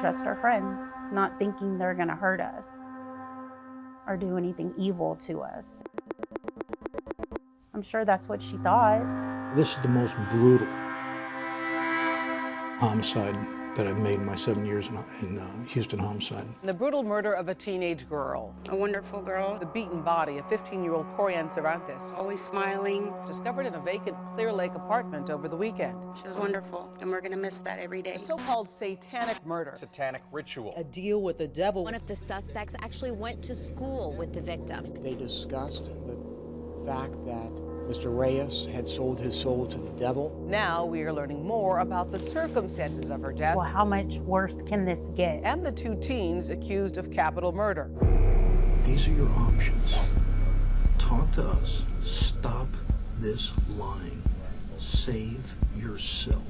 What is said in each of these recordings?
trust our friends, not thinking they're gonna hurt us or do anything evil to us. I'm sure that's what she thought. This is the most brutal homicide that I've made in my 7 years in Houston homicide. The brutal murder of a teenage girl. A wonderful girl. The beaten body of 15-year-old Corianne Cervantes. Always smiling. Discovered in a vacant Clear Lake apartment over the weekend. She was wonderful, and we're gonna miss that every day. A so-called satanic murder. Satanic ritual. A deal with the devil. One of the suspects actually went to school with the victim. They discussed the fact that Mr. Reyes had sold his soul to the devil. Now we are learning more about the circumstances of her death. Well, how much worse can this get? And the two teens accused of capital murder. These are your options. Talk to us. Stop this lying. Save yourself.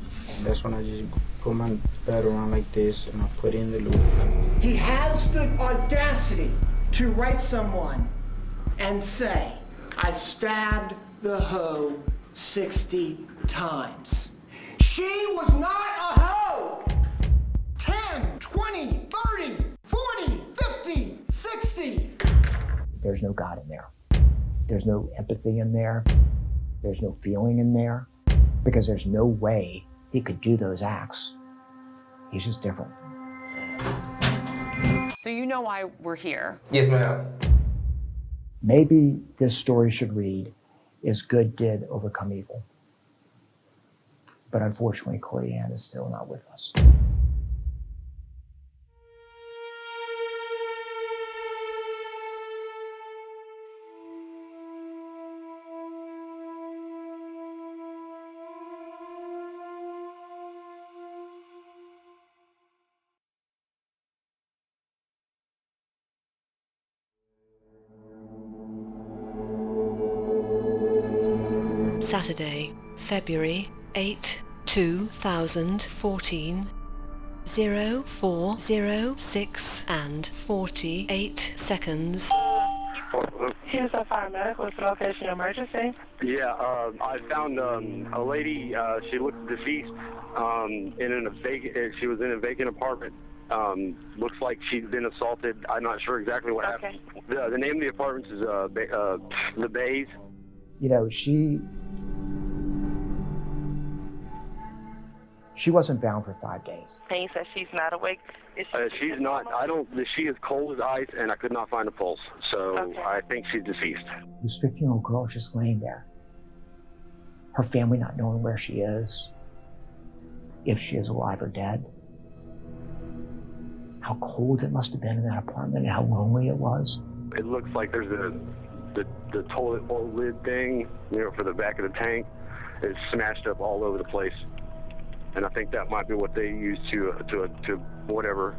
That's when I just put my bed around like this and I put in the loop. He has the audacity to write someone and say, I stabbed the hoe 60 times. She was not a hoe! 10, 20, 30, 40, 50, 60. There's no God in there. There's no empathy in there. There's no feeling in there, because there's no way he could do those acts. He's just different. So you know why we're here? Yes, ma'am. Maybe this story should read, is good did overcome evil. But unfortunately, Corianne is still not with us. Saturday, February 8, 2014, 0406 and 48 seconds. Here's a paramedic with location emergency. Yeah, I found a lady. She looked deceased. She was in a vacant apartment. Looks like she's been assaulted. I'm not sure exactly what happened. The name of the apartment is the Bays. You know, she wasn't found for 5 days. And you said she's not awake? She's not. She is cold as ice, and I could not find a pulse. So Okay. I think she's deceased. This 15-year-old girl is just laying there. Her family not knowing where she is, if she is alive or dead. How cold it must have been in that apartment and how lonely it was. It looks like there's the toilet bowl lid thing, for the back of the tank. It's smashed up all over the place. And I think that might be what they used to whatever.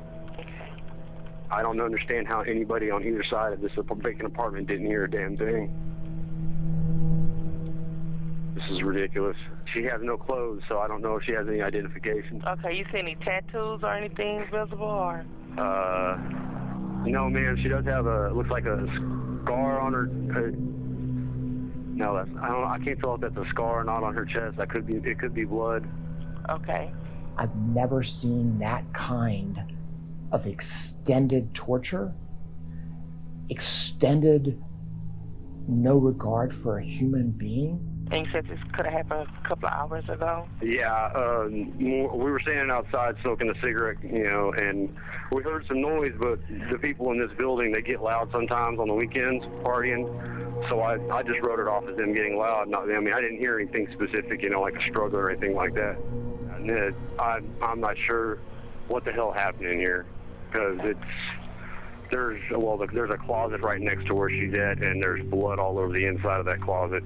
I don't understand how anybody on either side of this vacant apartment didn't hear a damn thing. This is ridiculous. She has no clothes, so I don't know if she has any identification. Okay, you see any tattoos or anything visible, or? No, ma'am. She does have looks like a scar on her. No, I can't tell if that's a scar or not on her chest. It could be blood. Okay. I've never seen that kind of extended torture, extended no regard for a human being. And you said this could have happened a couple of hours ago? Yeah, we were standing outside smoking a cigarette, and we heard some noise, but the people in this building, they get loud sometimes on the weekends, partying. So I just wrote it off as them getting loud. I didn't hear anything specific, like a struggle or anything like that. And I'm not sure what the hell happened in here, because there's a closet right next to where she's at, and there's blood all over the inside of that closet.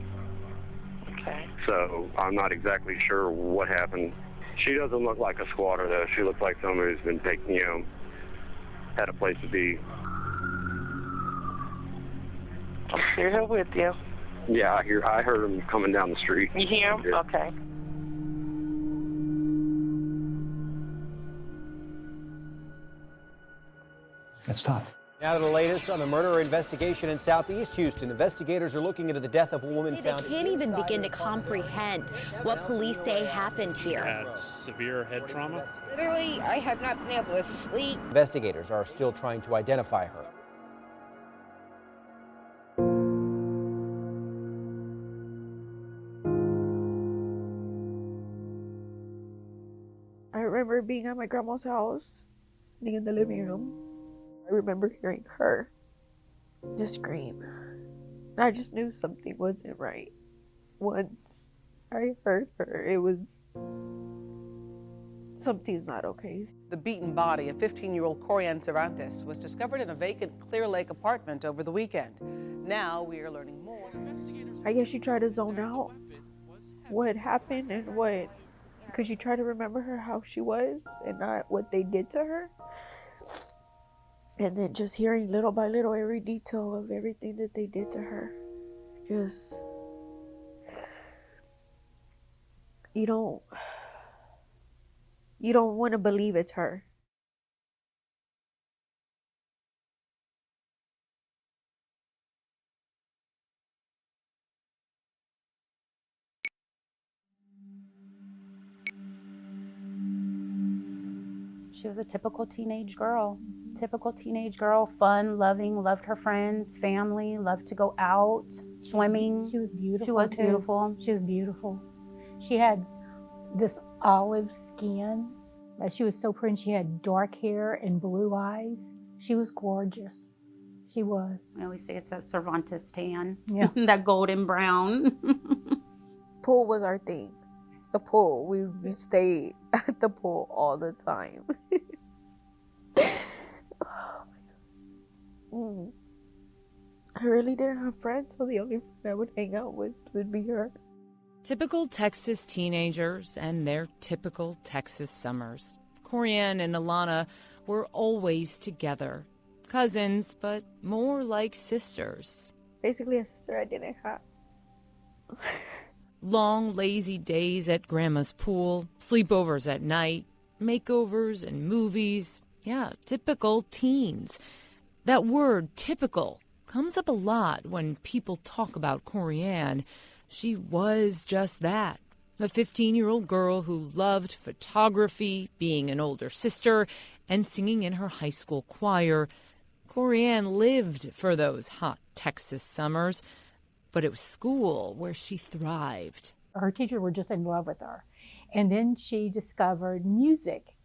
Okay. So I'm not exactly sure what happened. She doesn't look like a squatter, though. She looks like somebody who's been taken, had a place to be. I'm here with you. Yeah, I heard him coming down the street. You hear him? Yeah. Okay. That's tough. Now to the latest on the murder investigation in Southeast Houston. Investigators are looking into the death of a woman found. They can't even begin to comprehend what police say happened here. Had severe head trauma. Literally, I have not been able to sleep. Investigators are still trying to identify her. I remember being at my grandma's house, sitting in the living room. I remember hearing her just scream. And I just knew something wasn't right. Once I heard her, it was, something's not okay. The beaten body of 15-year-old Corianne Cervantes was discovered in a vacant Clear Lake apartment over the weekend. Now we are learning more. I guess she tried to zone out what happened and what, because she tried to remember her how she was and not what they did to her. And then just hearing little by little every detail of everything that they did to her. Just, you don't want to believe it's her. She was a typical teenage girl. Typical teenage girl, fun, loving, loved her friends, family, loved to go out, swimming. She was beautiful. She was beautiful. She was beautiful. She had this olive skin. She was so pretty. She had dark hair and blue eyes. She was gorgeous. She was. I always say it's that Cervantes tan. Yeah. That golden brown. Pool was our thing. The pool. We stayed at the pool all the time. I really didn't have friends, so the only friend I would hang out with would be her. Typical Texas teenagers and their typical Texas summers. Corianne and Alana were always together. Cousins, but more like sisters. Basically a sister I didn't have. Long, lazy days at Grandma's pool, sleepovers at night, makeovers and movies. Yeah, typical teens. That word, typical, comes up a lot when people talk about Corianne. She was just that, a 15-year-old girl who loved photography, being an older sister, and singing in her high school choir. Corianne lived for those hot Texas summers, but it was school where she thrived. Her teachers were just in love with her. And then she discovered music,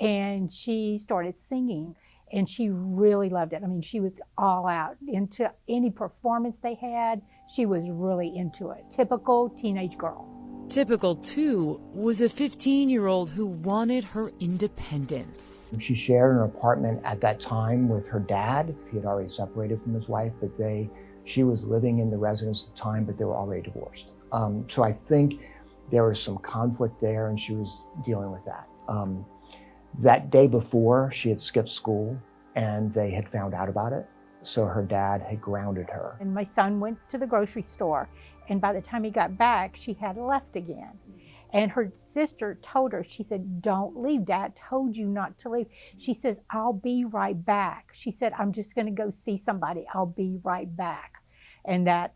and she started singing. And she really loved it. I mean, she was all out into any performance they had. She was really into it. Typical teenage girl. Typical, too, was a 15-year-old who wanted her independence. She shared an apartment at that time with her dad. He had already separated from his wife, but she was living in the residence at the time, but they were already divorced. So I think there was some conflict there, and she was dealing with that. That day before, she had skipped school, and they had found out about it. So her dad had grounded her. And my son went to the grocery store, and by the time he got back, she had left again. And her sister told her, she said, "Don't leave. Dad told you not to leave." She says, "I'll be right back." She said, "I'm just going to go see somebody. I'll be right back." And that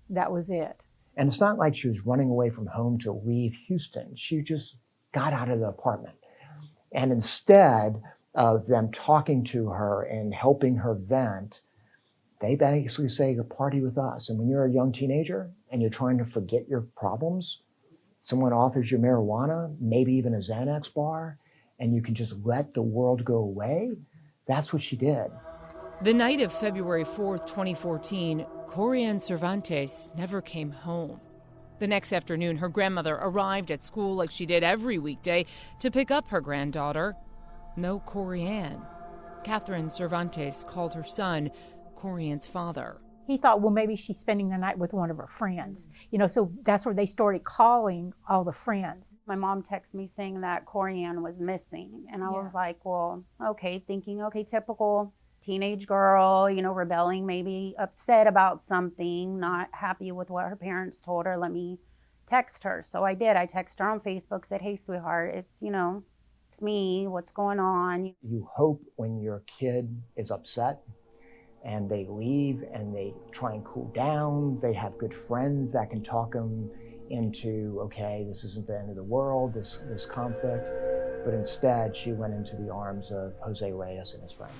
was it. And it's not like she was running away from home to leave Houston. She just got out of the apartment. And instead of them talking to her and helping her vent, they basically say, "Party with us." And when you're a young teenager and you're trying to forget your problems, someone offers you marijuana, maybe even a Xanax bar, and you can just let the world go away. That's what she did. The night of February 4th, 2014, Corianne Cervantes never came home. The next afternoon, her grandmother arrived at school like she did every weekday to pick up her granddaughter. No Corianne. Catherine Cervantes called her son Corianne's father. He thought, well, maybe she's spending the night with one of her friends. So that's where they started calling all the friends. My mom texted me saying that Corianne was missing. And I was like, well, okay, thinking, okay, typical teenage girl, rebelling, maybe upset about something, not happy with what her parents told her. Let me text her. So I did. I texted her on Facebook, said, "Hey, sweetheart, it's me, what's going on? You hope when your kid is upset and they leave and they try and cool down, they have good friends that can talk them into, okay, this isn't the end of the world, this conflict. But instead, she went into the arms of Jose Reyes and his friend.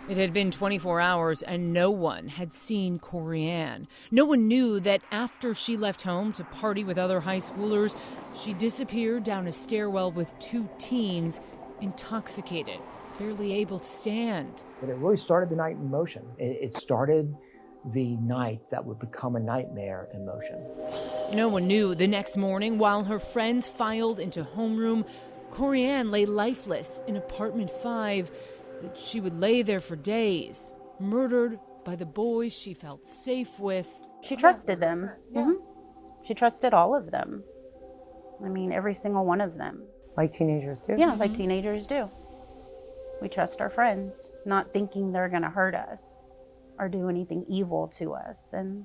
It had been 24 hours and no one had seen Corianne. No one knew that after she left home to party with other high schoolers, she disappeared down a stairwell with 2 teens, intoxicated, barely able to stand. But it really started the night in motion. It started the night that would become a nightmare in motion. No one knew the next morning, while her friends filed into homeroom, Corianne lay lifeless in apartment 5, that she would lay there for days, murdered by the boys she felt safe with. She trusted them. Yeah. She trusted all of them. I mean, every single one of them. Like teenagers do? Yeah, like teenagers do. We trust our friends, not thinking they're going to hurt us or do anything evil to us. And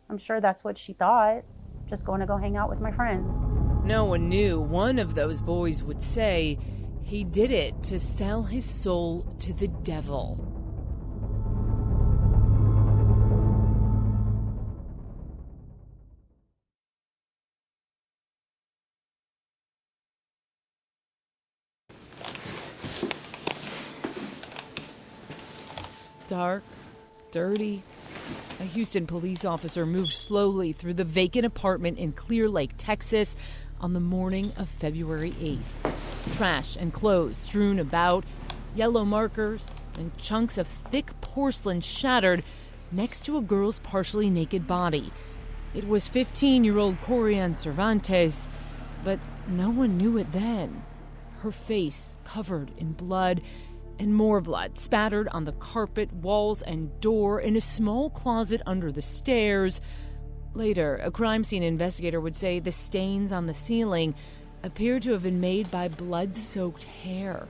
I'm sure that's what she thought, just going to go hang out with my friends. No one knew one of those boys would say he did it to sell his soul to the devil. Dark, dirty. A Houston police officer moved slowly through the vacant apartment in Clear Lake, Texas, on the morning of February 8th. Trash and clothes strewn about, yellow markers, and chunks of thick porcelain shattered next to a girl's partially naked body. It was 15-year-old Corianne Cervantes, but no one knew it then. Her face covered in blood, and more blood spattered on the carpet, walls, and door in a small closet under the stairs. Later, a crime scene investigator would say the stains on the ceiling appeared to have been made by blood-soaked hair.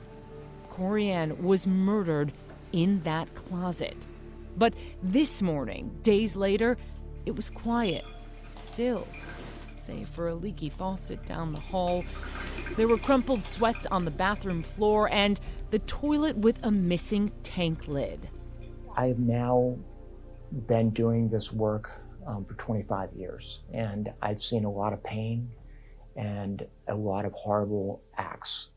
Corianne was murdered in that closet. But this morning, days later, it was quiet, still, save for a leaky faucet down the hall. There were crumpled sweats on the bathroom floor and the toilet with a missing tank lid. I have now been doing this work for 25 years, and I've seen a lot of pain and a lot of horrible acts.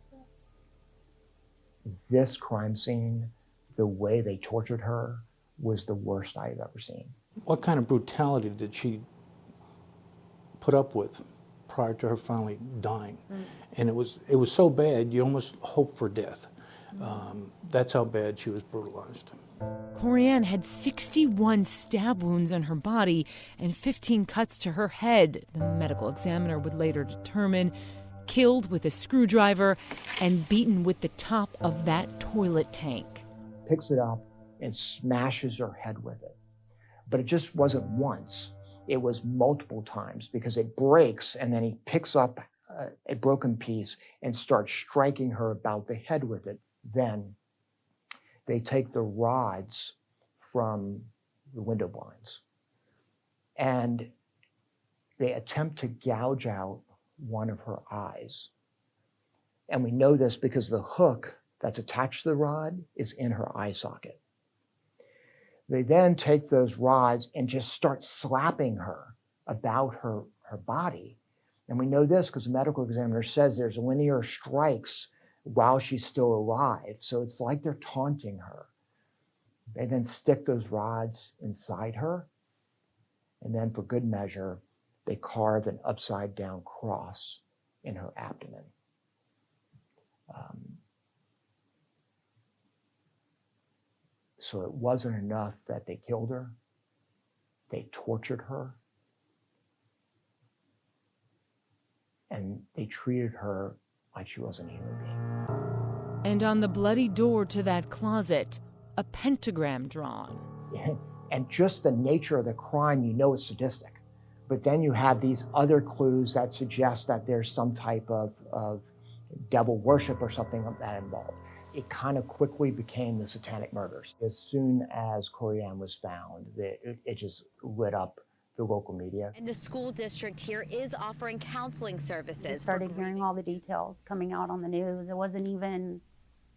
This crime scene, the way they tortured her, was the worst I've ever seen. What kind of brutality did she put up with prior to her finally dying? And it was so bad, you almost hope for death. That's how bad she was brutalized. Corianne had 61 stab wounds on her body and 15 cuts to her head, the medical examiner would later determine, killed with a screwdriver and beaten with the top of that toilet tank. Picks it up and smashes her head with it. But it just wasn't once. It was multiple times, because it breaks and then he picks up a broken piece and starts striking her about the head with it. Then they take the rods from the window blinds and they attempt to gouge out one of her eyes. And we know this because the hook that's attached to the rod is in her eye socket. They then take those rods and just start slapping her about her body. And we know this because the medical examiner says there's linear strikes while she's still alive. So it's like they're taunting her. They then stick those rods inside her. And then for good measure, they carve an upside down cross in her abdomen. So it wasn't enough that they killed her. They tortured her. And they treated her like she wasn't a human being. And on the bloody door to that closet, a pentagram drawn. And just the nature of the crime, you know it's sadistic. But then you have these other clues that suggest that there's some type of devil worship or something like that involved. It kind of quickly became the satanic murders. As soon as Corianne was found, it just lit up the local media. And the school district here is offering counseling services. We started hearing all the details coming out on the news. It wasn't even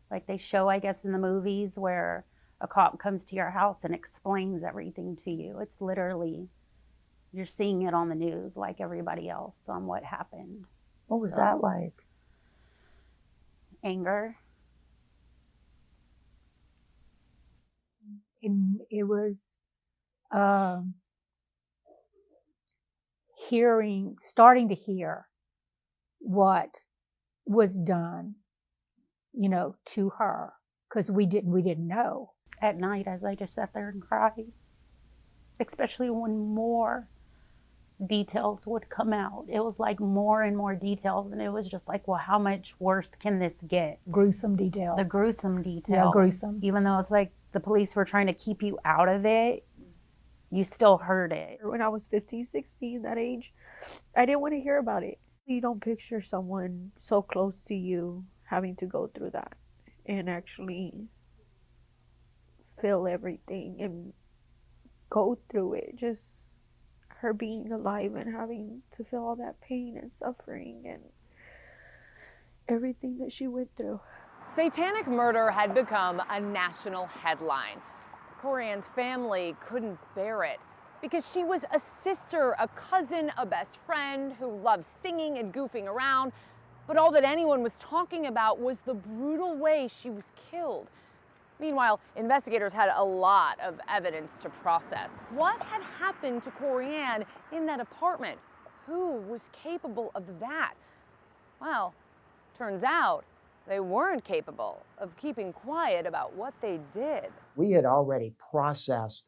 like they show, I guess, in the movies where a cop comes to your house and explains everything to you. It's literally, you're seeing it on the news like everybody else on what happened. What was that like? Anger. And it was starting to hear what was done, you know, to her, because we didn't know. At night, as I just sat there and cried, especially when more details would come out. It was like more and more details, and it was just like, well, how much worse can this get? Gruesome details. The gruesome details. Yeah, gruesome. Even though it's like the police were trying to keep you out of it, you still heard it. When I was 15, 16, that age, I didn't want to hear about it. You don't picture someone so close to you having to go through that and actually feel everything and go through it. Just her being alive and having to feel all that pain and suffering and everything that she went through. Satanic murder had become a national headline. Corian's family couldn't bear it because she was a sister, a cousin, a best friend who loved singing and goofing around. But all that anyone was talking about was the brutal way she was killed. Meanwhile, investigators had a lot of evidence to process. What had happened to Corian in that apartment? Who was capable of that? Well, turns out they weren't capable of keeping quiet about what they did. We had already processed,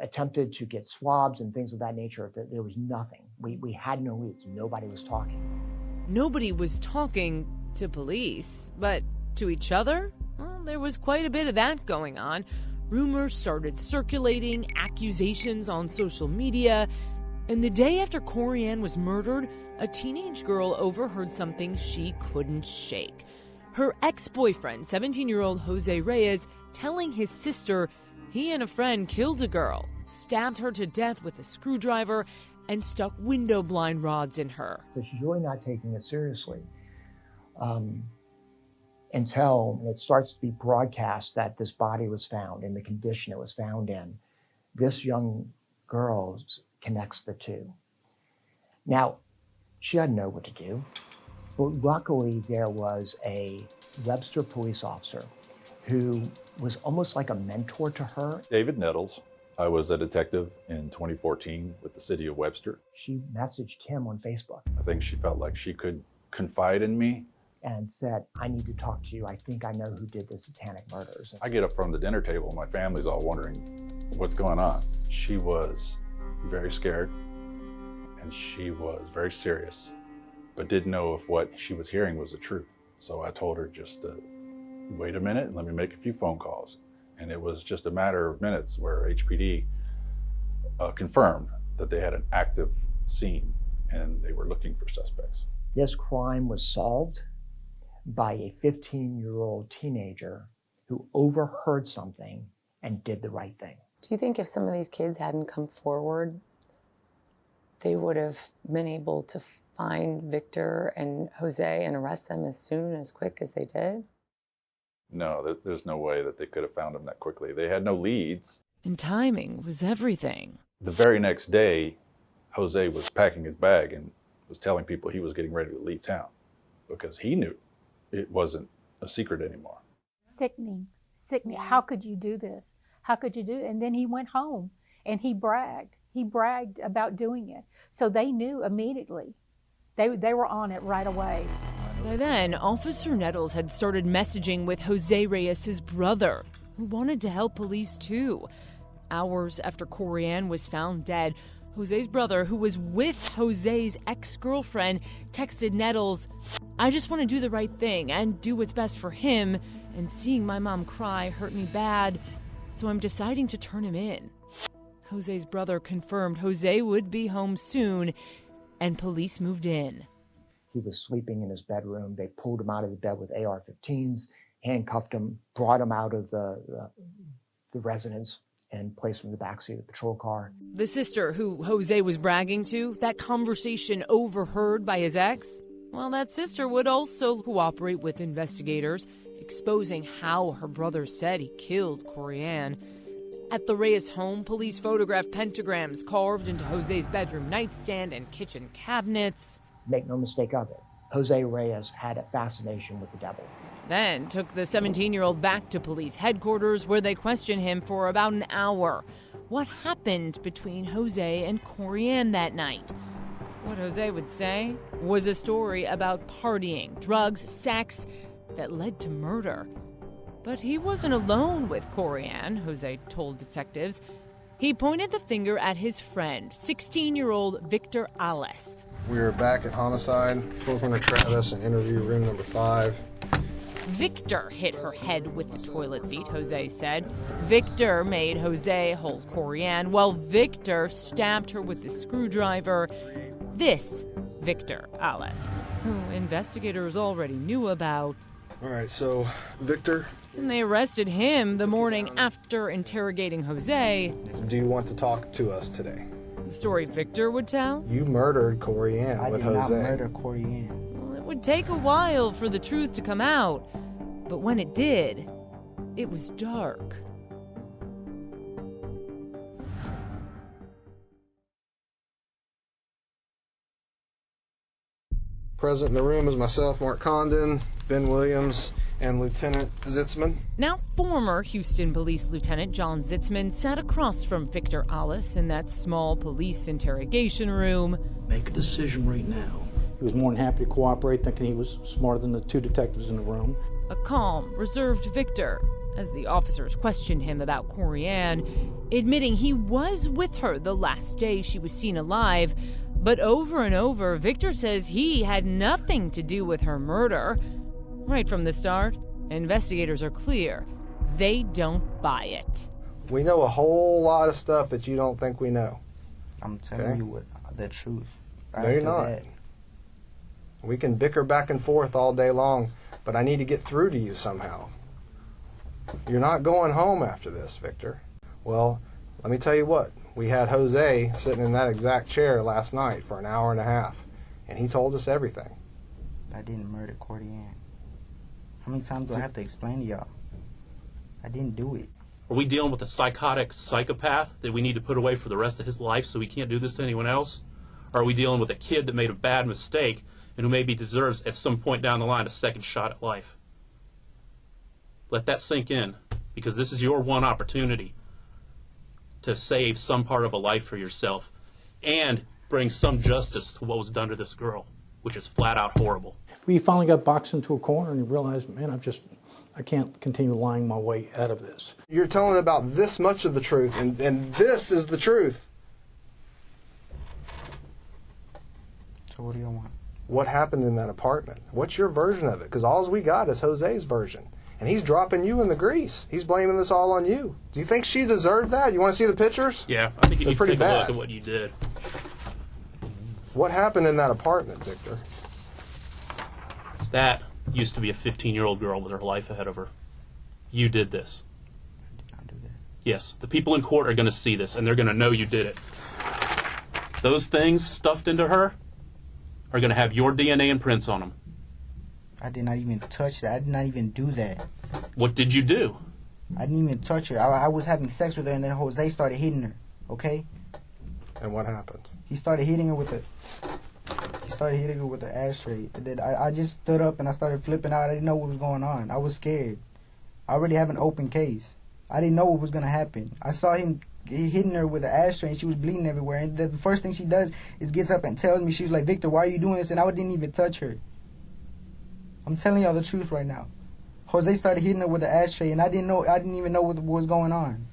attempted to get swabs and things of that nature. There was nothing. We had no leads. Nobody was talking. Nobody was talking to police, but to each other? Well, there was quite a bit of that going on. Rumors started circulating, accusations on social media. And the day after Corian was murdered, a teenage girl overheard something she couldn't shake. Her ex-boyfriend, 17-year-old Jose Reyes, telling his sister he and a friend killed a girl, stabbed her to death with a screwdriver, and stuck window blind rods in her. So she's really not taking it seriously. Until it starts to be broadcast that this body was found in the condition it was found in. This young girl connects the two. Now, she doesn't know what to do, but luckily there was a Webster police officer who was almost like a mentor to her. David Nettles. I was a detective in 2014 with the city of Webster. She messaged him on Facebook. I think she felt like she could confide in me. And said, I need to talk to you. I think I know who did the satanic murders. I get up from the dinner table and my family's all wondering what's going on. She was very scared and she was very serious, but didn't know if what she was hearing was the truth. So I told her just to wait a minute and let me make a few phone calls. And it was just a matter of minutes where HPD confirmed that they had an active scene and they were looking for suspects. This crime was solved by a 15-year-old teenager who overheard something and did the right thing. Do you think if some of these kids hadn't come forward, they would have been able to find Victor and Jose and arrest them as soon, as quick as they did? No, there's no way that they could have found them that quickly. They had no leads. And timing was everything. The very next day, Jose was packing his bag and was telling people he was getting ready to leave town because he knew it wasn't a secret anymore. Sickening. How could you do this? How could you do it? And then he went home and he bragged. He bragged about doing it. So they knew immediately. They were on it right away. By then, Officer Nettles had started messaging with Jose Reyes' brother, who wanted to help police too. Hours after Corian was found dead, Jose's brother, who was with Jose's ex-girlfriend, texted Nettles, "I just want to do the right thing and do what's best for him, and seeing my mom cry hurt me bad, so I'm deciding to turn him in." Jose's brother confirmed Jose would be home soon, and police moved in. He was sleeping in his bedroom. They pulled him out of the bed with AR-15s, handcuffed him, brought him out of the residence, and placed him in the backseat of the patrol car. The sister who Jose was bragging to, that conversation overheard by his ex? Well, that sister would also cooperate with investigators, exposing how her brother said he killed Corianne. At the Reyes home, police photographed pentagrams carved into Jose's bedroom nightstand and kitchen cabinets. Make no mistake of it, Jose Reyes had a fascination with the devil. Then took the 17-year-old back to police headquarters where they questioned him for about an hour. What happened between Jose and Corianne that night? What Jose would say was a story about partying, drugs, sex that led to murder. But he wasn't alone with Corianne, Jose told detectives. He pointed the finger at his friend, 16-year-old Victor Ales. We are back at homicide, corner Travis, and interview room number 5. Victor hit her head with the toilet seat, Jose said. Victor made Jose hold Corianne, while Victor stabbed her with the screwdriver. This Victor Ales, who investigators already knew about. All right, so Victor. And they arrested him the morning after interrogating Jose. Do you want to talk to us today? The story Victor would tell? You murdered Corianne with Jose. I did not murder Corianne. Well, it would take a while for the truth to come out. But when it did, it was dark. Present in the room is myself, Mark Condon, Ben Williams, and Lieutenant Zitzman. Now, former Houston Police Lieutenant John Zitzman sat across from Victor Ales in that small police interrogation room. Make a decision right now. He was more than happy to cooperate, thinking he was smarter than the 2 detectives in the room. A calm, reserved Victor, as the officers questioned him about Corianne, admitting he was with her the last day she was seen alive. But over and over, Victor says he had nothing to do with her murder. Right from the start, investigators are clear. They don't buy it. We know a whole lot of stuff that you don't think we know. I'm telling you the truth. No, you're not. We can bicker back and forth all day long, but I need to get through to you somehow. You're not going home after this, Victor. Well, let me tell you what. We had Jose sitting in that exact chair last night for an hour and a half, and he told us everything. I didn't murder Corianne. How many times do I have to explain to y'all? I didn't do it. Are we dealing with a psychotic psychopath that we need to put away for the rest of his life so he can't do this to anyone else? Or are we dealing with a kid that made a bad mistake and who maybe deserves at some point down the line a second shot at life? Let that sink in, because this is your one opportunity to save some part of a life for yourself and bring some justice to what was done to this girl, which is flat out horrible. We finally got boxed into a corner and you realized, man, I can't continue lying my way out of this. You're telling about this much of the truth, and this is the truth. So what do you want? What happened in that apartment? What's your version of it? Because all we got is Jose's version. And he's dropping you in the grease. He's blaming this all on you. Do you think she deserved that? You want to see the pictures? Yeah, I think you need to take bad. a look at what you did. What happened in that apartment, Victor? That used to be a 15-year-old girl with her life ahead of her. You did this. I did not do that. Yes, the people in court are going to see this, and they're going to know you did it. Those things stuffed into her are going to have your DNA and prints on them. I did not even touch that. I did not even do that. What did you do? I didn't even touch her. I was having sex with her, and then Jose started hitting her. Okay? And what happened? He started hitting her with the ashtray. And then I just stood up and I started flipping out. I didn't know what was going on. I was scared. I already have an open case. I didn't know what was going to happen. I saw him hitting her with the ashtray and she was bleeding everywhere. And the first thing she does is gets up and tells me, she was like, Victor, why are you doing this? And I didn't even touch her. I'm telling y'all the truth right now. Jose started hitting her with the ashtray and I didn't even know what was going on.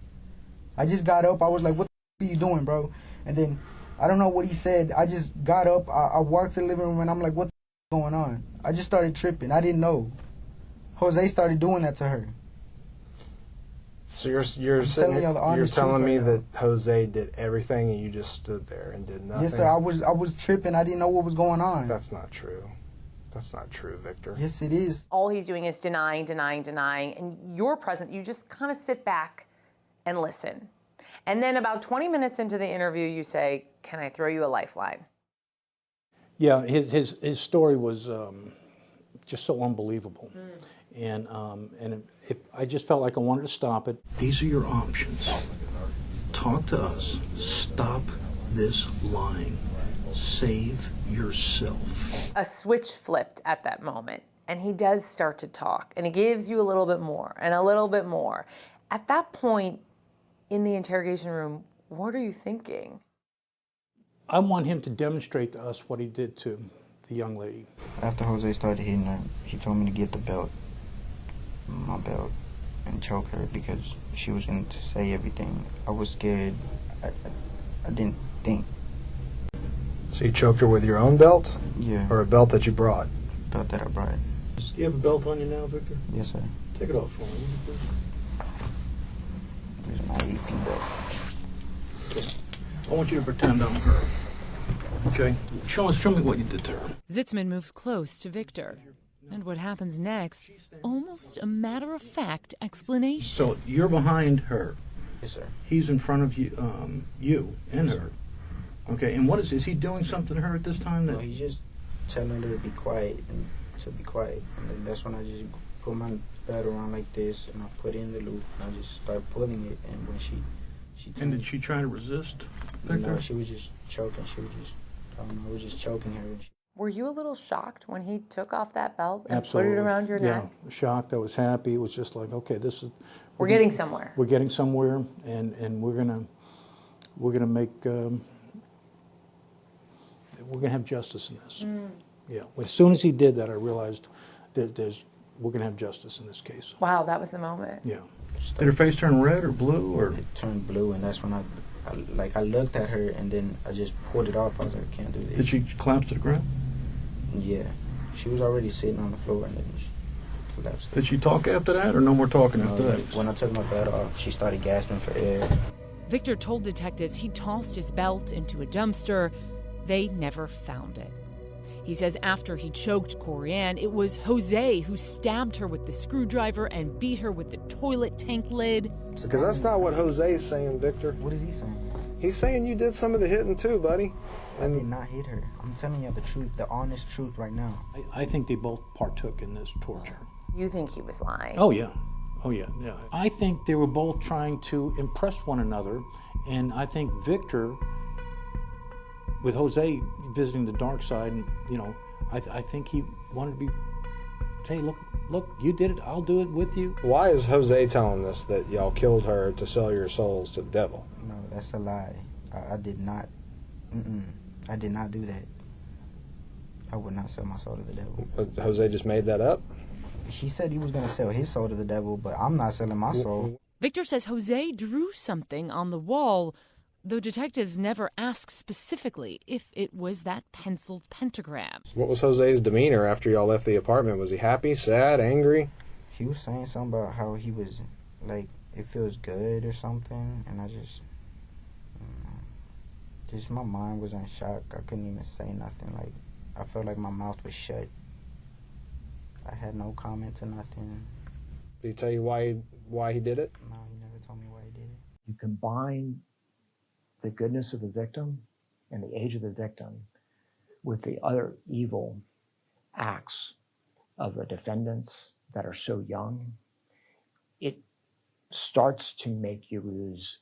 I just got up. I was like, what the are you doing, bro? And then I don't know what he said. I just got up. I walked to the living room and I'm like, what the going on? I just started tripping. I didn't know. Jose started doing that to her. So you're telling me that Jose did everything and you just stood there and did nothing? Yes, sir. I was tripping. I didn't know what was going on. That's not true. That's not true, Victor. Yes, it is. All he's doing is denying, and you're present. You just kind of sit back and listen. And then about 20 minutes into the interview, you say, "Can I throw you a lifeline?" Yeah, his story was just so unbelievable. And if I just felt like I wanted to stop it. These are your options. Talk to us. Stop this lying. Save yourself. A switch flipped at that moment, and he does start to talk, and he gives you a little bit more and a little bit more. At that point in the interrogation room, what are you thinking? I want him to demonstrate to us what he did to the young lady. After Jose started hitting her, he told me to get the belt, my belt, and choke her because she was going to say everything. I was scared. I didn't think. So you choked her with your own belt? Yeah. Or a belt that you brought? Belt that I brought. Do you have a belt on you now, Victor? Yes, sir. Take it off for me. There's my AP belt. I want you to pretend I'm her. Okay? Show me what you did to her. Zitzman moves close to Victor. And what happens next, almost a matter-of-fact explanation. So you're behind her. Yes, sir. He's in front of you, you and her. Okay, and what is he doing something to her at this time? No, he's just telling her to be quiet and to be quiet. And then that's when I just put my belt around like this and I put it in the loop and I just start pulling it. And when she And did she try to resist? No, she was just choking. She was just, I don't know, I was just choking her. Were you a little shocked when he took off that belt and Absolutely. put it around your neck? Yeah, shocked. I was happy. It was just like, okay, this is. We're getting somewhere. We're getting somewhere, and we're gonna make. We're gonna have justice in this. Yeah. As soon as he did that, I realized that we're gonna have justice in this case. Wow, that was the moment. Yeah. Did her face turn red or blue or? It turned blue, and that's when I looked at her, and then I just pulled it off. I was like, I can't do this. Did she collapse to the ground? Yeah. She was already sitting on the floor, and then she collapsed. Did she talk after that, or no more talking after that? When I took my belt off, she started gasping for air. Victor told detectives he tossed his belt into a dumpster. They never found it. He says after he choked Corianne, it was Jose who stabbed her with the screwdriver and beat her with the toilet tank lid. Because that's not what Jose's saying, Victor. What is he saying? He's saying you did some of the hitting too, buddy. I did not hit her. I'm telling you the truth, the honest truth right now. I think they both partook in this torture. You think he was lying? Oh yeah. Oh yeah, yeah. I think they were both trying to impress one another, and I think Victor, with Jose visiting the dark side, and I think he wanted to be, say, look, you did it, I'll do it with you. Why is Jose telling us that y'all killed her to sell your souls to the devil? No, that's a lie. I did not. I did not do that. I would not sell my soul to the devil. But Jose just made that up? He said he was going to sell his soul to the devil, but I'm not selling my soul. Victor says Jose drew something on the wall, though detectives never asked specifically if it was that penciled pentagram. What was Jose's demeanor after y'all left the apartment? Was he happy, sad, angry? He was saying something about how he was, like, it feels good or something, and I just my mind was in shock. I couldn't even say nothing. Like, I felt like my mouth was shut. I had no comment to nothing. Did he tell you why he did it? No, he never told me why he did it. You combine the goodness of the victim and the age of the victim with the other evil acts of the defendants that are so young, it starts to make you lose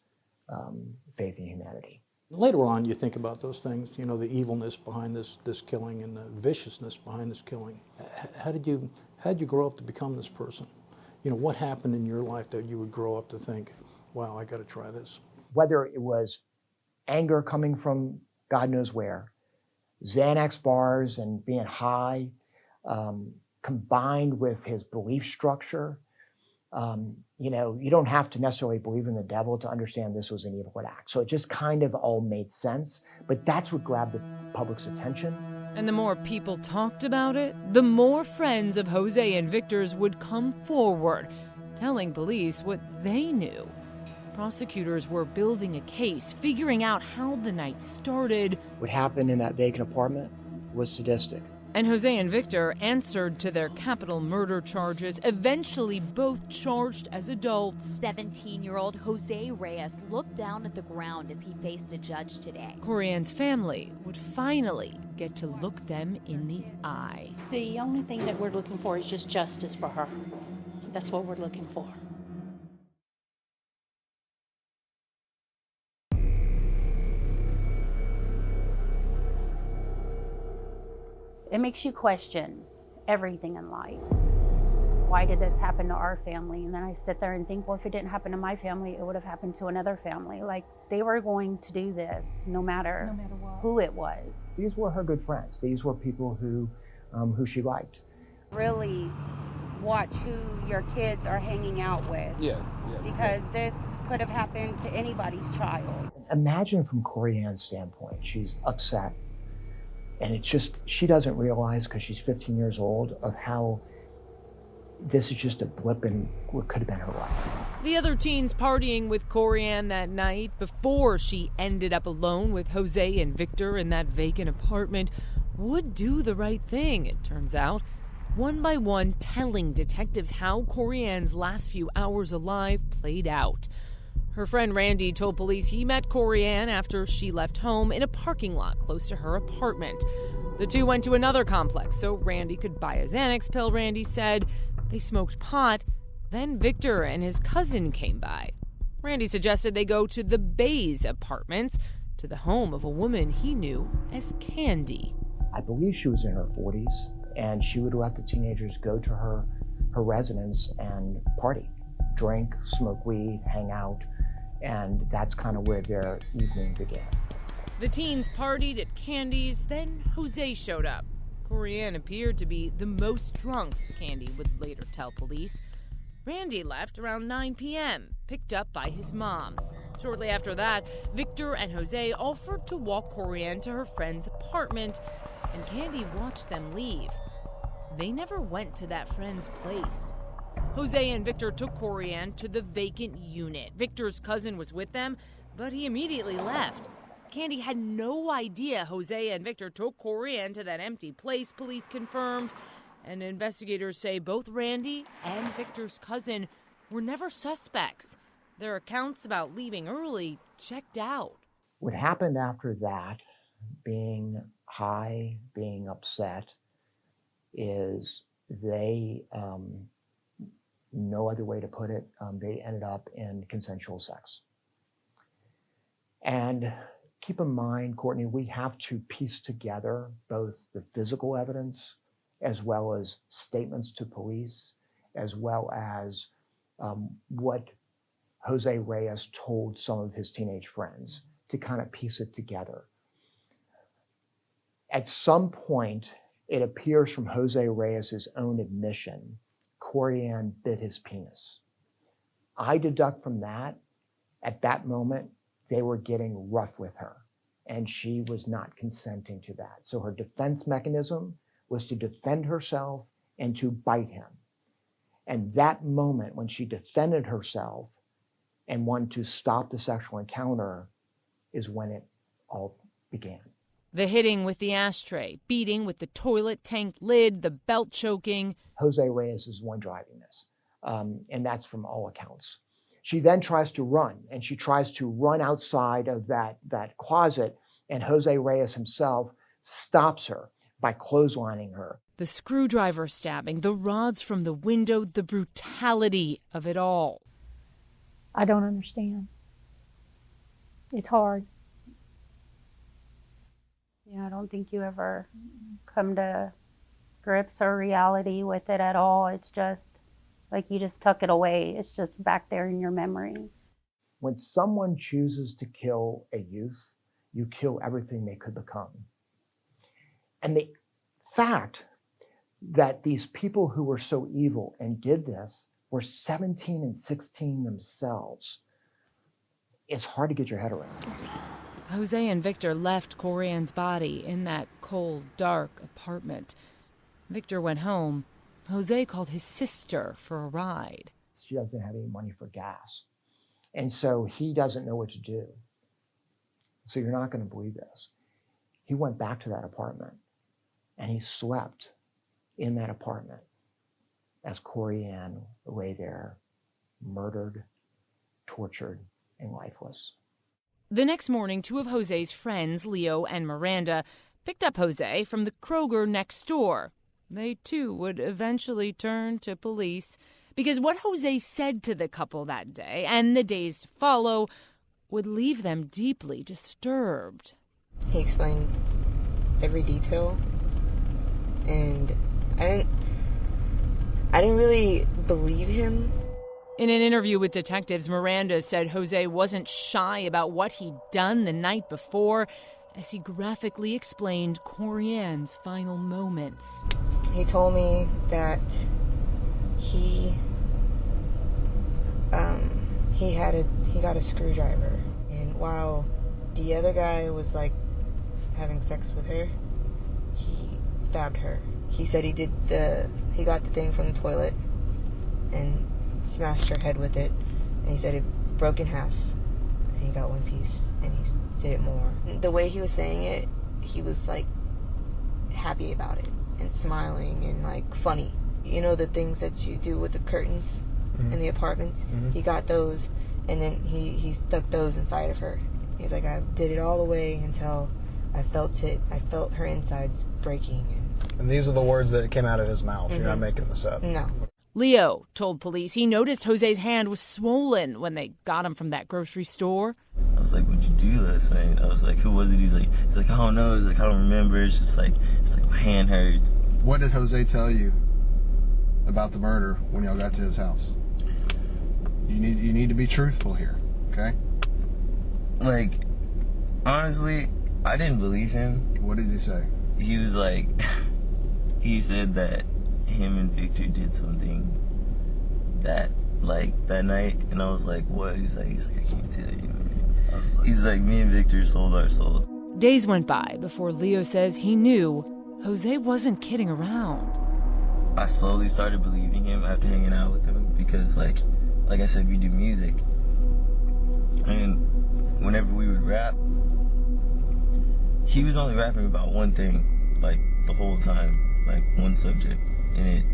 faith in humanity. Later on, you think about those things, the evilness behind this killing and the viciousness behind this killing. How did you grow up to become this person? What happened in your life that you would grow up to think, wow, I got to try this? Whether it was anger coming from God knows where, Xanax bars and being high, combined with his belief structure. You don't have to necessarily believe in the devil to understand this was an evil act. So it just kind of all made sense, but that's what grabbed the public's attention. And the more people talked about it, the more friends of Jose and Victor's would come forward, telling police what they knew. Prosecutors were building a case, figuring out how the night started. What happened in that vacant apartment was sadistic. And Jose and Victor answered to their capital murder charges, eventually both charged as adults. 17-year-old Jose Reyes looked down at the ground as he faced a judge today. Corian's family would finally get to look them in the eye. The only thing that we're looking for is just justice for her. That's what we're looking for. It makes you question everything in life. Why did this happen to our family? And then I sit there and think, well, if it didn't happen to my family, it would have happened to another family. Like, they were going to do this no matter who it was. These were her good friends. These were people who she liked. Really watch who your kids are hanging out with. Yeah. Because this could have happened to anybody's child. Imagine from Corian's standpoint, she's upset. And it's just, she doesn't realize, because she's 15 years old, of how this is just a blip in what could have been her life. The other teens partying with Corian that night before she ended up alone with Jose and Victor in that vacant apartment would do the right thing, it turns out. One by one, telling detectives how Corian's last few hours alive played out. Her friend Randy told police he met Corian after she left home in a parking lot close to her apartment. The two went to another complex so Randy could buy a Xanax pill, Randy said. They smoked pot. Then Victor and his cousin came by. Randy suggested they go to the Bays apartments, to the home of a woman he knew as Candy. I believe she was in her 40s, and she would let the teenagers go to her residence and party, drink, smoke weed, hang out. And that's kind of where their evening began. The teens partied at Candy's, then Jose showed up. Corian appeared to be the most drunk, Candy would later tell police. Randy left around 9 p.m., picked up by his mom. Shortly after that, Victor and Jose offered to walk Corian to her friend's apartment, and Candy watched them leave. They never went to that friend's place. Jose and Victor took Corian to the vacant unit. Victor's cousin was with them, but he immediately left. Candy had no idea Jose and Victor took Corian to that empty place, police confirmed. And investigators say both Randy and Victor's cousin were never suspects. Their accounts about leaving early checked out. What happened after that, being high, being upset, is they, no other way to put it, they ended up in consensual sex. And keep in mind, Courtney, we have to piece together both the physical evidence as well as statements to police, as well as what Jose Reyes told some of his teenage friends to kind of piece it together. At some point, it appears from Jose Reyes' own admission, Corian bit his penis. I deduct from that, at that moment, they were getting rough with her, and she was not consenting to that. So her defense mechanism was to defend herself and to bite him. And that moment when she defended herself and wanted to stop the sexual encounter is when it all began. The hitting with the ashtray, beating with the toilet tank lid, the belt choking. Jose Reyes is the one driving this, and that's from all accounts. She then tries to run, and she tries to run outside of that closet, and Jose Reyes himself stops her by clotheslining her. The screwdriver stabbing, the rods from the window, the brutality of it all. I don't understand. It's hard. Yeah, I don't think you ever come to grips or reality with it at all. It's just like you just tuck it away. It's just back there in your memory. When someone chooses to kill a youth, you kill everything they could become. And the fact that these people who were so evil and did this were 17 and 16 themselves, it's hard to get your head around. Jose and Victor left Corian's body in that cold, dark apartment. Victor went home. Jose called his sister for a ride. She doesn't have any money for gas. And so he doesn't know what to do. So you're not going to believe this. He went back to that apartment And he slept in that apartment as Corianne lay there, murdered, tortured, and lifeless. The next morning, two of Jose's friends, Leo and Miranda, picked up Jose from the Kroger next door. They, too, would eventually turn to police because what Jose said to the couple that day and the days to follow would leave them deeply disturbed. He explained every detail, and I didn't really believe him. In an interview with detectives, Miranda said Jose wasn't shy about what he'd done the night before as he graphically explained Corianne's final moments. He told me that he got a screwdriver, and while the other guy was like having sex with her, he stabbed her. He said he got the thing from the toilet and smashed her head with it, and he said it broke in half, and he got one piece, and he did it more. The way he was saying it, he was like happy about it and smiling and like funny. You know the things that you do with the curtains in the apartments? He got those, and then he stuck those inside of her. He's like, I did it all the way until I felt her insides breaking. And these are the words that came out of his mouth. You're not making this up. No. Leo told police he noticed Jose's hand was swollen when they got him from that grocery store. I was like, what'd you do last night? I was like, who was it? He's like, I don't know. He's like, I don't remember. It's like my hand hurts. What did Jose tell you about the murder when y'all got to his house? You need to be truthful here, okay? Like, honestly, I didn't believe him. What did he say? He was like, he said that him and Victor did something that night, and I was like, what? He's like, I can't tell you. He's like, me and Victor sold our souls. Days went by before Leo says he knew Jose wasn't kidding around. I slowly started believing him after hanging out with him because, like I said, we do music. And whenever we would rap, he was only rapping about one thing, like, the whole time, like, one subject. And it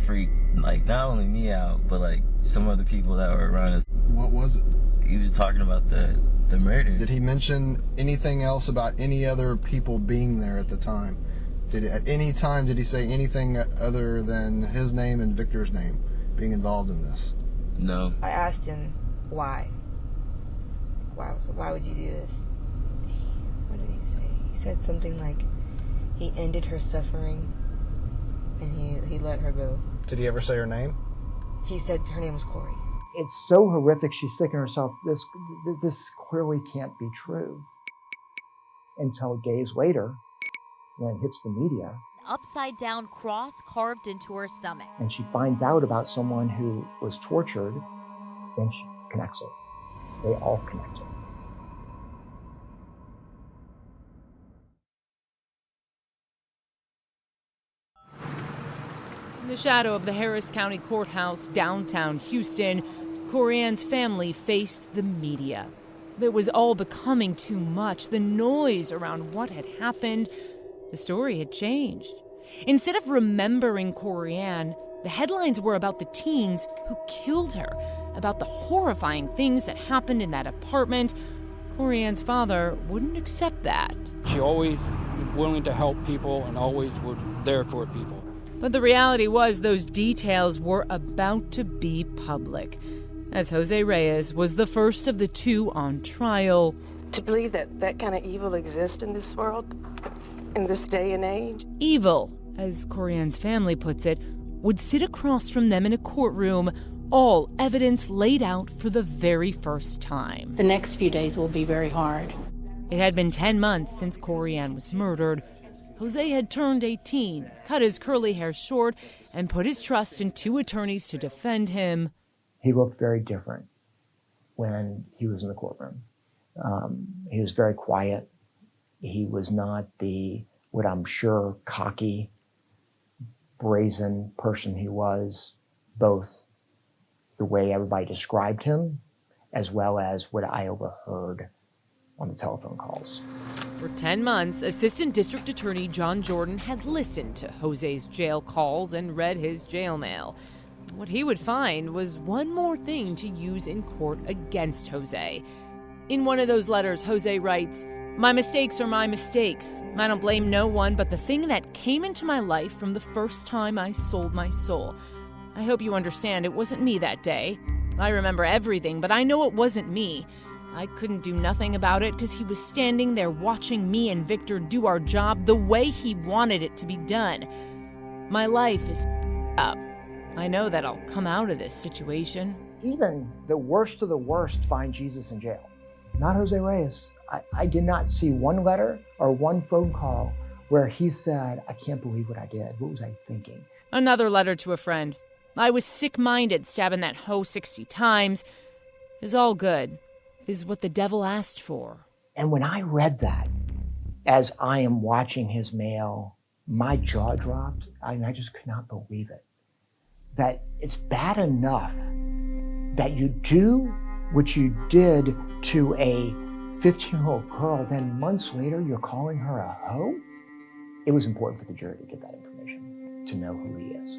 freaked, like, not only me out, but, like, some other people that were around us. What was it? He was talking about the murder. Did he mention anything else about any other people being there at the time? At any time did he say anything other than his name and Victor's name being involved in this? No. I asked him why. Why would you do this? What did he say? He said something like he ended her suffering and he let her go. Did he ever say her name? He said her name was Corey. It's so horrific, she's thinking to herself, this clearly can't be true. Until days later, when it hits the media, Upside down cross carved into her stomach. and she finds out about someone who was tortured, then she connects it. They all connect it. In the shadow of the Harris County Courthouse, downtown Houston, Corianne's family faced the media. It was all becoming too much. The noise around what had happened, the story had changed. Instead of remembering Corianne, the headlines were about the teens who killed her, about the horrifying things that happened in that apartment. Corianne's father wouldn't accept that. She always was willing to help people and always was there for people. But the reality was those details were about to be public, as Jose Reyes was the first of the two on trial. To believe that that kind of evil exists in this world, in this day and age. Evil, as Corianne's family puts it, would sit across from them in a courtroom, all evidence laid out for the very first time. The next few days will be very hard. It had been 10 months since Corianne was murdered. Jose had turned 18, cut his curly hair short, and put his trust in two attorneys to defend him. He looked very different when he was in the courtroom. He was very quiet. He was not what I'm sure, cocky, brazen person he was, both the way everybody described him, as well as what I overheard on the telephone calls. For 10 months, Assistant District Attorney John Jordan had listened to Jose's jail calls and read his jail mail. What he would find was one more thing to use in court against Jose. In one of those letters, Jose writes, "My mistakes are my mistakes. I don't blame no one but the thing that came into my life from the first time I sold my soul. I hope you understand it wasn't me that day. I remember everything, but I know it wasn't me. I couldn't do nothing about it because he was standing there watching me and Victor do our job the way he wanted it to be done. My life is up. I know that I'll come out of this situation." Even the worst of the worst find Jesus in jail. Not Jose Reyes. I did not see one letter or one phone call where he said, "I can't believe what I did. What was I thinking?" Another letter to a friend. "I was sick-minded, stabbing that hoe 60 times. Is all good. Is what the devil asked for." And when I read that, as I am watching his mail, my jaw dropped. I just could not believe it. That it's bad enough that you do what you did to a 15-year-old girl, then months later you're calling her a hoe? It was important for the jury to get that information, to know who he is.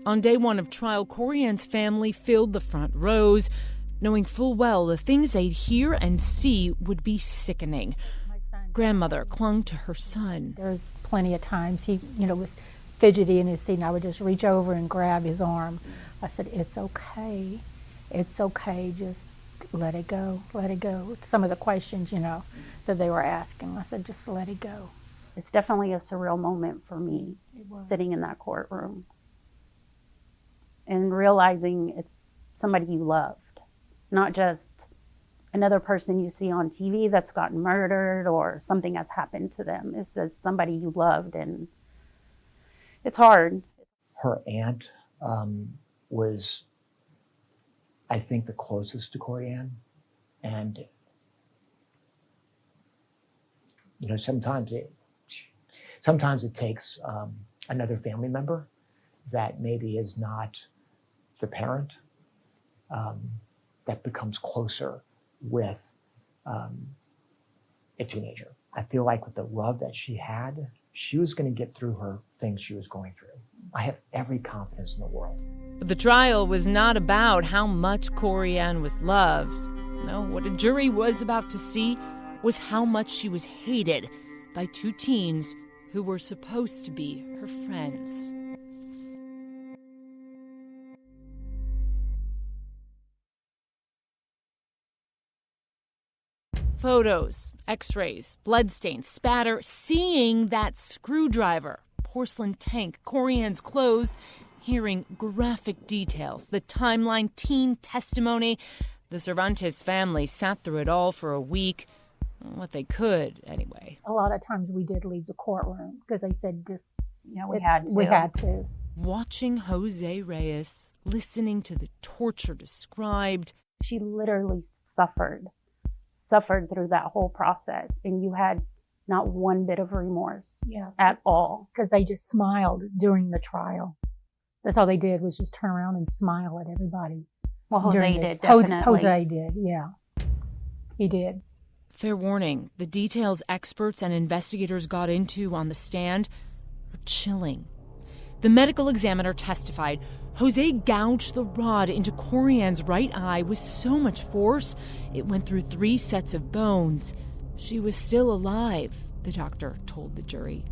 On day one of trial, Corian's family filled the front rows, knowing full well the things they'd hear and see would be sickening. Grandmother clung to her son. There was plenty of times he, was fidgety in his seat, and I would just reach over and grab his arm. I said, "It's okay. It's okay. Just let it go. Let it go." Some of the questions, that they were asking, I said, "Just let it go." It's definitely a surreal moment for me, sitting in that courtroom and realizing it's somebody you loved, not just another person you see on TV that's gotten murdered or something has happened to them. It's just somebody you loved, and it's hard. Her aunt was, I think, the closest to Corian. And, sometimes it takes another family member that maybe is not the parent that becomes closer with a teenager. I feel like with the love that she had, she was going to get through her things she was going through. I have every confidence in the world. But the trial was not about how much Corian was loved. No, what a jury was about to see was how much she was hated by two teens who were supposed to be her friends. Photos, x-rays, bloodstains, spatter, seeing that screwdriver, porcelain tank, Corian's clothes, hearing graphic details, the timeline, teen testimony. The Cervantes family sat through it all for a week. What they could, anyway. A lot of times we did leave the courtroom because they said just, we had to. Watching Jose Reyes, listening to the torture described. She literally suffered through that whole process, and you had not one bit of remorse at all. Because they just smiled during the trial. That's all they did, was just turn around and smile at everybody. Well, Jose did, definitely. Jose did, yeah. He did. Fair warning, the details experts and investigators got into on the stand are chilling. The medical examiner testified Jose gouged the rod into Corian's right eye with so much force, it went through 3 sets of bones. She was still alive, the doctor told the jury.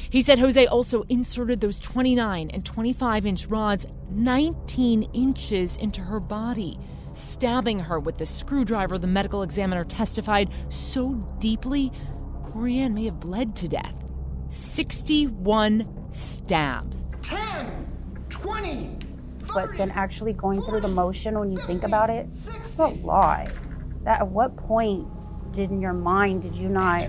He said Jose also inserted those 29 and 25-inch rods 19 inches into her body, stabbing her with the screwdriver, the medical examiner testified, so deeply, Corian may have bled to death. 61 stabs. 10, 20. But then actually going through the motion, when you think about it, it's a lot. At what point in your mind did you not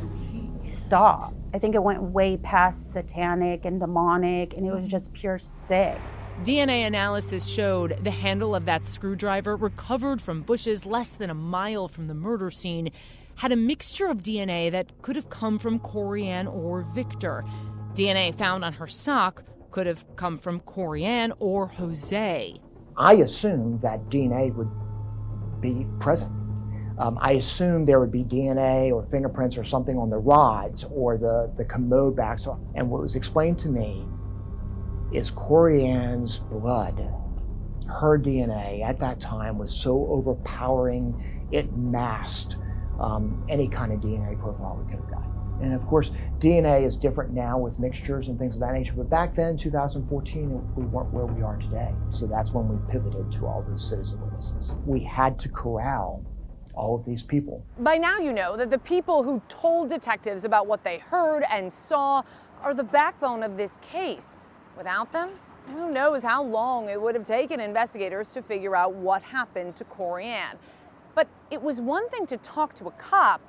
stop? I think it went way past satanic and demonic, and it was just pure sick. DNA analysis showed the handle of that screwdriver, recovered from bushes less than a mile from the murder scene, had a mixture of DNA that could have come from Corian or Victor. DNA found on her sock could have come from Corian or Jose. I assumed that DNA would be present. I assumed there would be DNA or fingerprints or something on the rods or the commode back. And what was explained to me is Corian's blood, her DNA at that time was so overpowering, it masked any kind of DNA profile we could have gotten. And of course, DNA is different now with mixtures and things of that nature, but back then, 2014, we weren't where we are today. So that's when we pivoted to all those citizen witnesses. We had to corral all of these people. By now you know that the people who told detectives about what they heard and saw are the backbone of this case. Without them, who knows how long it would have taken investigators to figure out what happened to Corian. But it was one thing to talk to a cop.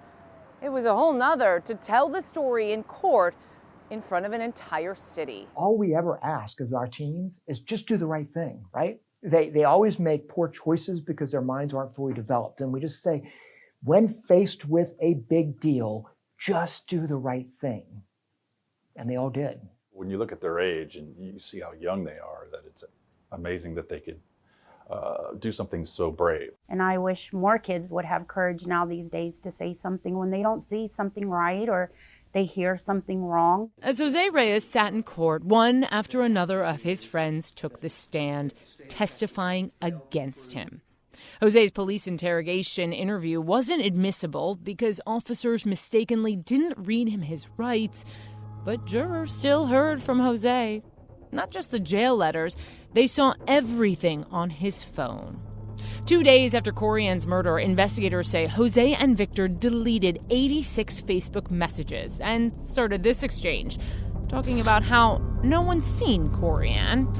It was a whole nother to tell the story in court in front of an entire city. All we ever ask of our teens is just do the right thing, right? They always make poor choices because their minds aren't fully developed. And we just say, when faced with a big deal, just do the right thing. And they all did. When you look at their age and you see how young they are, that it's amazing that they could do something so brave. And I wish more kids would have courage now these days to say something when they don't see something right or they hear something wrong. As Jose Reyes sat in court, one after another of his friends took the stand, testifying against him. Jose's police interrogation interview wasn't admissible because officers mistakenly didn't read him his rights, but jurors still heard from Jose. Not just the jail letters, they saw everything on his phone. 2 days after Corian's murder, investigators say Jose and Victor deleted 86 Facebook messages and started this exchange, talking about how no one's seen Corian.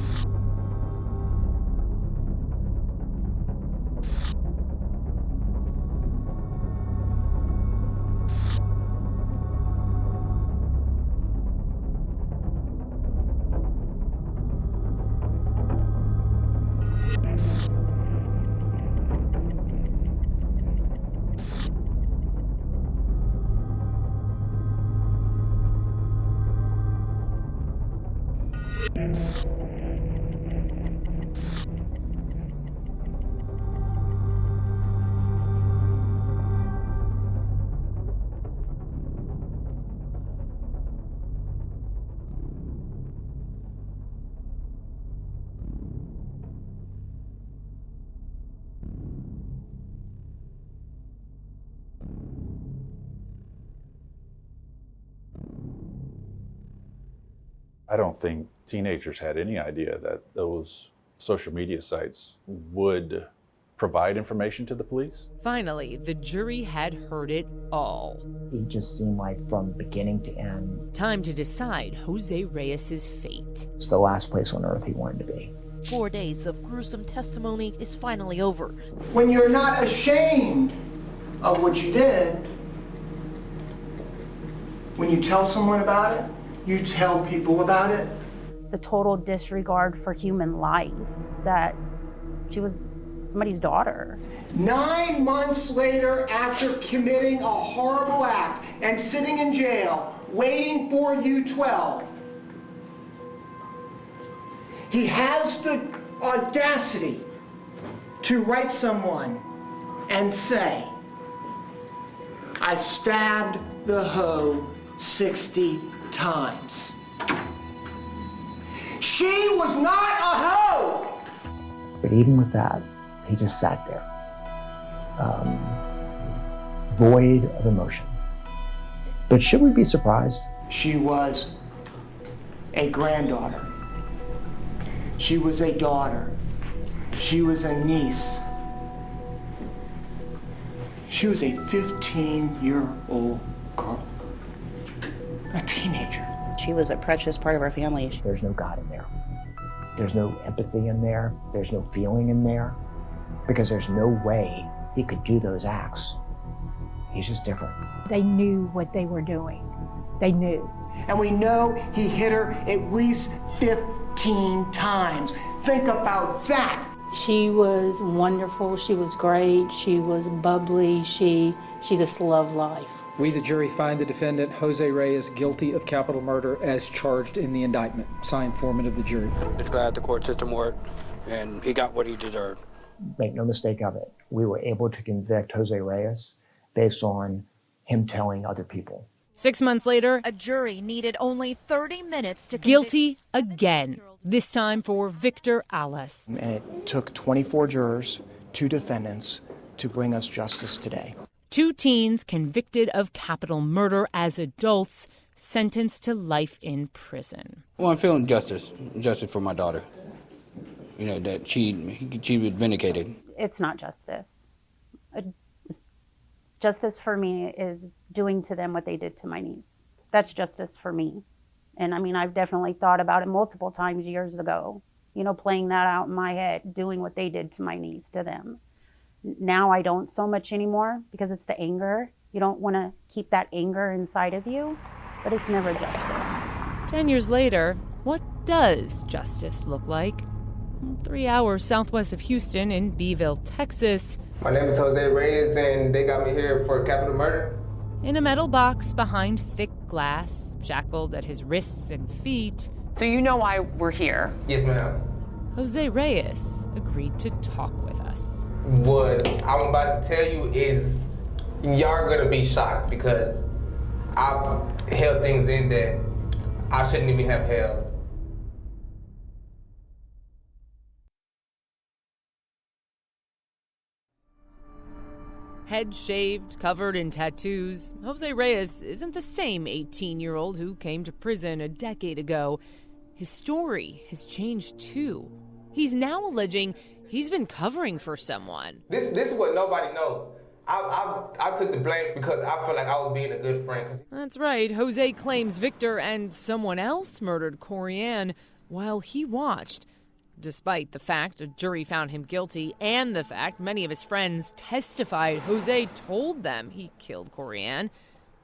I don't think teenagers had any idea that those social media sites would provide information to the police. Finally, the jury had heard it all. It just seemed like from beginning to end. Time to decide Jose Reyes' fate. It's the last place on earth he wanted to be. 4 days of gruesome testimony is finally over. When you're not ashamed of what you did, when you tell someone about it, you tell people about it. The total disregard for human life, that she was somebody's daughter. 9 months later, after committing a horrible act and sitting in jail, waiting for U12, he has the audacity to write someone and say, I stabbed the hoe 60 times. She was not a hoe! But even with that, he just sat there, void of emotion. But should we be surprised? She was a granddaughter. She was a daughter. She was a niece. She was a 15-year-old girl. A teenager. She was a precious part of our family. There's no God in there. There's no empathy in there. There's no feeling in there. Because there's no way he could do those acts. He's just different. They knew what they were doing. They knew. And we know he hit her at least 15 times. Think about that. She was wonderful. She was great. She was bubbly. She just loved life. We, the jury, find the defendant, Jose Reyes, guilty of capital murder as charged in the indictment. Signed, foreman of the jury. Just glad the court system worked, and he got what he deserved. make no mistake of it, we were able to convict Jose Reyes based on him telling other people. 6 months later, a jury needed only 30 minutes to guilty again, this time for Victor Alas. And it took 24 jurors, 2 defendants, to bring us justice today. 2 teens convicted of capital murder as adults, sentenced to life in prison. Well, I'm feeling justice for my daughter. You know, that she was vindicated. It's not justice. Justice for me is doing to them what they did to my niece. That's justice for me. And I mean, I've definitely thought about it multiple times years ago, you know, playing that out in my head, doing what they did to my niece to them. Now I don't so much anymore because it's the anger. You don't want to keep that anger inside of you, but it's never justice. 10 years later, what does justice look like? 3 hours southwest of Houston in Beeville, Texas. My name is Jose Reyes, and they got me here for capital murder. In a metal box behind thick glass, shackled at his wrists and feet. So you know why we're here? Yes, ma'am. Jose Reyes agreed to talk with us. What I'm about to tell you is y'all are gonna be shocked because I've held things in that I shouldn't even have held. Head shaved, covered in tattoos, Jose Reyes isn't the same 18-year-old who came to prison a decade ago. His story has changed too. He's now alleging he's been covering for someone. This is what nobody knows. I took the blame because I feel like I was being a good friend. That's right. Jose claims Victor and someone else murdered Corianne while he watched. Despite the fact a jury found him guilty and the fact many of his friends testified Jose told them he killed Corianne.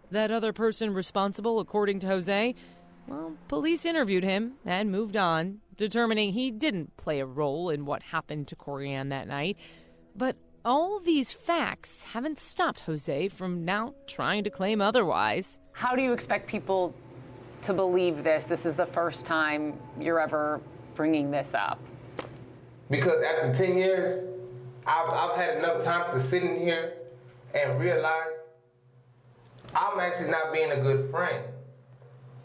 That other person responsible, according to Jose, well, police interviewed him and moved on, determining he didn't play a role in what happened to Corianne that night. But all these facts haven't stopped Jose from now trying to claim otherwise. How do you expect people to believe this? This is the first time you're ever bringing this up. Because after 10 years, I've had enough time to sit in here and realize I'm actually not being a good friend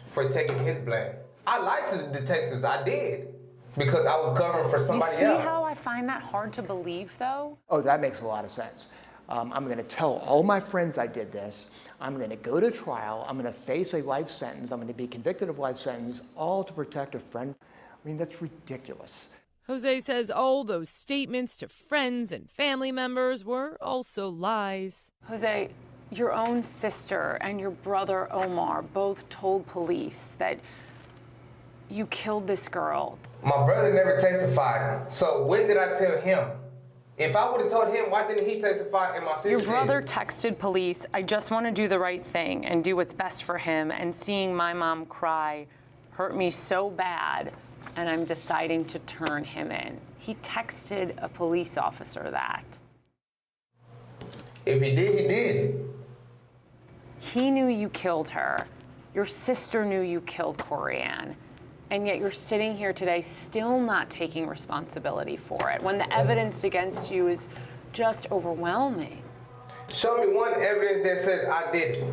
for taking his blame. I lied to the detectives, I did, because I was covering for somebody else. You see how I find that hard to believe, though? Oh, that makes a lot of sense. I'm going to tell all my friends I did this. I'm going to go to trial. I'm going to face a life sentence. I'm going to be convicted of life sentence, all to protect a friend. I mean, that's ridiculous. Jose says all those statements to friends and family members were also lies. Jose, your own sister and your brother Omar both told police that you killed this girl. My brother never testified, so when did I tell him? If I would have told him, why didn't he testify and my sister Your brother did? texted police, I just want to do the right thing and do what's best for him, and seeing my mom cry hurt me so bad, and I'm deciding to turn him in. He texted a police officer that. If he did, he did. He knew you killed her. Your sister knew you killed Corianne. And yet you're sitting here today still not taking responsibility for it when the evidence against you is just overwhelming. Show me one evidence that says I did it.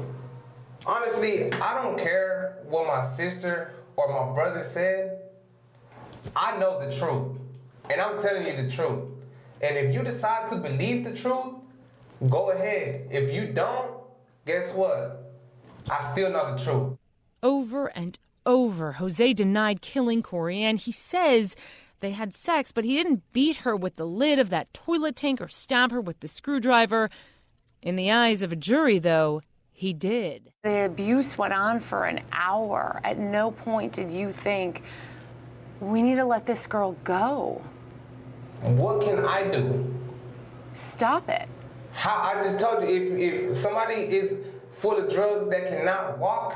Honestly, I don't care what my sister or my brother said. I know the truth, and I'm telling you the truth. And if you decide to believe the truth, go ahead. If you don't, guess what? I still know the truth. Over and over, Jose denied killing Corianne. He says they had sex, but he didn't beat her with the lid of that toilet tank or stab her with the screwdriver. In the eyes of a jury, though, he did. The abuse went on for an hour. At no point did you think, we need to let this girl go. What can I do? Stop it. How? I just told you, if somebody is full of drugs that cannot walk,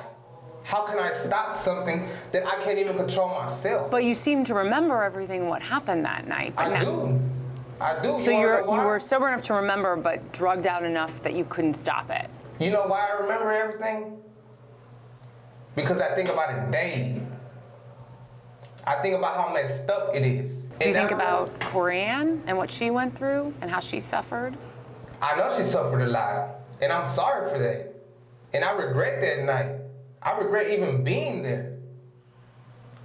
how can I stop something that I can't even control myself? But you seem to remember everything what happened that night. I do. So you were sober enough to remember, but drugged out enough that you couldn't stop it. You know why I remember everything? Because I think about it daily. I think about how messed up it is. Do you think about Corianne and what she went through and how she suffered? I know she suffered a lot, and I'm sorry for that. And I regret that night. I regret even being there,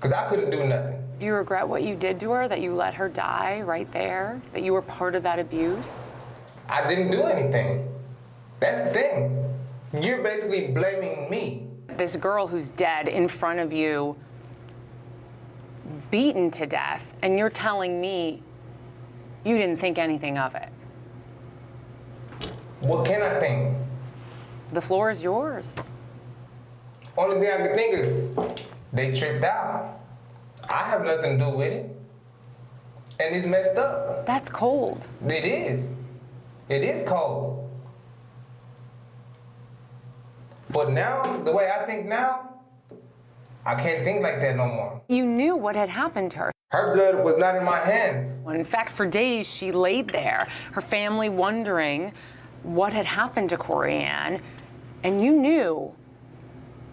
because I couldn't do nothing. Do you regret what you did to her, that you let her die right there, that you were part of that abuse? I didn't do anything. That's the thing. You're basically blaming me. This girl who's dead in front of you, beaten to death, and you're telling me you didn't think anything of it. What can I think? The floor is yours. Only thing I can think is they tripped out. I have nothing to do with it. And it's messed up. That's cold. It is. It is cold. But now, the way I think now, I can't think like that no more. You knew what had happened to her. Her blood was not in my hands. In fact, for days she laid there, her family wondering what had happened to Corianne, and you knew,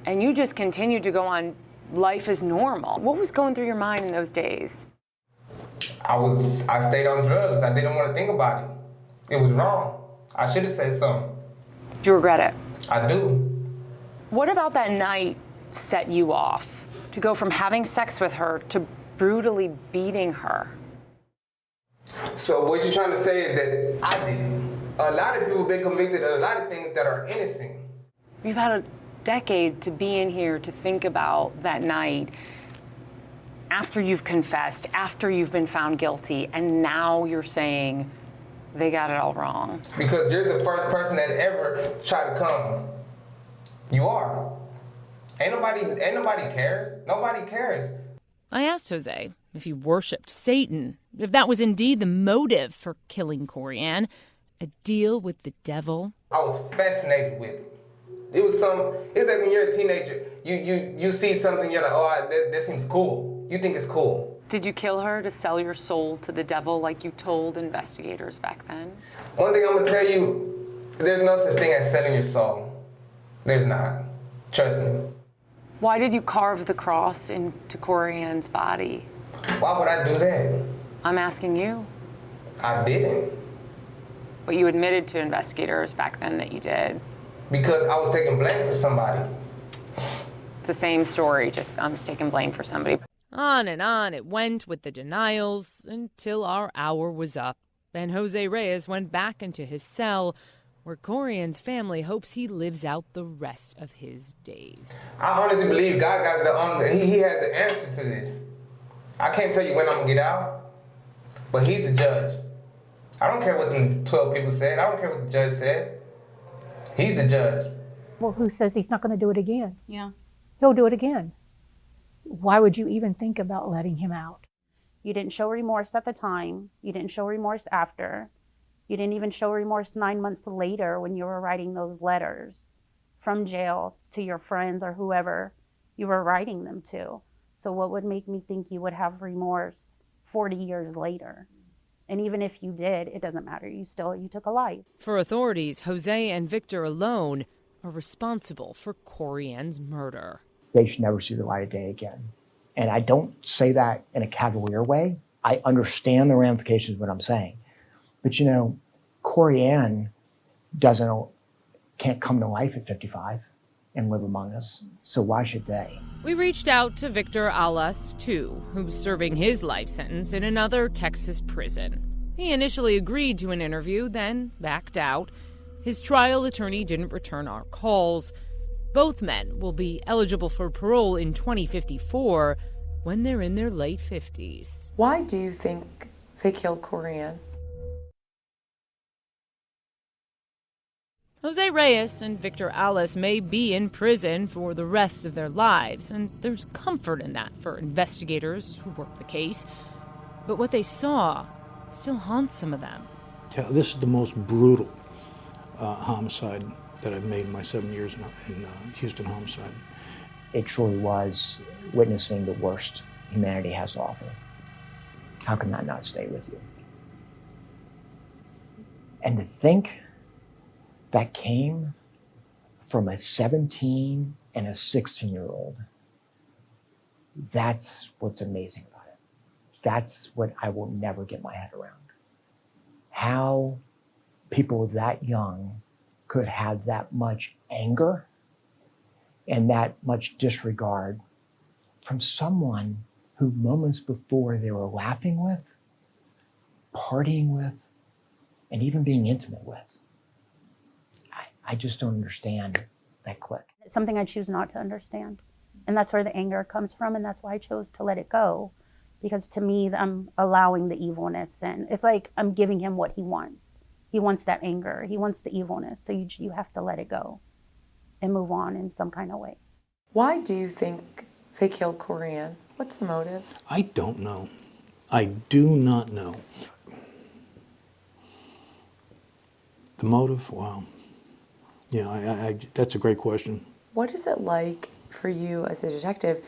and you just continued to go on life as normal. What was going through your mind in those days? I stayed on drugs. I didn't want to think about it. It was wrong. I should have said something. Do you regret it? I do. What about that night set you off to go from having sex with her to brutally beating her? So what you're trying to say is that I did it. A lot of people have been convicted of a lot of things that are innocent. You've had a decade to be in here to think about that night after you've confessed, after you've been found guilty, and now you're saying they got it all wrong. Because you're the first person that ever tried to come. You are. Ain't nobody cares. Nobody cares. I asked Jose if he worshipped Satan, if that was indeed the motive for killing Corianne, a deal with the devil. I was fascinated with it. It's like when you're a teenager, you see something, you're like, oh, that seems cool. You think it's cool. Did you kill her to sell your soul to the devil like you told investigators back then? One thing I'm gonna tell you, there's no such thing as selling your soul. There's not. Trust me. Why did you carve the cross into Corianne's body? Why would I do that? I'm asking you. I didn't. But you admitted to investigators back then that you did. Because I was taking blame for somebody. It's the same story, just I'm just taking blame for somebody. On and on it went with the denials until our hour was up. Then Jose Reyes went back into his cell, where Corianne's family hopes he lives out the rest of his days. I honestly believe God got he has the answer to this. I can't tell you when I'm gonna get out, but he's the judge. I don't care what them 12 people said. I don't care what the judge said. He's the judge. Well, who says he's not going to do it again? Yeah. He'll do it again. Why would you even think about letting him out? You didn't show remorse at the time. You didn't show remorse after. You didn't even show remorse 9 months later when you were writing those letters from jail to your friends or whoever you were writing them to. So what would make me think you would have remorse 40 years later? And even if you did, it doesn't matter. You took a life. For authorities, Jose and Victor alone are responsible for Corianne's murder. They should never see the light of day again. And I don't say that in a cavalier way. I understand the ramifications of what I'm saying. But you know, Corianne can't come to life at 55 and live among us. So why should they? We reached out to Victor Alas, too, who's serving his life sentence in another Texas prison. He initially agreed to an interview, then backed out. His trial attorney didn't return our calls. Both men will be eligible for parole in 2054 when they're in their late 50s. Why do you think they killed Corianne? Jose Reyes and Victor Alas may be in prison for the rest of their lives, and there's comfort in that for investigators who work the case. But what they saw still haunts some of them. This is the most brutal homicide that I've made in my 7 years in Houston homicide. It truly was witnessing the worst humanity has to offer. How can that not stay with you? And to think that came from a 17 and a 16-year-old, that's what's amazing about it. That's what I will never get my head around. How people that young could have that much anger and that much disregard from someone who moments before they were laughing with, partying with, and even being intimate with. I just don't understand that click. It's something I choose not to understand. And that's where the anger comes from, and that's why I chose to let it go. Because to me, I'm allowing the evilness, and it's like I'm giving him what he wants. He wants that anger. He wants the evilness. So you have to let it go and move on in some kind of way. Why do you think they killed Corianne? What's the motive? I don't know. I do not know. The motive? Wow. Yeah, that's a great question. What is it like for you as a detective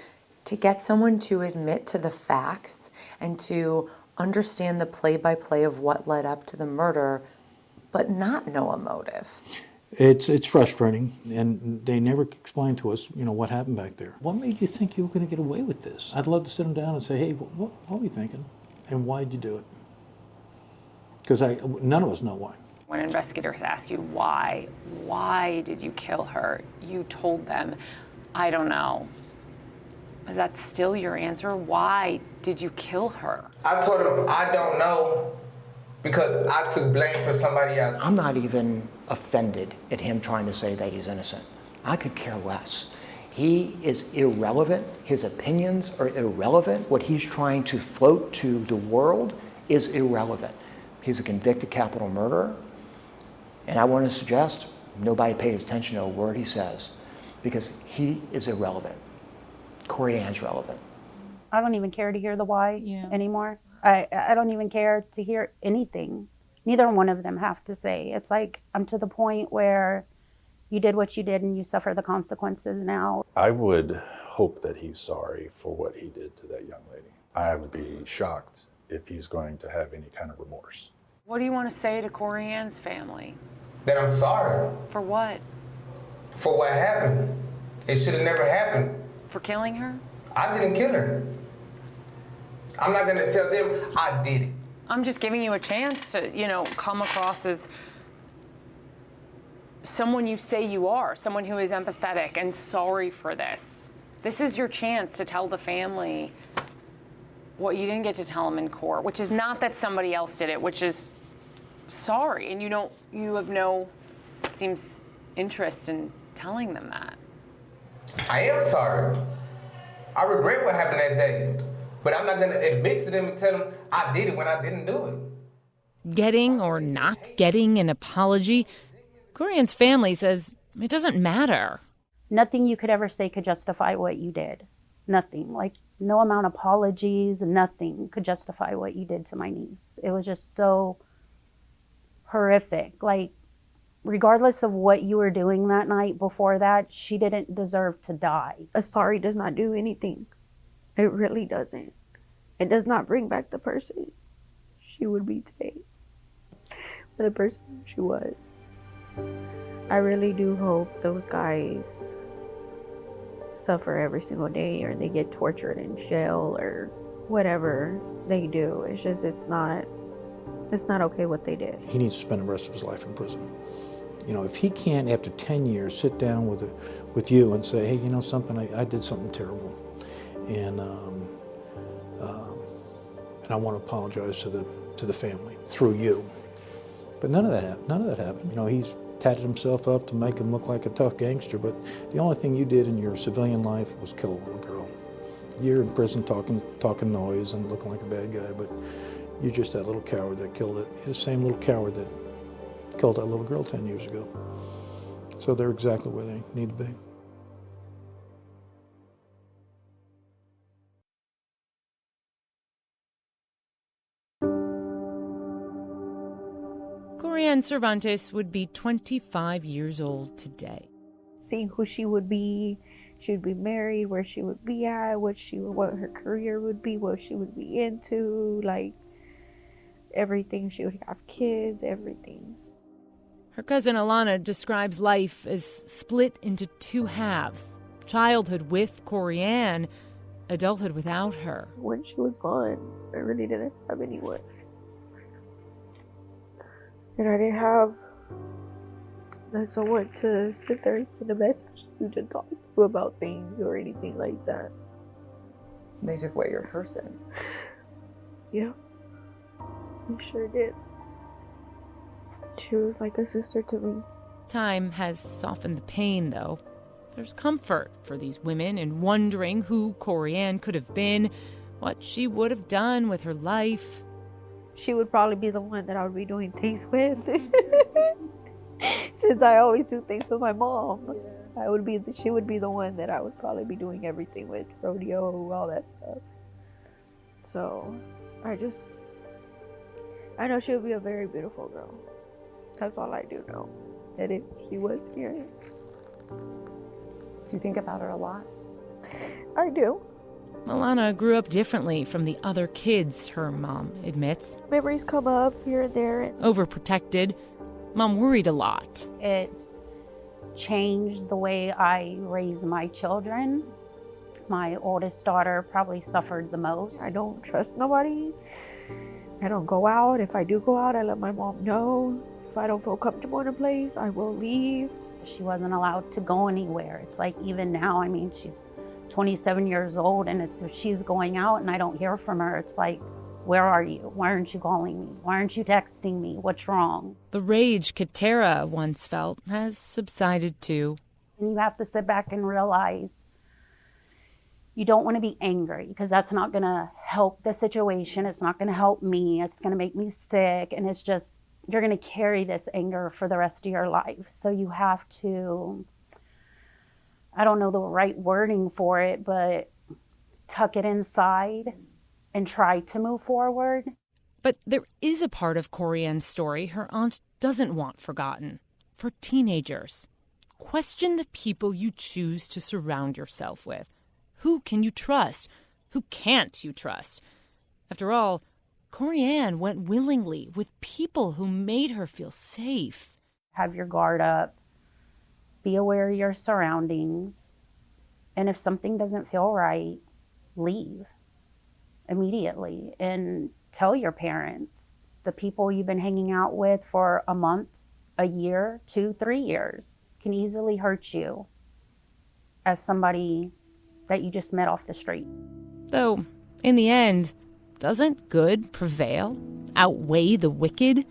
to get someone to admit to the facts and to understand the play-by-play of what led up to the murder, but not know a motive? It's frustrating, and they never explained to us, what happened back there. What made you think you were going to get away with this? I'd love to sit them down and say, hey, what were you thinking? And why did you do it? Because none of us know why. When investigators ask you why did you kill her, you told them, I don't know. Is that still your answer? Why did you kill her? I told him, I don't know, because I took blame for somebody else. I'm not even offended at him trying to say that he's innocent. I could care less. He is irrelevant. His opinions are irrelevant. What he's trying to float to the world is irrelevant. He's a convicted capital murderer. And I want to suggest nobody pays attention to a word he says, because he is irrelevant. Corianne's relevant. I don't even care to hear the why anymore. I don't even care to hear anything. Neither one of them have to say. It's like I'm to the point where you did what you did and you suffer the consequences now. I would hope that he's sorry for what he did to that young lady. I would be shocked if he's going to have any kind of remorse. What do you want to say to Corianne's family? That I'm sorry. For what? For what happened. It should have never happened. For killing her? I didn't kill her. I'm not going to tell them I did it. I'm just giving you a chance to, come across as someone you say you are, someone who is empathetic and sorry for this. This is your chance to tell the family what you didn't get to tell them in court, which is not that somebody else did it, which is sorry. And you have no, it seems, interest in telling them that. I am sorry. I regret what happened that day, but I'm not going to admit to them and tell them I did it when I didn't do it. Getting or not getting an apology, Corianne's family says it doesn't matter. Nothing you could ever say could justify what you did. Nothing. Like, no amount of apologies, nothing could justify what you did to my niece. It was just so horrific. Like, regardless of what you were doing that night before that, she didn't deserve to die. A sorry does not do anything. It really doesn't. It does not bring back the person she would be today, or the person she was. I really do hope those guys suffer every single day, or they get tortured in jail, or whatever they do. It's just, it's not okay what they did. He needs to spend the rest of his life in prison. If he can't, after 10 years, sit down with you and say, hey, something, I did something terrible, and I want to apologize to the family through you. But none of that happened. He's tatted himself up to make him look like a tough gangster, but the only thing you did in your civilian life was kill a little girl. You're in prison talking noise and looking like a bad guy, but you're just that little coward that killed it. You're the same little coward that killed that little girl 10 years ago. So they're exactly where they need to be. Corianne Cervantes would be 25 years old today. Seeing who she would be married, where she would be at, what her career would be, what she would be into, like everything. She would have kids, everything. Her cousin Alana describes life as split into two halves. Childhood with Corianne, adulthood without her. When she was gone, I really didn't have anyone. And I didn't have someone to sit there and send a message to talk to about things or anything like that. They took away your person. Yeah, they sure did. She was like a sister to me. Time has softened the pain, though. There's comfort for these women in wondering who Corianne could have been, what she would have done with her life. She would probably be the one that I would be doing things with. Since I always do things with my mom. She would be the one that I would probably be doing everything with, rodeo, all that stuff. So, I know she would be a very beautiful girl. That's all I do know. And if she was here. Do you think about her a lot? I do. Milana grew up differently from the other kids, her mom admits. Memories come up here and there. Overprotected. Mom worried a lot. It's changed the way I raise my children. My oldest daughter probably suffered the most. I don't trust nobody. I don't go out. If I do go out, I let my mom know. If I don't feel comfortable in a place, I will leave. She wasn't allowed to go anywhere. It's like even now, I mean, she's 27 years old, and if she's going out and I don't hear from her, it's like, where are you? Why aren't you calling me? Why aren't you texting me? What's wrong? The rage Katera once felt has subsided too. And you have to sit back and realize you don't want to be angry, because that's not going to help the situation. It's not going to help me. It's going to make me sick. And it's just, you're going to carry this anger for the rest of your life. So you have to, I don't know the right wording for it, but tuck it inside and try to move forward. But there is a part of Corianne's story her aunt doesn't want forgotten. For teenagers, question the people you choose to surround yourself with. Who can you trust? Who can't you trust? After all, Corianne went willingly with people who made her feel safe. Have your guard up. Be aware of your surroundings. And if something doesn't feel right, leave immediately and tell your parents. The people you've been hanging out with for a month, a year, 2, 3 years can easily hurt you as somebody that you just met off the street. Though, in the end, doesn't good prevail? Outweigh the wicked?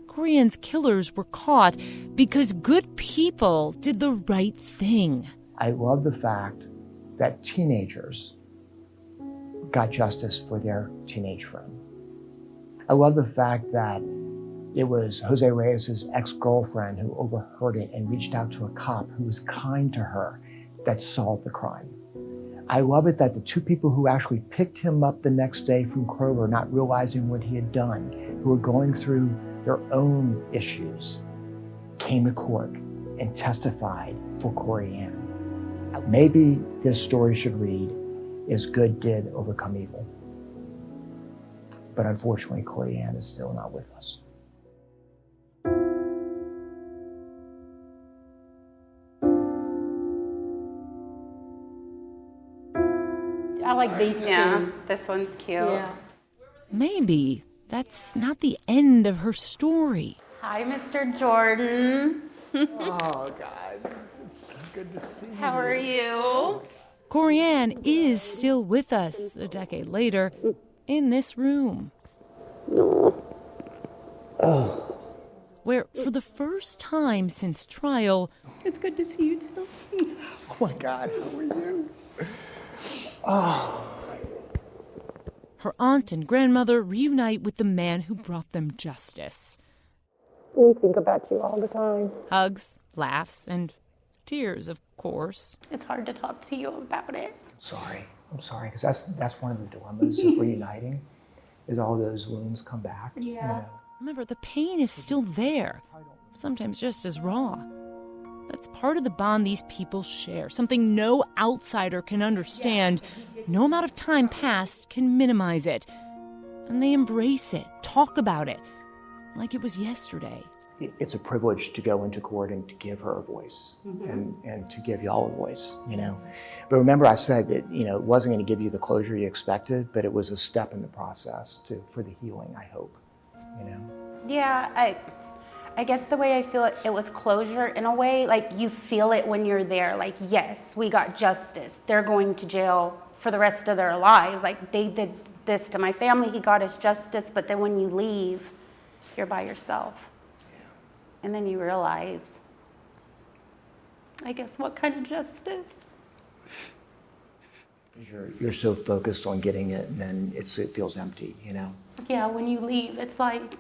Corianne's killers were caught because good people did the right thing. I love the fact that teenagers got justice for their teenage friend. I love the fact that it was Jose Reyes' ex-girlfriend who overheard it and reached out to a cop who was kind to her that solved the crime. I love it that the 2 people who actually picked him up the next day from Kroger, not realizing what he had done, who were going through their own issues, came to court and testified for Corianne. Maybe this story should read, "Is good did overcome evil." But unfortunately, Corianne is still not with us. I like these two. Yeah, this one's cute. Yeah. Maybe that's not the end of her story. Hi, Mr. Jordan. Oh, God. It's good to see you. How are you? Corianne is still with us a decade later in this room. Oh. Where, for the first time since trial, It's good to see you, too. Oh, my God. How are you? Oh. her aunt and grandmother reunite with the man who brought them justice. We think about you all the time. Hugs, laughs, and tears, of course. It's hard to talk to you about it. I'm sorry, because that's one of the dilemmas of reuniting, is all those wounds come back. Yeah. You know? Remember, the pain is still there, sometimes just as raw. That's part of the bond these people share, something no outsider can understand. No amount of time passed can minimize it. And they embrace it, talk about it, like it was yesterday. it's a privilege to go into court and to give her a voice and to give y'all a voice, you know. But remember I said that, you know, it wasn't going to give you the closure you expected, but it was a step in the process for the healing, I hope, you know. Yeah, I guess the way I feel it, it was closure in a way. Like, you feel it when you're there. Like, yes, we got justice. They're going to jail for the rest of their lives. Like, they did this to my family. He got his justice. But then when you leave, you're by yourself. And then you realize, I guess, what kind of justice? You're so focused on getting it, and then it feels empty, you know. Yeah, when you leave, it's like,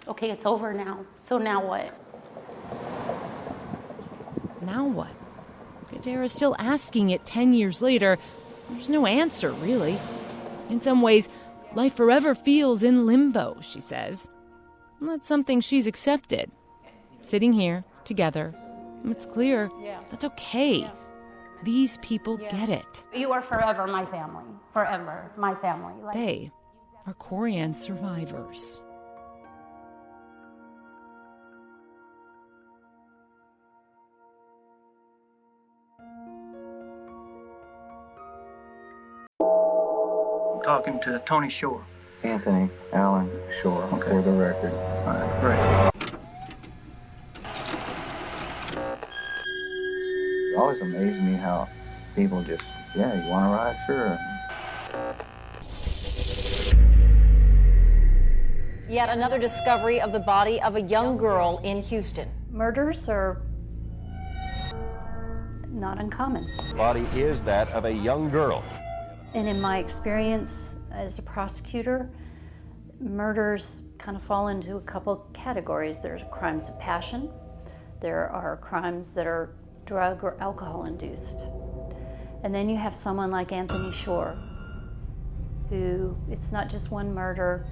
okay, it's over now. So now what? Now what? Gadara's still asking it 10 years later. There's no answer, really. In some ways, life forever feels in limbo, she says. And that's something she's accepted. Sitting here, together, it's clear that's okay. These people get it. You are forever my family. Forever my family. Like, They are Corian survivors. Talking to Tony Shore. Anthony Allen Shore, for the record. All right, great. It always amazes me how people just, yeah, you want to ride? Sure. Yet another discovery of the body of a young girl in Houston. Murders are not uncommon. The body is that of a young girl. And in my experience as a prosecutor, murders kind of fall into a couple categories. There's crimes of passion. There are crimes that are drug or alcohol induced. And then you have someone like Anthony Shore, who, it's not just one murder,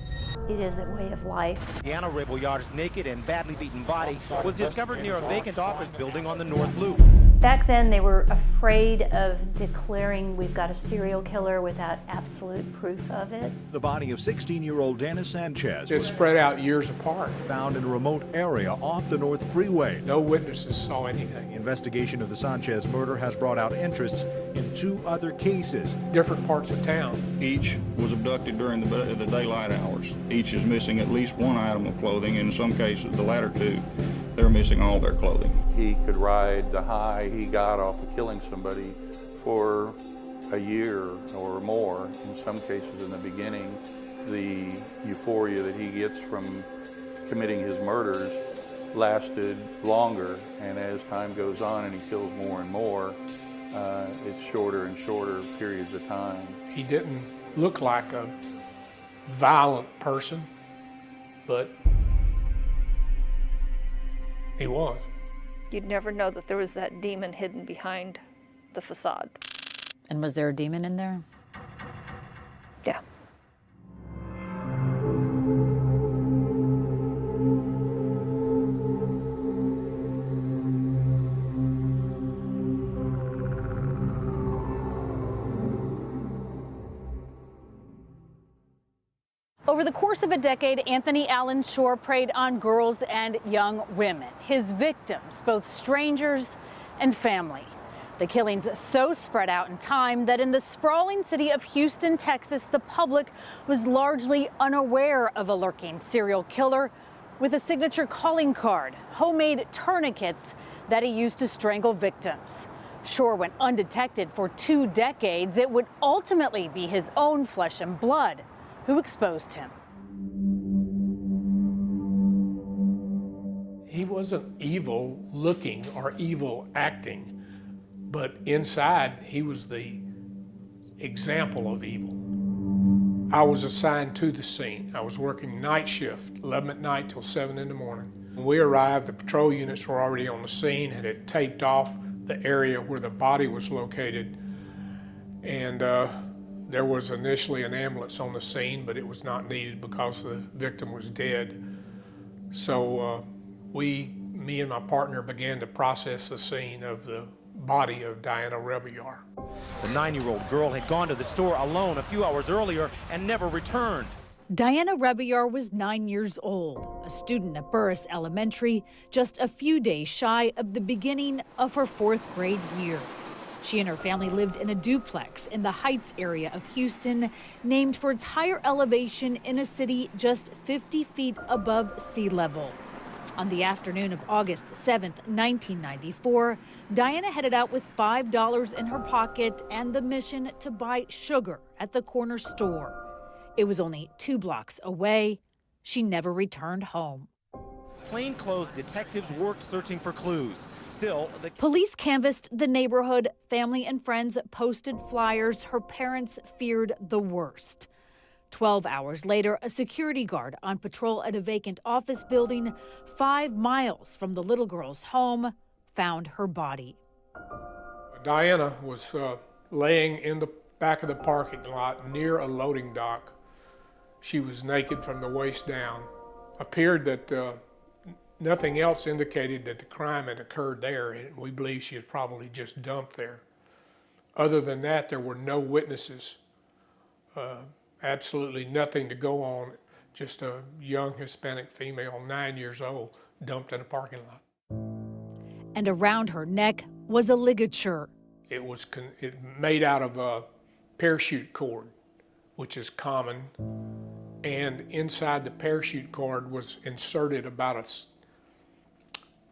it is a way of life. Deanna Rebollard's naked and badly beaten body was discovered near a vacant office building on the North Loop. Back then, they were afraid of declaring we've got a serial killer without absolute proof of it. The body of 16-year-old Dana Sanchez. It's spread out years apart. Found in a remote area off the North Freeway. No witnesses saw anything. Investigation of the Sanchez murder has brought out interest in 2 other cases. Different parts of town. Each was abducted during the daylight hours. Each is missing at least one item of clothing. In some cases, the latter 2, they're missing all their clothing. He could ride the high he got off of killing somebody for a year or more. In some cases in the beginning, the euphoria that he gets from committing his murders lasted longer, and as time goes on and he kills more and more, it's shorter and shorter periods of time. He didn't look like a violent person, but he was. You'd never know that there was that demon hidden behind the facade. And was there a demon in there? Yeah. Over the course of a decade, Anthony Allen Shore preyed on girls and young women, his victims, both strangers and family. The killings so spread out in time that in the sprawling city of Houston, Texas, the public was largely unaware of a lurking serial killer with a signature calling card, homemade tourniquets that he used to strangle victims. Shore went undetected for 2 decades. It would ultimately be his own flesh and blood who exposed him. He wasn't evil looking or evil acting, but inside he was the example of evil. I was assigned to the scene. I was working night shift, 11 at night till 7 in the morning. When we arrived, the patrol units were already on the scene and had taped off the area where the body was located, and there was initially an ambulance on the scene, but it was not needed because the victim was dead. So me and my partner began to process the scene of the body of Diana Rebellard. The 9-year-old girl had gone to the store alone a few hours earlier and never returned. Diana Rebillard was 9 years old, a student at Burris Elementary, just a few days shy of the beginning of her 4th grade year. She and her family lived in a duplex in the Heights area of Houston, named for its higher elevation in a city just 50 feet above sea level. On the afternoon of August 7th, 1994, Diana headed out with $5 in her pocket and the mission to buy sugar at the corner store. It was only 2 blocks away. She never returned home. Plainclothes detectives worked searching for clues. Still, the police canvassed the neighborhood. Family and friends posted flyers. Her parents feared the worst. 12 hours later, a security guard on patrol at a vacant office building 5 miles from the little girl's home found her body. Diana was laying in the back of the parking lot near a loading dock. She was naked from the waist down. Appeared that nothing else indicated that the crime had occurred there, and we believe she was probably just dumped there. Other than that, there were no witnesses. Absolutely nothing to go on, just a young Hispanic female, 9 years old, dumped in a parking lot. And around her neck was a ligature. It was made out of a parachute cord, which is common, and inside the parachute cord was inserted about a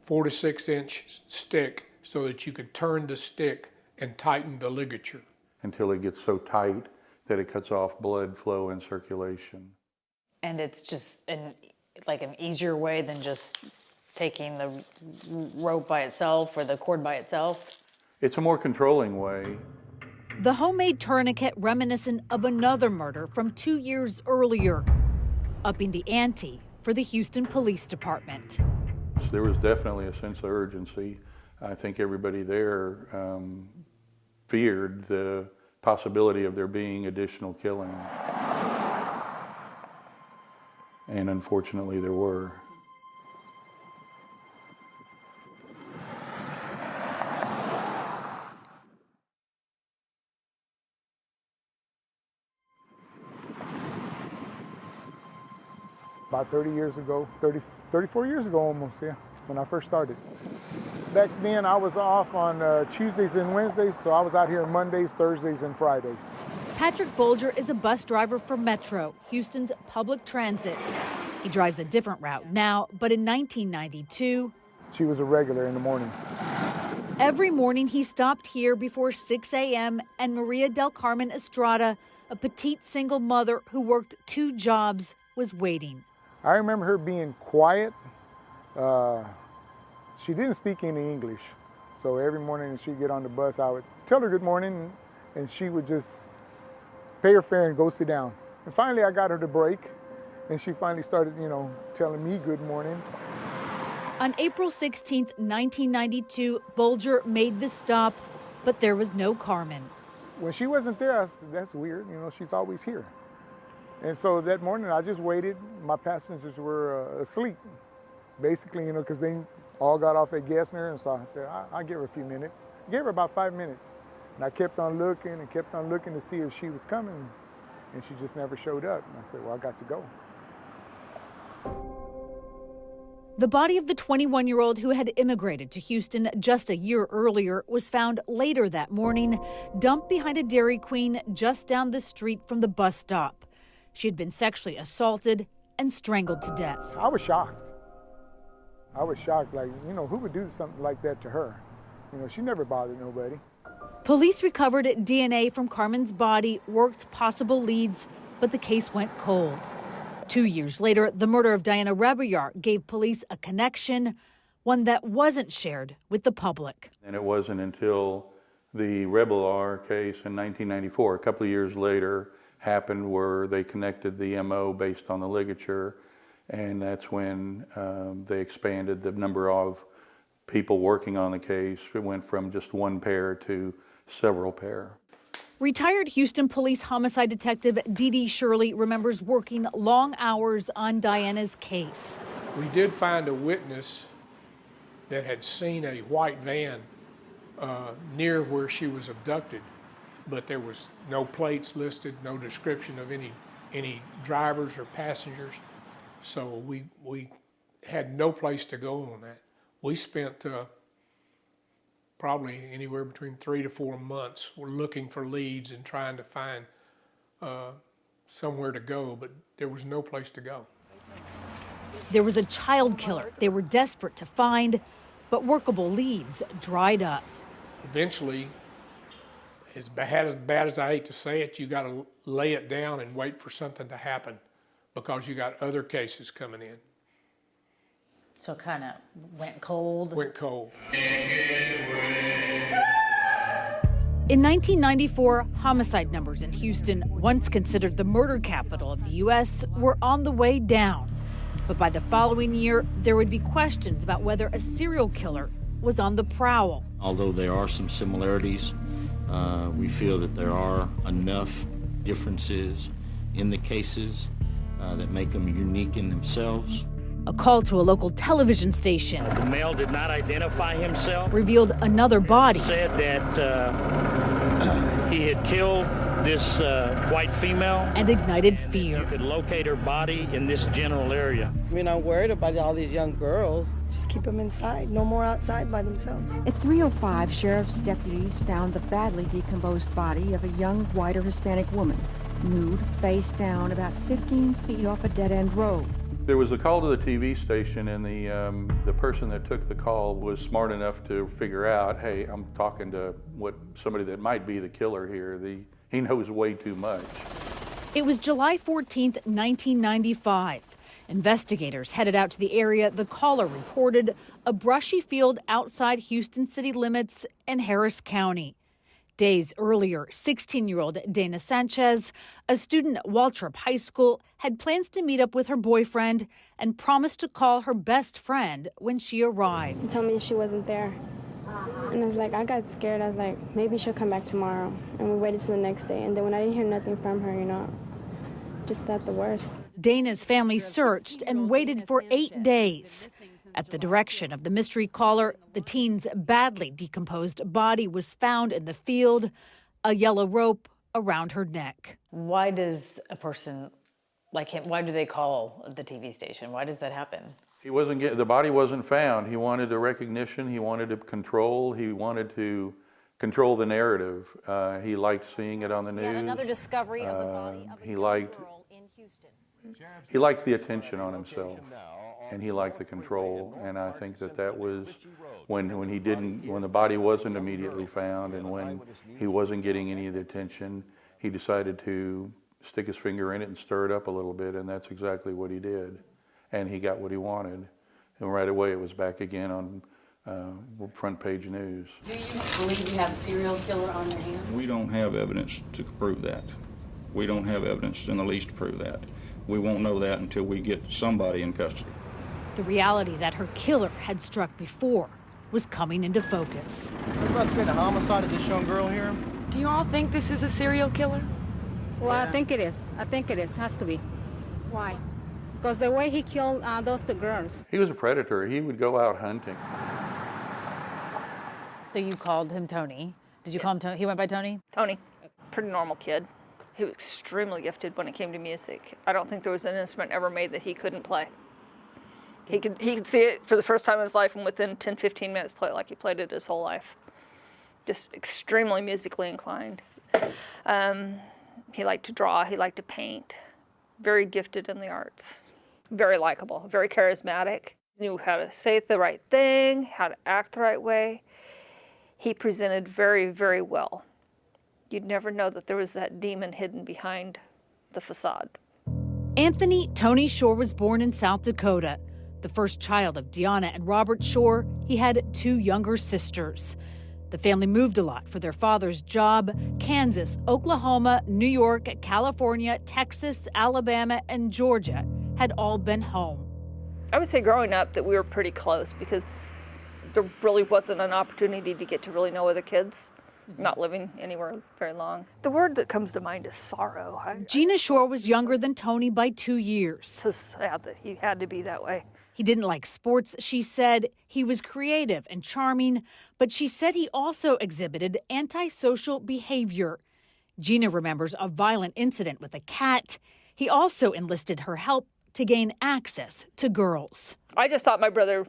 4 to 6 inch stick so that you could turn the stick and tighten the ligature. Until it gets so tight that it cuts off blood flow and circulation. And it's just an easier way than just taking the rope by itself or the cord by itself? It's a more controlling way. The homemade tourniquet reminiscent of another murder from 2 years earlier, upping the ante for the Houston Police Department. So there was definitely a sense of urgency. I think everybody there feared the possibility of there being additional killing. And unfortunately there were. About 30 years ago, 34 years ago almost, yeah, when I first started. Back then I was off on Tuesdays and Wednesdays, so I was out here Mondays, Thursdays, and Fridays. Patrick Bolger is a bus driver for Metro, Houston's public transit. He drives a different route now, but in 1992... She was a regular in the morning. Every morning he stopped here before 6 a.m. and Maria del Carmen Estrada, a petite single mother who worked 2 jobs, was waiting. I remember her being quiet. She didn't speak any English. So every morning when she'd get on the bus, I would tell her good morning, and she would just pay her fare and go sit down. And finally I got her to break, and she finally started, telling me good morning. On April 16, 1992, Bolger made the stop, but there was no Carmen. When she wasn't there, I said, that's weird, she's always here. And so that morning I just waited. My passengers were asleep, basically, because they all got off at Gessner, and so I said, I'll give her a few minutes. I gave her about 5 minutes. And I kept on looking and kept on looking to see if she was coming, and she just never showed up. And I said, well, I got to go. The body of the 21-year-old who had immigrated to Houston just a year earlier was found later that morning, dumped behind a Dairy Queen just down the street from the bus stop. She had been sexually assaulted and strangled to death. I was shocked. I was shocked, who would do something like that to her? She never bothered nobody. Police recovered DNA from Carmen's body, worked possible leads, but the case went cold. 2 years later, the murder of Diana Rebillard gave police a connection, one that wasn't shared with the public. And it wasn't until the Rebillard case in 1994, a couple of years later, happened where they connected the MO based on the ligature, and that's when they expanded the number of people working on the case. It went from just 1 pair to several pair. Retired Houston Police Homicide Detective Dee Dee Shirley remembers working long hours on Diana's case. We did find a witness that had seen a white van near where she was abducted, but there was no plates listed, no description of any any drivers or passengers. So we had no place to go on that. We spent probably anywhere between 3 to 4 months looking for leads and trying to find somewhere to go, but there was no place to go. There was a child killer they were desperate to find, but workable leads dried up. Eventually, as bad as I hate to say it, you got to lay it down and wait for something to happen because you got other cases coming in. So it kind of went cold. Went cold. In 1994, homicide numbers in Houston, once considered the murder capital of the U.S., were on the way down. But by the following year, there would be questions about whether a serial killer was on the prowl. Although there are some similarities, we feel that there are enough differences in the cases that make them unique in themselves. A call to a local television station. The male did not identify himself. Revealed another body. Said that he had killed this white female. And ignited fear. You could locate her body in this general area. I mean, I'm worried about all these young girls. Just keep them inside, no more outside by themselves. At 3:05, sheriff's deputies found the badly decomposed body of a young white or Hispanic woman, nude, face down, about 15 feet off a dead-end road. There was a call to the TV station, and the person that took the call was smart enough to figure out, hey, I'm talking to somebody that might be the killer here. He knows way too much. It was July 14th, 1995. Investigators headed out to the area the caller reported, a brushy field outside Houston city limits in Harris County. Days earlier, 16-year-old Dana Sanchez, a student at Waltrip High School, had plans to meet up with her boyfriend and promised to call her best friend when she arrived. She told me she wasn't there. And I was like, I got scared. I was like, maybe she'll come back tomorrow. And we waited till the next day. And then when I didn't hear nothing from her, just thought the worst. Dana's family searched and waited for 8 days. At the direction of the mystery caller, the teen's badly decomposed body was found in the field, a yellow rope around her neck. Why does a person like him, why do they call the TV station? Why does that happen? The body wasn't found. He wanted the recognition, he wanted to control, he wanted to control the narrative. He liked seeing it on the news. Yet another discovery of the body of a girl in Houston. He liked the attention on himself, and he liked the control. And I think that was when the body wasn't immediately found, and when he wasn't getting any of the attention, he decided to stick his finger in it and stir it up a little bit, and that's exactly what he did. And he got what he wanted. And right away it was back again on front page news. Do you believe you have a serial killer on your hands? We don't have evidence to prove that. We don't have evidence in the least to prove that. We won't know that until we get somebody in custody. The reality that her killer had struck before was coming into focus. There must have been a homicide of this young girl here. Do you all think this is a serial killer? Well, I think it is. I think it is. Has to be. Why? Because the way he killed those two girls. He was a predator. He would go out hunting. So you called him Tony. Did you call him Tony? He went by Tony? Tony. Pretty normal kid. He was extremely gifted when it came to music. I don't think there was an instrument ever made that he couldn't play. He could see it for the first time in his life and within 10, 15 minutes play it like he played it his whole life. Just extremely musically inclined. He liked to draw, he liked to paint. Very gifted in the arts. Very likable, very charismatic. Knew how to say the right thing, how to act the right way. He presented very, very well. You'd never know that there was that demon hidden behind the facade. Anthony Tony Shore was born in South Dakota. The first child of Deanna and Robert Shore, he had 2 younger sisters. The family moved a lot for their father's job. Kansas, Oklahoma, New York, California, Texas, Alabama, and Georgia had all been home. I would say growing up that we were pretty close because there really wasn't an opportunity to get to really know other kids. Not living anywhere very long. The word that comes to mind is sorrow. Gina Shore was younger than Tony by 2 years. It's so sad that he had to be that way. He didn't like sports, she said. He was creative and charming, but she said he also exhibited antisocial behavior. Gina remembers a violent incident with a cat. He also enlisted her help to gain access to girls. I just thought my brother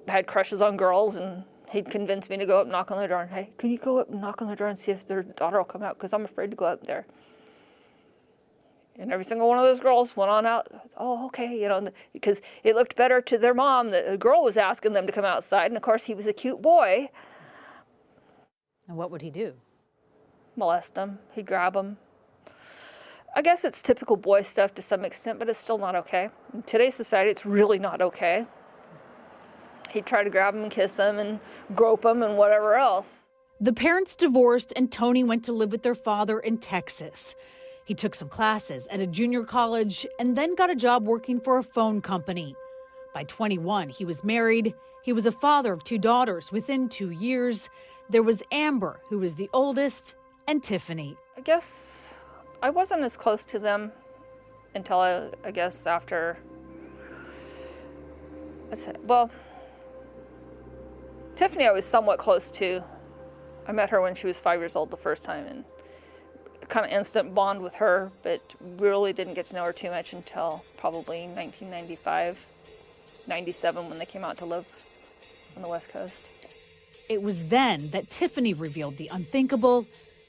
had crushes on girls, and he'd convince me to go up and knock on their door. And, hey, can you go up and knock on their door and see if their daughter will come out? Because I'm afraid to go up there. And every single one of those girls went on out. Oh, okay, you know, because it looked better to their mom that a girl was asking them to come outside. And of course, he was a cute boy. And what would he do? Molest them. He'd grab them. I guess it's typical boy stuff to some extent, but it's still not okay. In today's society, it's really not okay. He'd try to grab them and kiss them and grope them and whatever else. The parents divorced, and Tony went to live with their father in Texas. He took some classes at a junior college and then got a job working for a phone company. By 21, he was married. He was a father of 2 daughters. Within 2 years, there was Amber, who was the oldest, and Tiffany. I guess I wasn't as close to them until I guess after, well, Tiffany I was somewhat close to. I met her when she was 5 years old the first time, and kind of instant bond with her, but really didn't get to know her too much until probably 1995, 97 when they came out to live on the West Coast. It was then that Tiffany revealed the unthinkable,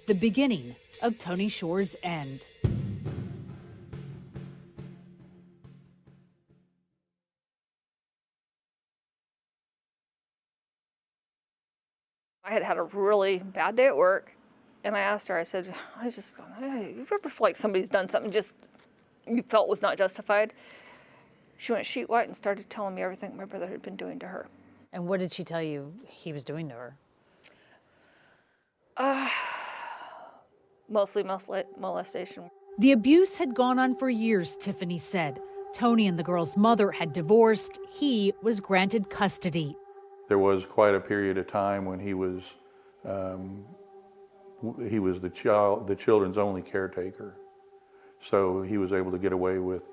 the beginning of Tony Shore's end. I had had a really bad day at work, and I asked her, I said, I was just going, hey, you ever feel like somebody's done something just you felt was not justified? She went sheet white and started telling me everything my brother had been doing to her. And what did she tell you he was doing to her? Mostly molestation. The abuse had gone on for years, Tiffany said. Tony and the girl's mother had divorced. He was granted custody. There was quite a period of time when he was the children's only caretaker. So he was able to get away with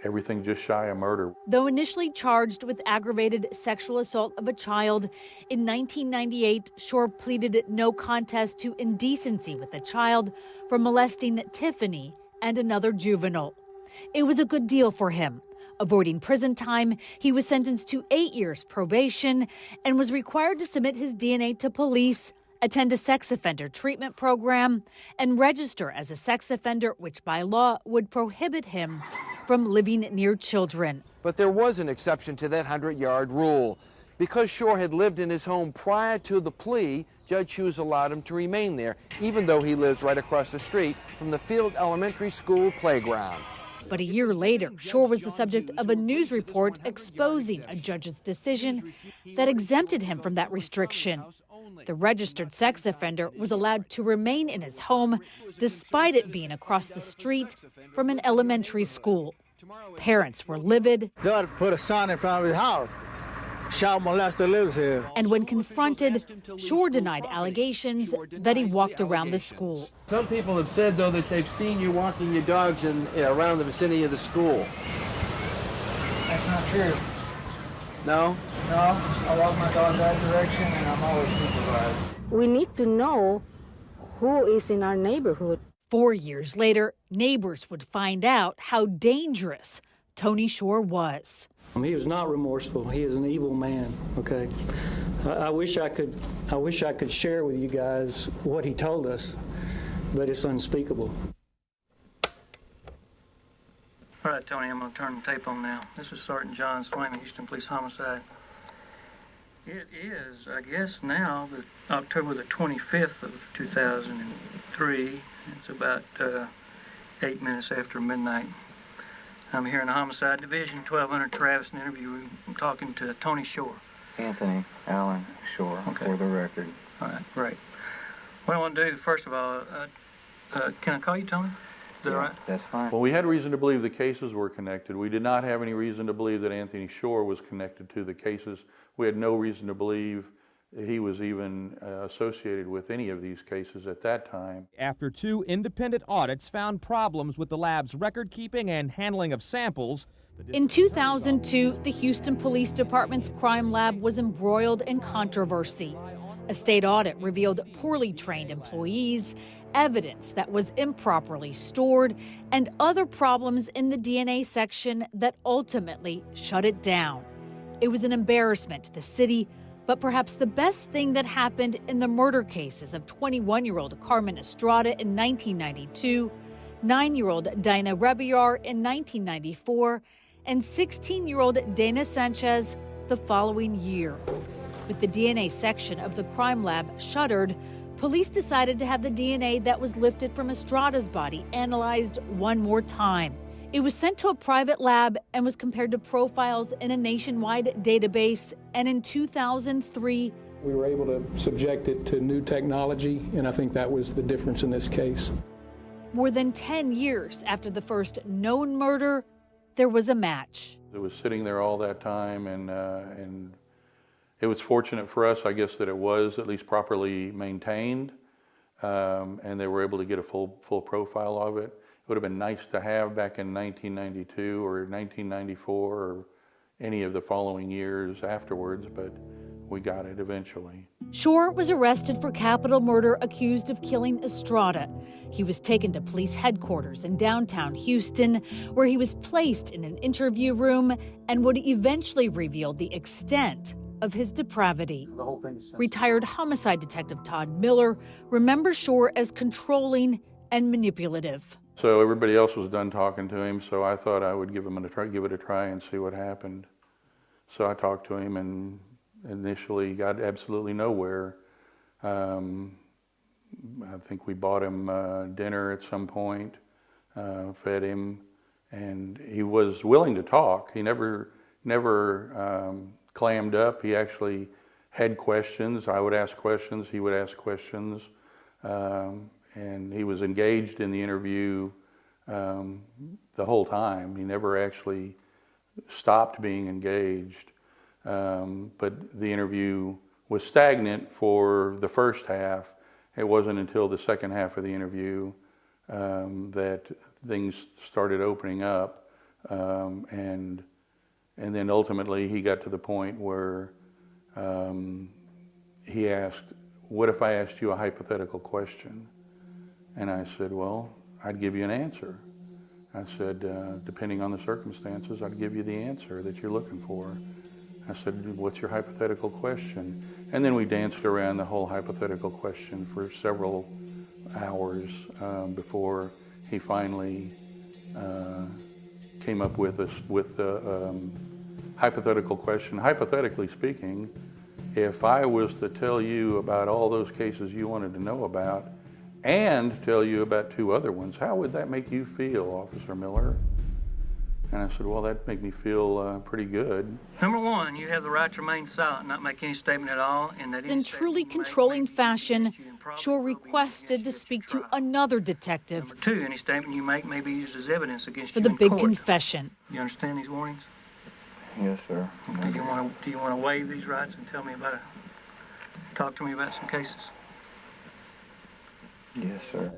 everything just shy of murder. Though initially charged with aggravated sexual assault of a child, in 1998, Shore pleaded no contest to indecency with a child for molesting Tiffany and another juvenile. It was a good deal for him. Avoiding prison time, he was sentenced to 8 years probation and was required to submit his DNA to police, attend a sex offender treatment program, and register as a sex offender, which by law would prohibit him from living near children. But there was an exception to that 100-yard rule. Because Shore had lived in his home prior to the plea, Judge Hughes allowed him to remain there, even though he lives right across the street from the Field Elementary School playground. But a year later, Shore was the subject of a news report exposing a judge's decision that exempted him from that restriction. The registered sex offender was allowed to remain in his home despite it being across the street from an elementary school. Parents were livid. They ought to put a sign in front of his house. Child molester lives here. And when confronted, Shore denied allegations that he walked around the school. Some people have said, though, that they've seen you walking your dogs around the vicinity of the school. That's not true. No? No, I walk my dog that direction and I'm always supervised. We need to know who is in our neighborhood. 4 years later, neighbors would find out how dangerous Tony Shore was. He was not remorseful. He is an evil man, okay? I wish I could share with you guys what he told us, but it's unspeakable. All right, Tony, I'm going to turn the tape on now. This is Sergeant John Swain, Houston Police Homicide. It is, I guess, now October the 25th of 2003. It's about 8 minutes after midnight. I'm here in the Homicide Division, 1200 Travis, an interview. I'm talking to Tony Shore. Anthony Allen Shore, okay. For the record. All right, great. What I want to do, first of all, can I call you Tony? Is that right? That's fine. Well, we had reason to believe the cases were connected. We did not have any reason to believe that Anthony Shore was connected to the cases. We had no reason to believe that he was even associated with any of these cases at that time. After 2 independent audits found problems with the lab's record-keeping and handling of samples. In 2002, the Houston Police Department's crime lab was embroiled in controversy. A state audit revealed poorly trained employees evidence that was improperly stored, and other problems in the DNA section that ultimately shut it down. It was an embarrassment to the city, but perhaps the best thing that happened in the murder cases of 21-year-old Carmen Estrada in 1992, 9-year-old Dinah Rebillar in 1994, and 16-year-old Dana Sanchez the following year. With the DNA section of the crime lab shuttered, police decided to have the DNA that was lifted from Estrada's body analyzed one more time. It was sent to a private lab and was compared to profiles in a nationwide database, and in 2003, we were able to subject it to new technology, and I think that was the difference in this case. More than 10 years after the first known murder, there was a match. It was sitting there all that time, and it was fortunate for us, I guess, that it was at least properly maintained, and they were able to get a full profile of it. It would have been nice to have back in 1992 or 1994 or any of the following years afterwards, but we got it eventually. Shore was arrested for capital murder, accused of killing Estrada. He was taken to police headquarters in downtown Houston, where he was placed in an interview room and would eventually reveal the extent of his depravity. Retired homicide detective Todd Miller remembers Shore as controlling and manipulative. So everybody else was done talking to him, so I thought I would give it a try and see what happened. So I talked to him and initially got absolutely nowhere. I think we bought him dinner at some point, fed him, and he was willing to talk. He never clammed up. He actually had questions. I would ask questions, he would ask questions, and he was engaged in the interview the whole time. He never actually stopped being engaged. But the interview was stagnant for the first half. It wasn't until the second half of the interview that things started opening up, and then ultimately he got to the point where he asked, "What if I asked you a hypothetical question?" And I said, "Well, I'd give you an answer." I said, "Depending on the circumstances, I'd give you the answer that you're looking for." I said, "What's your hypothetical question?" And then we danced around the whole hypothetical question for several hours before he finally came up with the hypothetical question. Hypothetically speaking, if I was to tell you about all those cases you wanted to know about and tell you about 2 other ones, how would that make you feel, Officer Miller? And I said, "Well, that'd make me feel pretty good." Number one, you have the right to remain silent, not make any statement at all. In truly controlling fashion, Shore requested to speak to another detective. Number two, any statement you make may be used as evidence against for you the in big court. confession. You understand these warnings? Yes, sir. Do you want to waive these rights and talk to me about some cases? Yes, sir.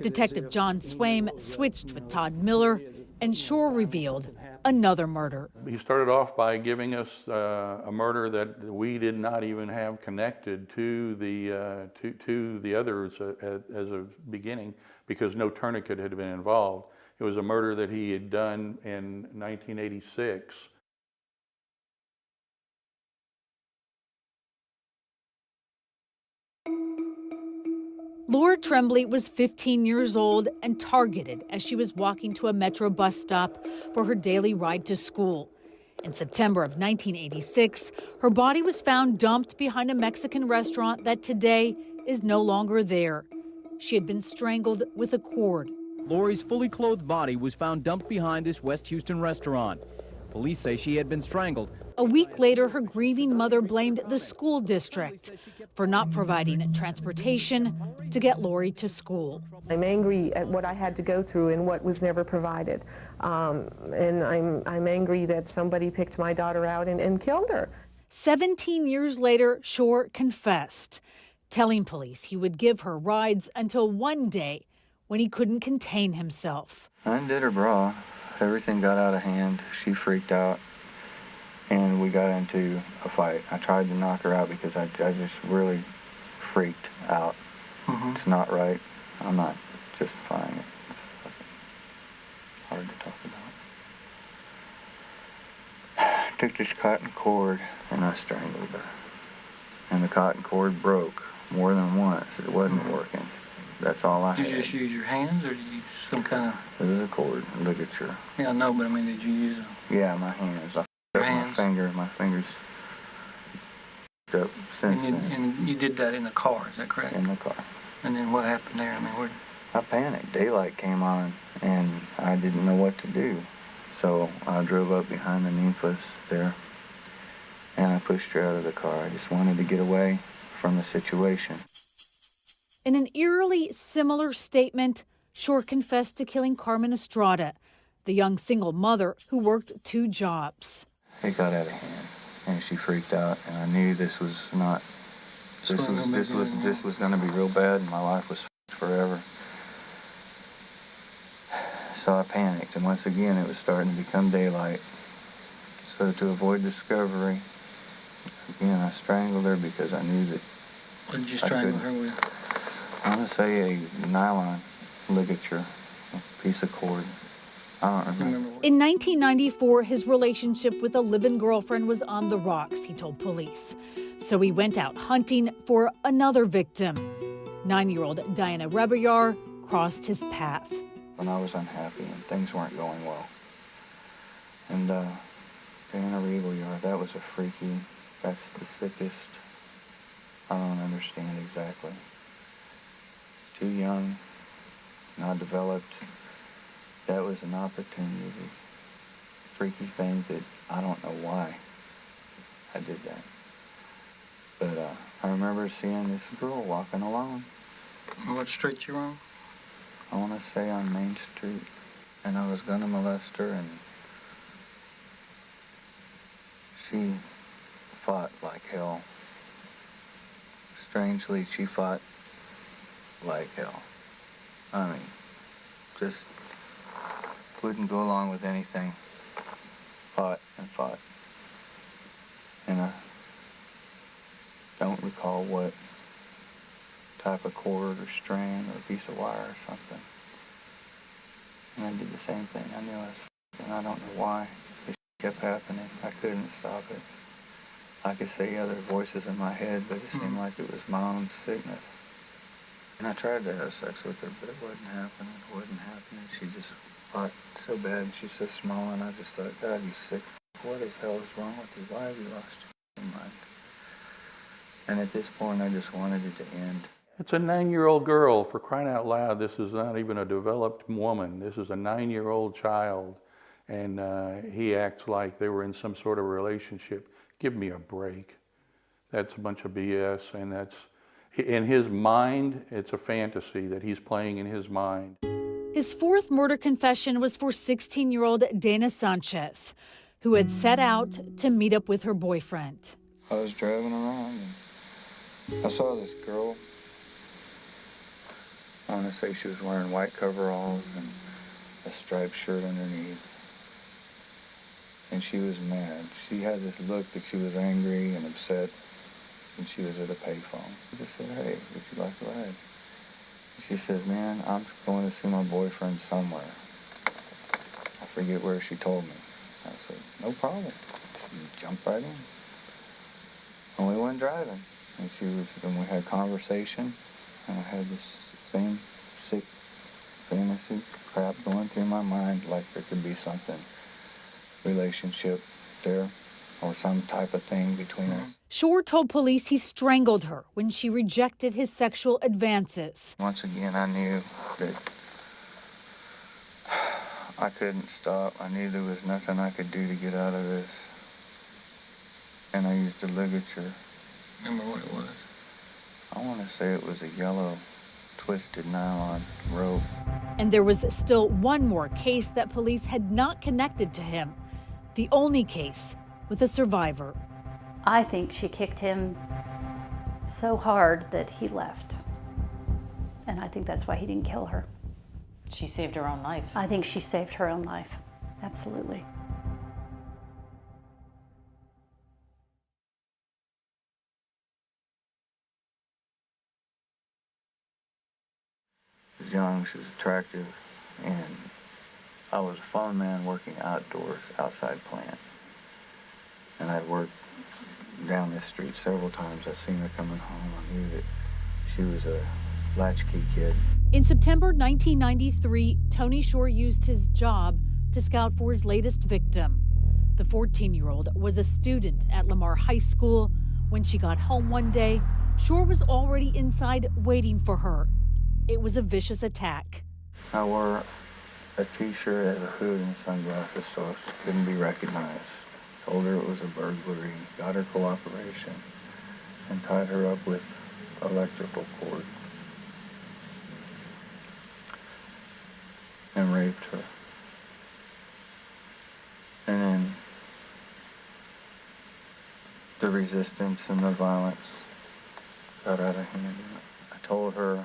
Detective John Swaim switched with Todd Miller, and Shore revealed another murder. He started off by giving us a murder that we did not even have connected to the others as a beginning, because no tourniquet had been involved. It was a murder that he had done in 1986. Laura Tremblay was 15 years old and targeted as she was walking to a metro bus stop for her daily ride to school. In September of 1986, her body was found dumped behind a Mexican restaurant that today is no longer there. She had been strangled with a cord. Lori's fully clothed body was found dumped behind this West Houston restaurant. Police say she had been strangled. A week later, her grieving mother blamed the school district for not providing transportation to get Lori to school. I'm angry at what I had to go through and what was never provided. And I'm angry that somebody picked my daughter out and killed her. 17 years later, Shore confessed, telling police he would give her rides until one day when he couldn't contain himself. I undid her bra. Everything got out of hand. She freaked out, and we got into a fight. I tried to knock her out because I just really freaked out. It's not right. I'm not justifying it. It's hard to talk about. I took this cotton cord and I strangled her. And the cotton cord broke more than once. It wasn't working. That's all I had. Did you just use your hands, or did you use some kind of... It was a cord, ligature. Yeah, I know, but I mean, did you use them? Yeah, my hands. I Your cut hands? my fingers up since then. And you did that in the car, is that correct? In the car. And then what happened there? I mean, where... I panicked. Daylight came on, and I didn't know what to do. So I drove up behind the Nymphas there, and I pushed her out of the car. I just wanted to get away from the situation. In an eerily similar statement, Shore confessed to killing Carmen Estrada, the young single mother who worked 2 jobs. It got out of hand, and she freaked out, and I knew this was not. This was going to be real bad, and my life was forever. So I panicked, and once again, it was starting to become daylight. So to avoid discovery, again, I strangled her because I knew that. What did you strangle her with? I want to say a nylon ligature, a piece of cord. I don't remember. In 1994, his relationship with a live-in girlfriend was on the rocks, he told police. So he went out hunting for another victim. 9-year-old Diana Rebayar crossed his path. When I was unhappy and things weren't going well. And Diana Rebayar, that was a freaky, that's the sickest. I don't understand exactly. Too young, not developed. That was an opportunity, freaky thing that I don't know why I did that. But I remember seeing this girl walking along. What street you on? I want to say on Main Street. And I was going to molest her, and she fought like hell. Strangely, she fought like hell. I mean, just wouldn't go along with anything. Fought and fought. And I don't recall what type of cord or string or piece of wire or something. And I did the same thing. I knew I was and I don't know why. It kept happening. I couldn't stop it. I could say other voices in my head, but it seemed like it was my own sickness. And I tried to have sex with her, but it wasn't happening. It wasn't happening. She just fought so bad, and she's so small, and I just thought, God, you sick. What the hell is wrong with you? Why have you lost your mind? And at this point, I just wanted it to end. It's a 9-year-old girl, for crying out loud. This is not even a developed woman. This is a 9-year-old child, and he acts like they were in some sort of relationship. Give me a break. That's a bunch of BS, and that's, in his mind, it's a fantasy that he's playing in his mind. His 4th murder confession was for 16-year-old Dana Sanchez, who had set out to meet up with her boyfriend. I was driving around, and I saw this girl. I want to say she was wearing white coveralls and a striped shirt underneath. And she was mad. She had this look that she was angry and upset, and she was at a payphone. I just said, hey, would you like a ride? She says, man, I'm going to see my boyfriend somewhere. I forget where she told me. I said, no problem. She jumped right in. And we went driving. And we had conversation, and I had this same sick fantasy crap going through my mind, like there could be something, relationship there, or some type of thing between us. Shore told police he strangled her when she rejected his sexual advances. Once again, I knew that I couldn't stop. I knew there was nothing I could do to get out of this. And I used a ligature. Remember what it was? I want to say it was a yellow twisted nylon rope. And there was still one more case that police had not connected to him. The only case with a survivor. I think she kicked him so hard that he left. And I think that's why he didn't kill her. She saved her own life. I think she saved her own life. Absolutely. She was attractive, and I was a phone man working outdoors, outside plant. And I'd worked down this street several times. I'd seen her coming home. I knew that she was a latchkey kid. In September 1993, Tony Shore used his job to scout for his latest victim. The 14-year-old was a student at Lamar High School. When she got home one day, Shore was already inside waiting for her. It was a vicious attack. I wore a t-shirt as a hood and sunglasses so she couldn't be recognized. Told her it was a burglary, got her cooperation, and tied her up with electrical cord and raped her. And then the resistance and the violence got out of hand. I told her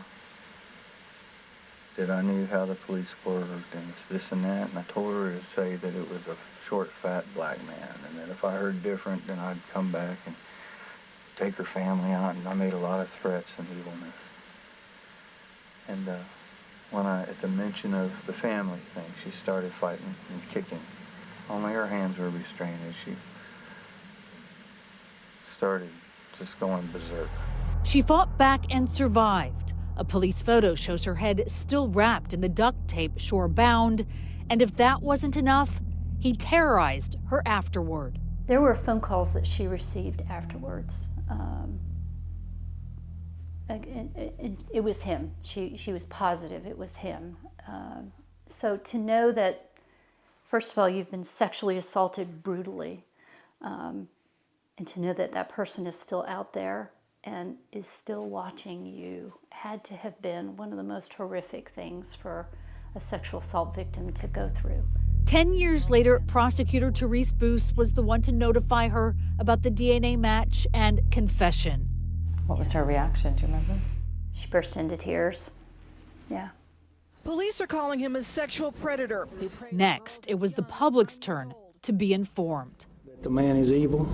that I knew how the police worked and this and that, and I told her to say that it was a short, fat black man, and that if I heard different, then I'd come back and take her family out, and I made a lot of threats and evilness. And when at the mention of the family thing, she started fighting and kicking. Only her hands were restrained as she started just going berserk. She fought back and survived. A police photo shows her head still wrapped in the duct tape Shore bound, and if that wasn't enough, he terrorized her afterward. There were phone calls that she received afterwards. It was him. She was positive it was him. So to know that, first of all, you've been sexually assaulted brutally, and to know that that person is still out there and is still watching you had to have been one of the most horrific things for a sexual assault victim to go through. 10 years later, prosecutor Therese Boos was the one to notify her about the DNA match and confession. What was her reaction? Do you remember? She burst into tears. Yeah. Police are calling him a sexual predator. Next, it was the public's turn to be informed. The man is evil.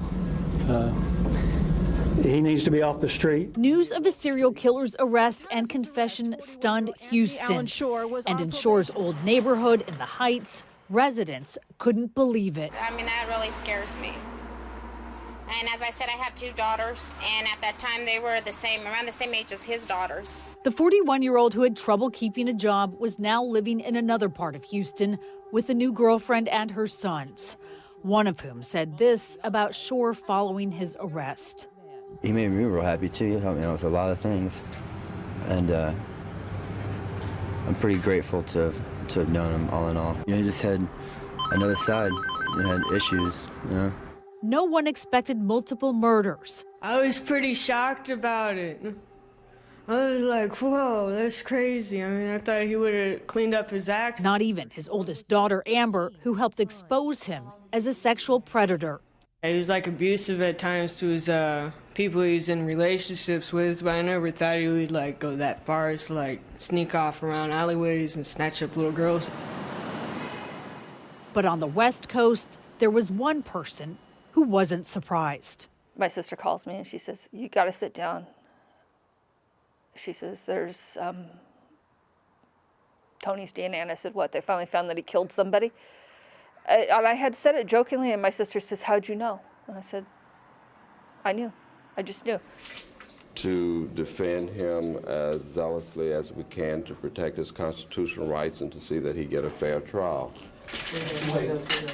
He needs to be off the street. News of a serial killer's arrest and confession stunned Houston. And in Shore's old neighborhood in the Heights, residents couldn't believe it. I mean, that really scares me. And as I said, I have two daughters, and at that time they were around the same age as his daughters. The 41-year-old who had trouble keeping a job was now living in another part of Houston with a new girlfriend and her sons, one of whom said this about Shore following his arrest. He made me real happy too. He helped me out with a lot of things, and I'm pretty grateful to have known him all in all. You know, he just had another side. He had issues, you know. No one expected multiple murders. I was pretty shocked about it. I was like, whoa, that's crazy. I mean, I thought he would have cleaned up his act. Not even his oldest daughter, Amber, who helped expose him as a sexual predator. He was like abusive at times to his people he's in relationships with, but I never thought he would like go that far as to like sneak off around alleyways and snatch up little girls. But on the West Coast, there was one person who wasn't surprised. My sister calls me and she says, "You got to sit down." She says, "There's Tony's DNA." And I said, "What? They finally found that he killed somebody?" And I had said it jokingly, and my sister says, "How'd you know?" And I said, "I knew. I just knew." To defend him as zealously as we can to protect his constitutional rights and to see that he get a fair trial.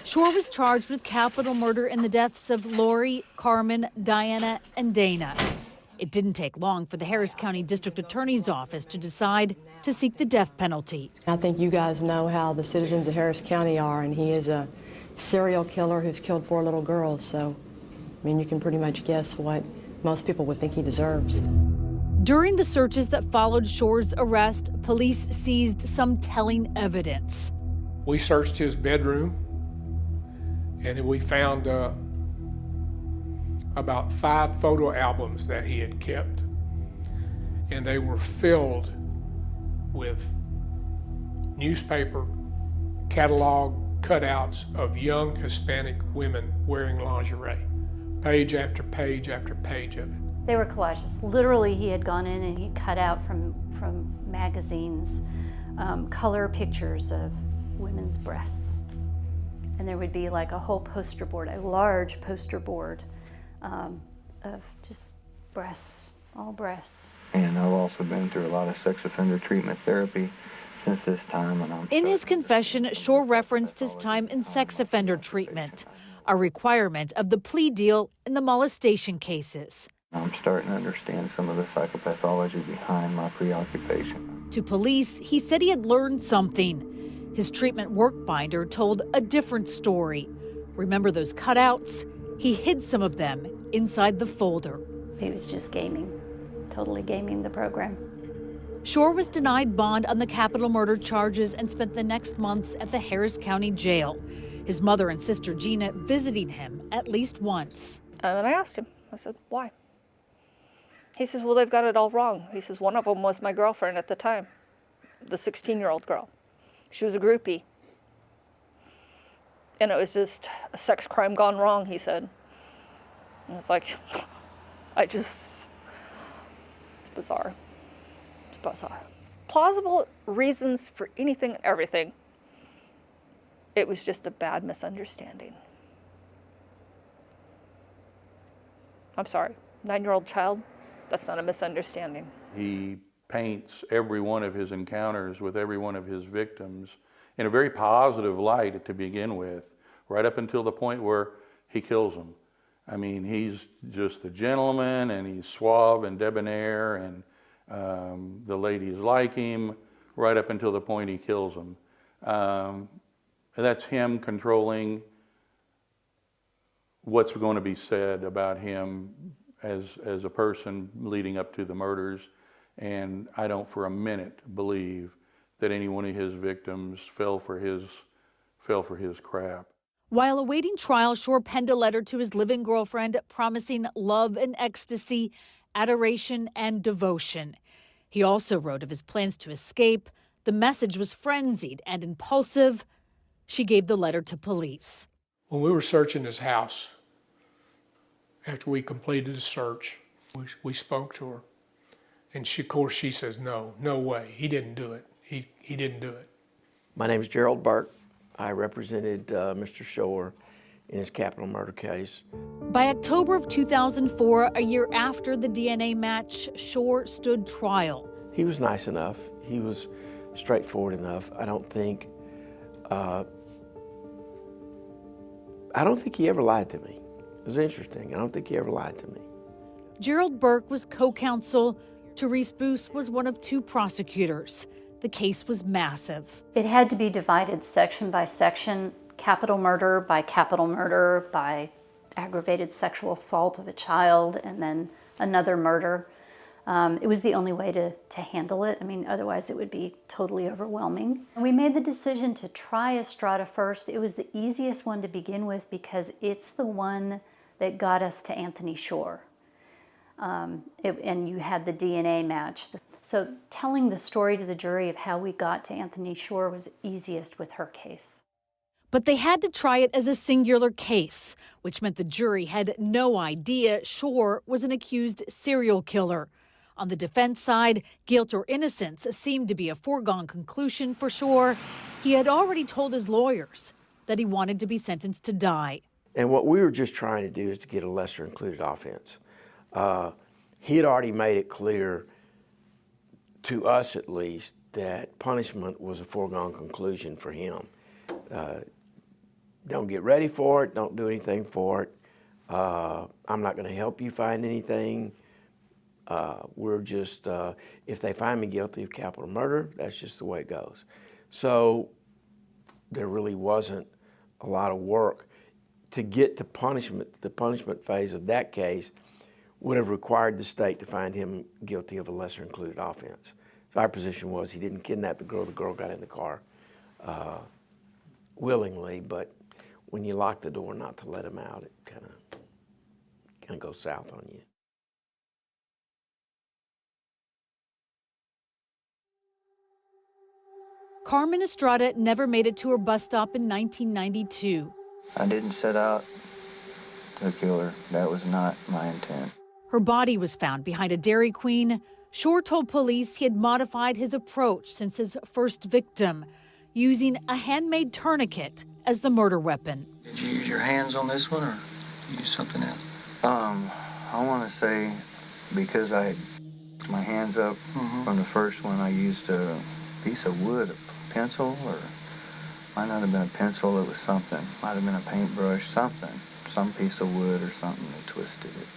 Shore was charged with capital murder in the deaths of Lori, Carmen, Diana, and Dana. It didn't take long for the Harris County District Attorney's Office to decide to seek the death penalty. I think you guys know how the citizens of Harris County are, and he is a serial killer who's killed 4 little girls, so, I mean, you can pretty much guess what most people would think he deserves. During the searches that followed Shore's arrest, police seized some telling evidence. We searched his bedroom, and we found about 5 photo albums that he had kept, and they were filled with newspaper catalog cutouts of young Hispanic women wearing lingerie, page after page after page of it. They were collages. Literally, he had gone in and he cut out from magazines color pictures of women's breasts. And there would be like a whole poster board, a large poster board of just breasts, all breasts. And I've also been through a lot of sex offender treatment therapy since this time. And In his confession, Shore referenced his time in sex offender treatment, a requirement of the plea deal in the molestation cases. I'm starting to understand some of the psychopathology behind my preoccupation. To police, he said he had learned something. His treatment work binder told a different story. Remember those cutouts? He hid some of them inside the folder. He was just gaming, totally gaming the program. Shore was denied bond on the capital murder charges and spent the next months at the Harris County Jail. His mother and sister Gina visiting him at least once. And I asked him, I said, why? He says, well, they've got it all wrong. He says, one of them was my girlfriend at the time, the 16-year-old girl. She was a groupie. And it was just a sex crime gone wrong, he said. And it's like, it's bizarre. It's bizarre. Plausible reasons for anything and everything. It was just a bad misunderstanding. I'm sorry, 9-year-old child, that's not a misunderstanding. He paints every one of his encounters with every one of his victims in a very positive light to begin with, right up until the point where he kills them. I mean, he's just a gentleman, and he's suave and debonair, and the ladies like him, right up until the point he kills them. That's him controlling what's going to be said about him as a person leading up to the murders. And I don't for a minute believe that any one of his victims fell for his crap. While awaiting trial, Shore penned a letter to his living girlfriend promising love and ecstasy, adoration and devotion. He also wrote of his plans to escape. The message was frenzied and impulsive. She gave the letter to police. When we were searching his house, after we completed the search, we spoke to her. And she, of course, she says, no way, he didn't do it. He didn't do it. My name is Gerald Burke. I represented Mr. Shore in his capital murder case. By October of 2004, a year after the DNA match, Shore stood trial. He was nice enough. He was straightforward enough. I don't think he ever lied to me. It was interesting. I don't think he ever lied to me. Gerald Burke was co-counsel. Therese Boos was one of 2 prosecutors. The case was massive. It had to be divided section by section, capital murder by aggravated sexual assault of a child, and then another murder. It was the only way to handle it. I mean, otherwise it would be totally overwhelming. We made the decision to try Estrada first. It was the easiest one to begin with because it's the one that got us to Anthony Shore. And you had the DNA match. So telling the story to the jury of how we got to Anthony Shore was easiest with her case. But they had to try it as a singular case, which meant the jury had no idea Shore was an accused serial killer. On the defense side, guilt or innocence seemed to be a foregone conclusion for Shore. He had already told his lawyers that he wanted to be sentenced to die. And what we were just trying to do is to get a lesser included offense. He had already made it clear, to us at least, that punishment was a foregone conclusion for him. Don't get ready for it, don't do anything for it. I'm not going to help you find anything. We're just, if they find me guilty of capital murder, that's just the way it goes. So there really wasn't a lot of work. To get to punishment, the punishment phase of that case would have required the state to find him guilty of a lesser included offense. So our position was he didn't kidnap the girl got in the car willingly, but when you lock the door not to let him out, it kind of goes south on you. Carmen Estrada never made it to her bus stop in 1992. I didn't set out to kill her. That was not my intent. Her body was found behind a Dairy Queen. Shore told police he had modified his approach since his first victim, using a handmade tourniquet as the murder weapon. Did you use your hands on this one, or did you use something else? I want to say because I had my hands up from the first one, I used a piece of wood, a pencil, or might not have been a pencil, it was something. Might have been a paintbrush, something. Some piece of wood or something that twisted it.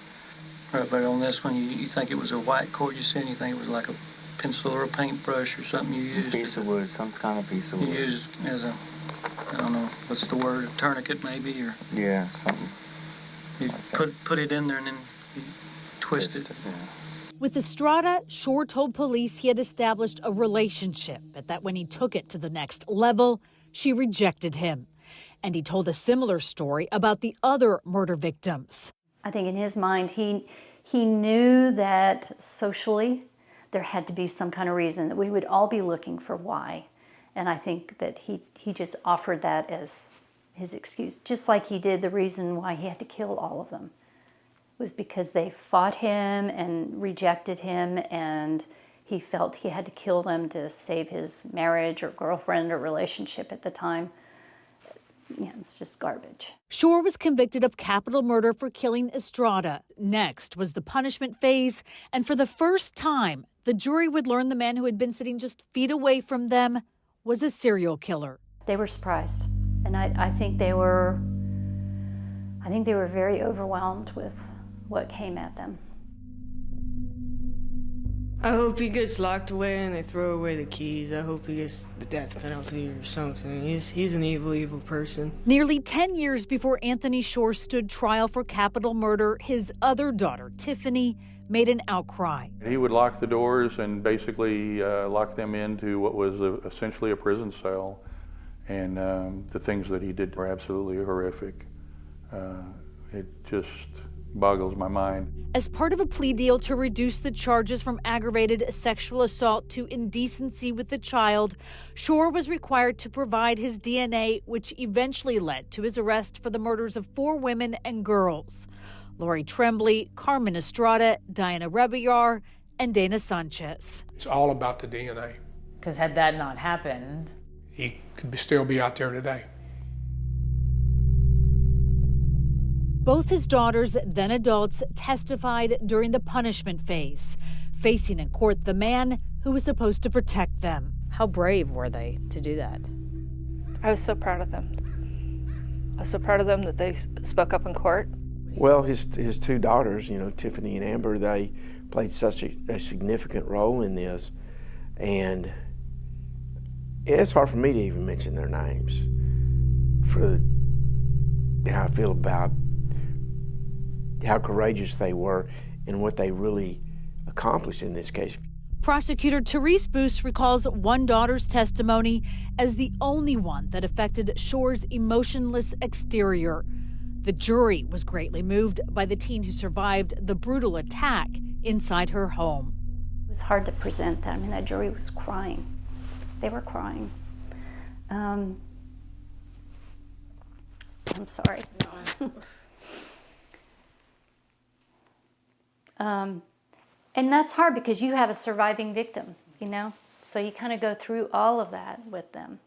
Right, but on this one, you think it was a white cord you said, and you think it was like a pencil or a paintbrush or something you used? A piece of wood, some kind of piece of wood. You used as a, I don't know, what's the word, a tourniquet maybe, or? Yeah, something. You like put it in there and then you twist it. Yeah. With Estrada, Shore told police he had established a relationship, but that when he took it to the next level, she rejected him. And he told a similar story about the other murder victims. I think in his mind, he knew that socially there had to be some kind of reason, that we would all be looking for why. And I think that he just offered that as his excuse, just like he did the reason why he had to kill all of them. It was because they fought him and rejected him, and he felt he had to kill them to save his marriage or girlfriend or relationship at the time. Yeah, it's just garbage. Shore was convicted of capital murder for killing Estrada. Next was the punishment phase, and for the first time, the jury would learn the man who had been sitting just feet away from them was a serial killer. They were surprised, and I think they were very overwhelmed with what came at them. I hope he gets locked away and they throw away the keys. I hope he gets the death penalty or something. He's an evil, evil person. Nearly 10 years before Anthony Shore stood trial for capital murder, his other daughter, Tiffany, made an outcry. He would lock the doors and basically lock them into what was essentially a prison cell. And the things that he did were absolutely horrific. It just boggles my mind. As part of a plea deal to reduce the charges from aggravated sexual assault to indecency with the child, Shore was required to provide his DNA, which eventually led to his arrest for the murders of 4 women and girls: Lori Tremblay, Carmen Estrada, Diana Rebillar, and Dana Sanchez. It's all about the DNA. Because had that not happened, He could still be out there today. Both his daughters, then adults, testified during the punishment phase, facing in court the man who was supposed to protect them. how brave were they to do that? I was so proud of them. I was so proud of them that they spoke up in court. Well, his 2 daughters, Tiffany and Amber, they played such a significant role in this, and it's hard for me to even mention their names for how I feel about how courageous they were and what they really accomplished in this case. Prosecutor Therese Boos recalls one daughter's testimony as the only one that affected Shore's emotionless exterior. The jury was greatly moved by the teen who survived the brutal attack inside her home. It was hard to present that. I mean, that jury was crying. They were crying. I'm sorry. And that's hard because you have a surviving victim, So you kind of go through all of that with them.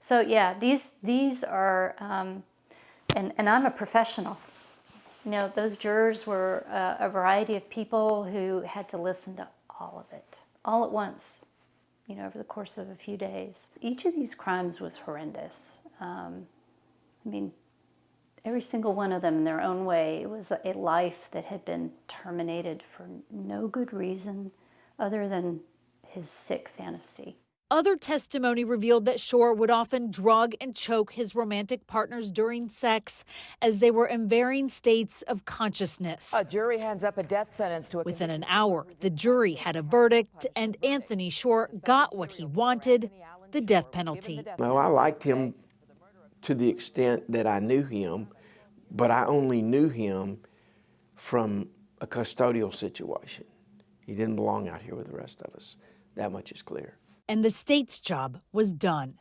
So yeah, these are, and I'm a professional. Those jurors were a variety of people who had to listen to all of it, all at once, over the course of a few days. Each of these crimes was horrendous. Every single one of them in their own way, it was a life that had been terminated for no good reason other than his sick fantasy. Other testimony revealed that Shore would often drug and choke his romantic partners during sex as they were in varying states of consciousness. A jury hands up a death sentence to a... Within an hour, the jury had a verdict, and Anthony Shore got what he wanted, the death penalty. Well, I liked him to the extent that I knew him, but I only knew him from a custodial situation. He didn't belong out here with the rest of us. That much is clear. And the state's job was done.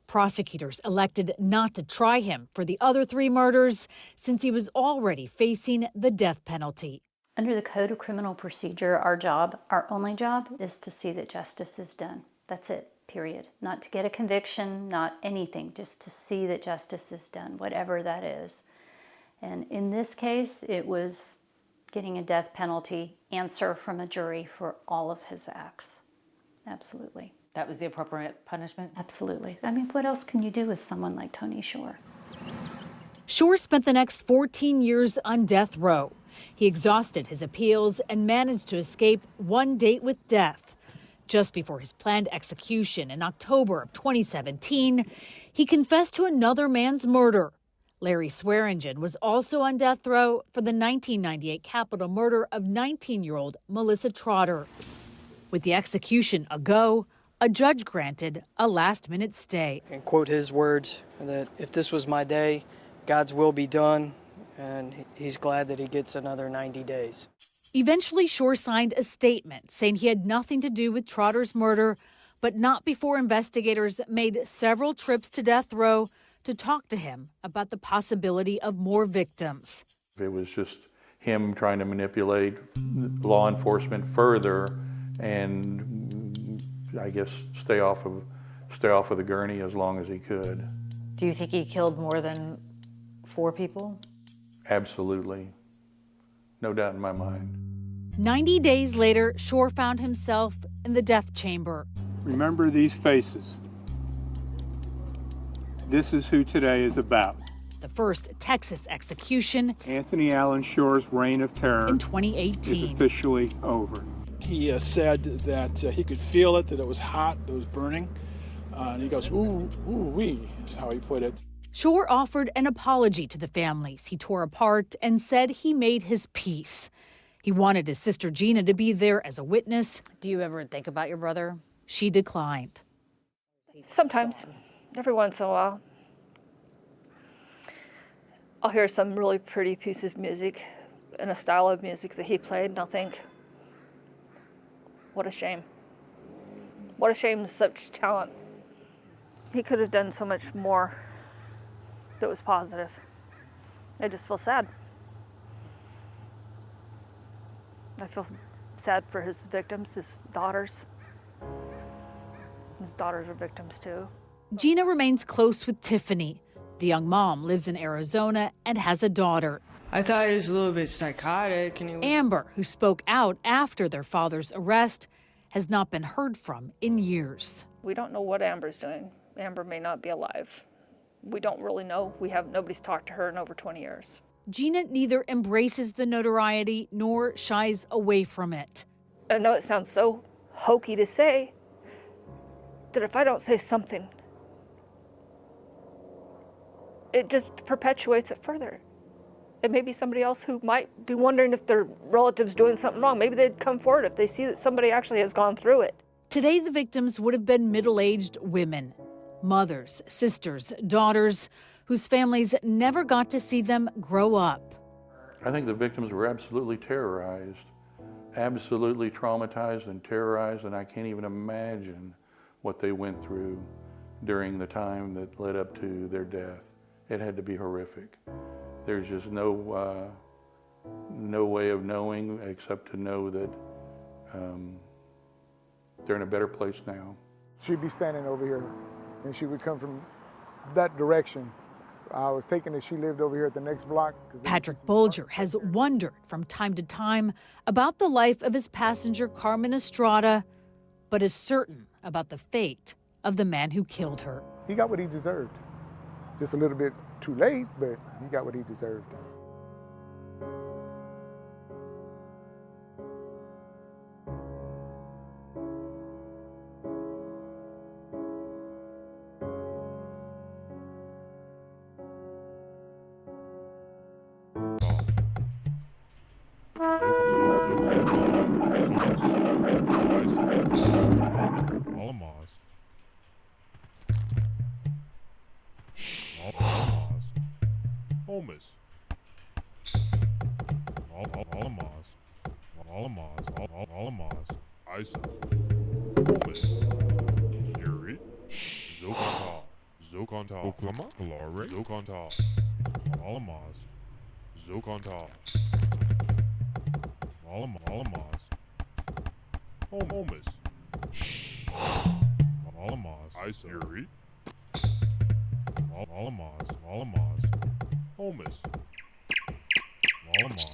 Prosecutors elected not to try him for the other 3 murders since he was already facing the death penalty. Under the Code of Criminal Procedure, our only job, is to see that justice is done. That's it, period. Not to get a conviction, not anything, just to see that justice is done, whatever that is. And in this case, it was getting a death penalty answer from a jury for all of his acts. Absolutely. That was the appropriate punishment? Absolutely. I mean, what else can you do with someone like Tony Shore? Shore spent the next 14 years on death row. He exhausted his appeals and managed to escape one date with death. Just before his planned execution in October of 2017, he confessed to another man's murder. Larry Swearingen was also on death row for the 1998 capital murder of 19-year-old Melissa Trotter. With the execution a go, a judge granted a last-minute stay. And quote his words, that if this was my day, God's will be done, and he's glad that he gets another 90 days. Eventually, Shore signed a statement saying he had nothing to do with Trotter's murder, but not before investigators made several trips to death row to talk to him about the possibility of more victims. It was just him trying to manipulate law enforcement further and I guess stay off of the gurney as long as he could. Do you think he killed more than 4 people? Absolutely. No doubt in my mind. 90 days later, Shore found himself in the death chamber. Remember these faces. This is who today is about. The first Texas execution, Anthony Allen Shore's reign of terror, in 2018, is officially over. He said that he could feel it, that it was hot, it was burning. And he goes, ooh, wee, is how he put it. Shore offered an apology to the families he tore apart and said he made his peace. He wanted his sister Gina to be there as a witness. Do you ever think about your brother? She declined. Sometimes, every once in a while. I'll hear some really pretty piece of music in a style of music that he played, and I'll think, what a shame. What a shame, such talent. He could have done so much more that was positive. I just feel sad. I feel sad for his victims, his daughters. His daughters are victims too. Gina remains close with Tiffany. The young mom lives in Arizona and has a daughter. I thought he was a little bit psychotic. And Amber, who spoke out after their father's arrest, has not been heard from in years. We don't know what Amber's doing. Amber may not be alive. We don't really know. Nobody's talked to her in over 20 years. Gina neither embraces the notoriety nor shies away from it. I know it sounds so hokey to say that if I don't say something, it just perpetuates it further. It may be somebody else who might be wondering if their relative's doing something wrong. Maybe they'd come forward if they see that somebody actually has gone through it. Today, the victims would have been middle-aged women, mothers, sisters, daughters, whose families never got to see them grow up. I think the victims were absolutely terrorized, absolutely traumatized and terrorized, and I can't even imagine what they went through during the time that led up to their death. It had to be horrific. There's just no way of knowing except to know that they're in a better place now. She'd be standing over here, and she would come from that direction. I was thinking that she lived over here at the next block. Patrick Bolger has wondered from time to time about the life of his passenger Carmen Estrada, but is certain about the fate of the man who killed her. He got what he deserved. Just a little bit too late, but he got what he deserved. Holmes. Isa. Yuri. Holmes. Holmes. Isa. Holmes.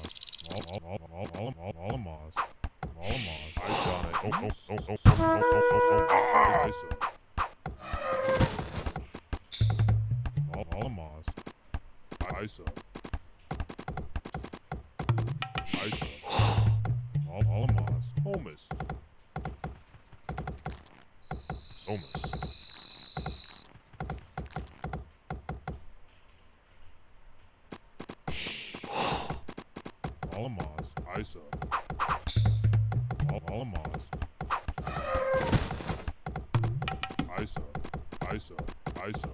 Isa. Isa.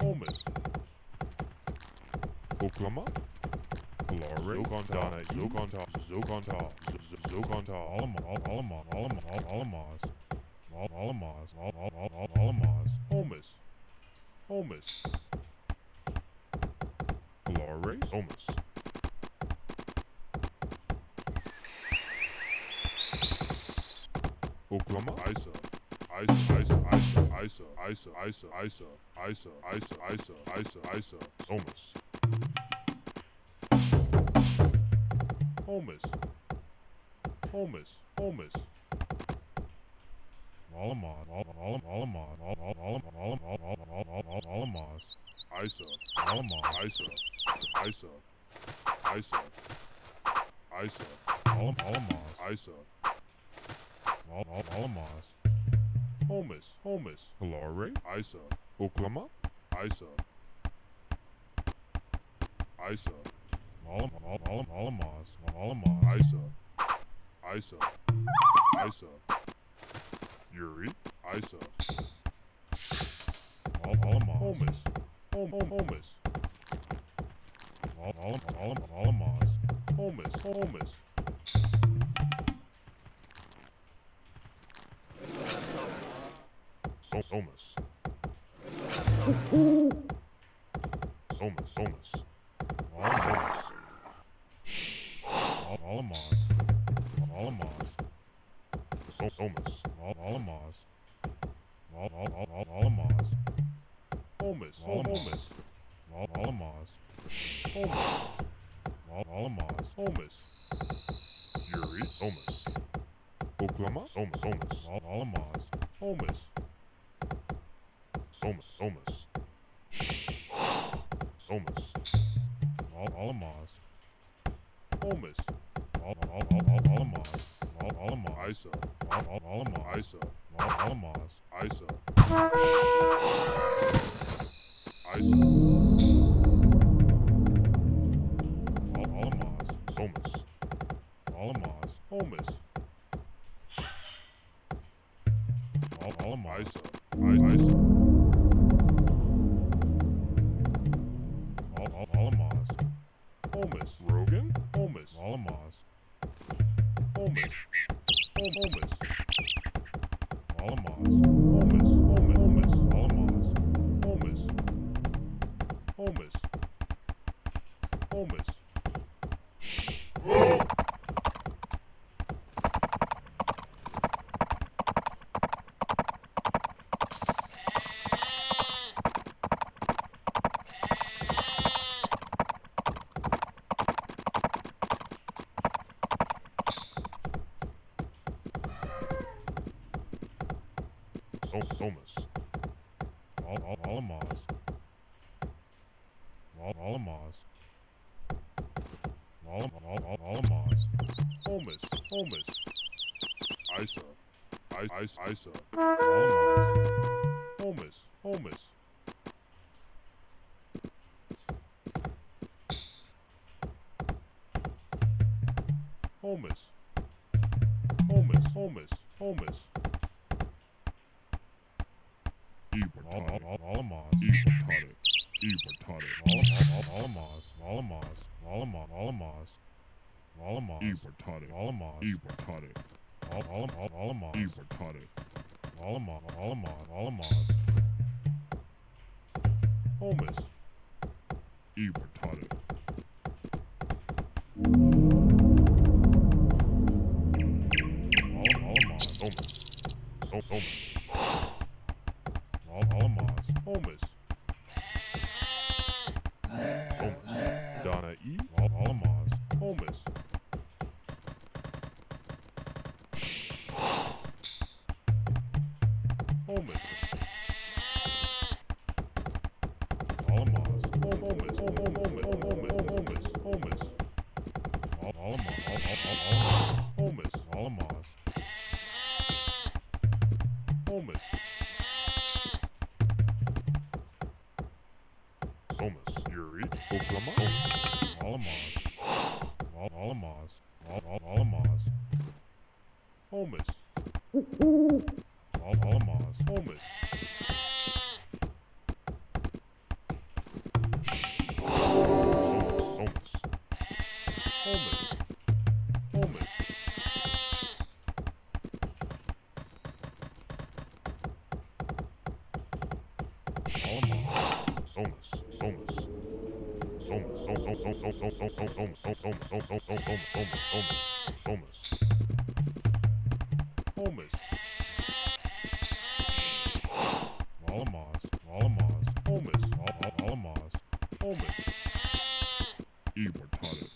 Holmes. Oklahoma. Glory. Zogonta. Holmes. Glory. Holmes. Oklahoma. Isa. Holmes. Holmes. Glory. Isa. Oklahoma. Isa. Yuri. Isa. Holmes. Yuri. Holmes. Oklahoma. Holmes. Rogan. Holmes. Isa. Holmes. Immortality. Homeless. Donna E. Alamos. Homeless. Homeless. Alamos. Homeless. Homeless. Alamos. Homeless. Alamos. Homeless. Homeless. Yuri. Oklahoma. Alamos. Alamos. Alamos. Homeless. Alamos. Homeless. Immortality.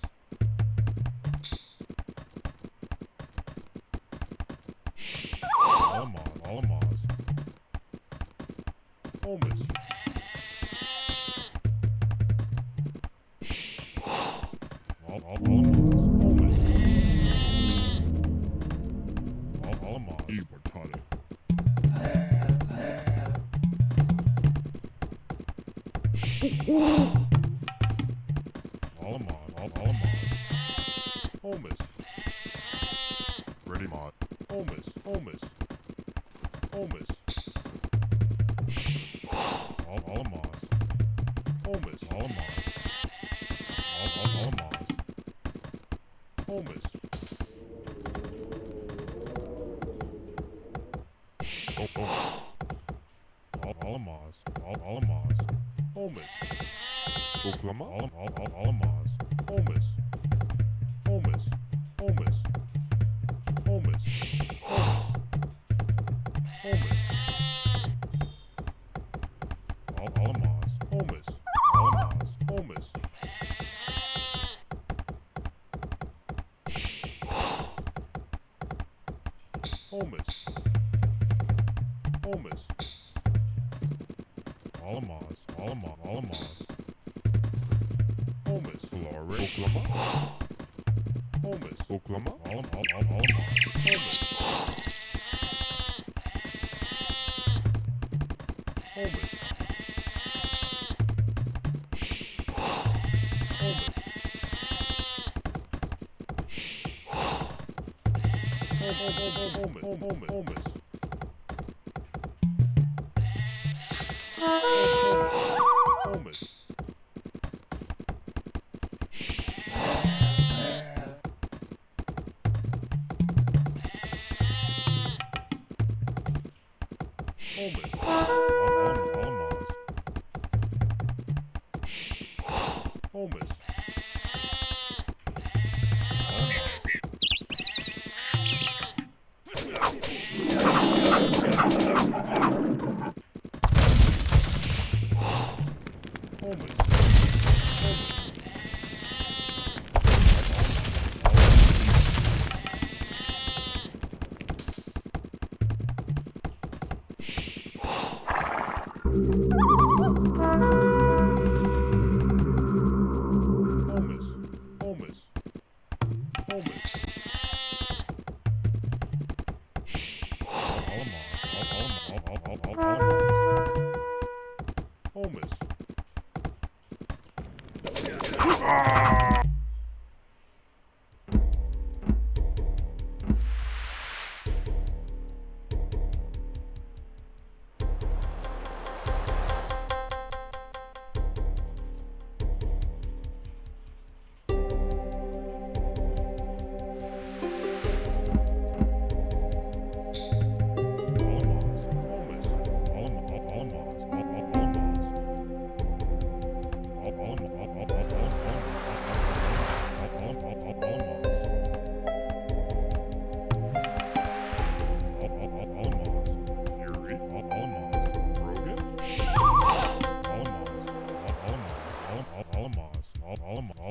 Alamos. Homeless. Immortality. Homeless. Ready mod. Homeless. Alamos. Homeless. Alamos. Homeless. Homeless. Alamos. Homeless. Oklahoma. Alamos. Homeless. Homeless. Homeless. Alamos. Homeless. Homeless. Homeless. Alamos. Homeless. Florida. Oklahoma. Homeless. Oklahoma. Alamos. Homeless. Homeless. Homeless.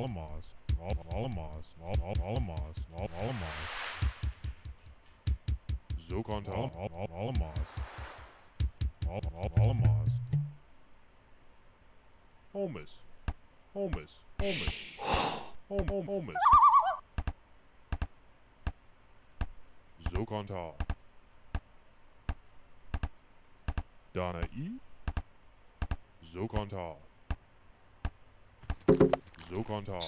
Alamos, Alamos, Alamos, Alamos, Zokontal, Alamos, Alamos, Holmes, Holmes, Holmes, Holmes, Zokontal, Donna E, Zokontal, Zokontal,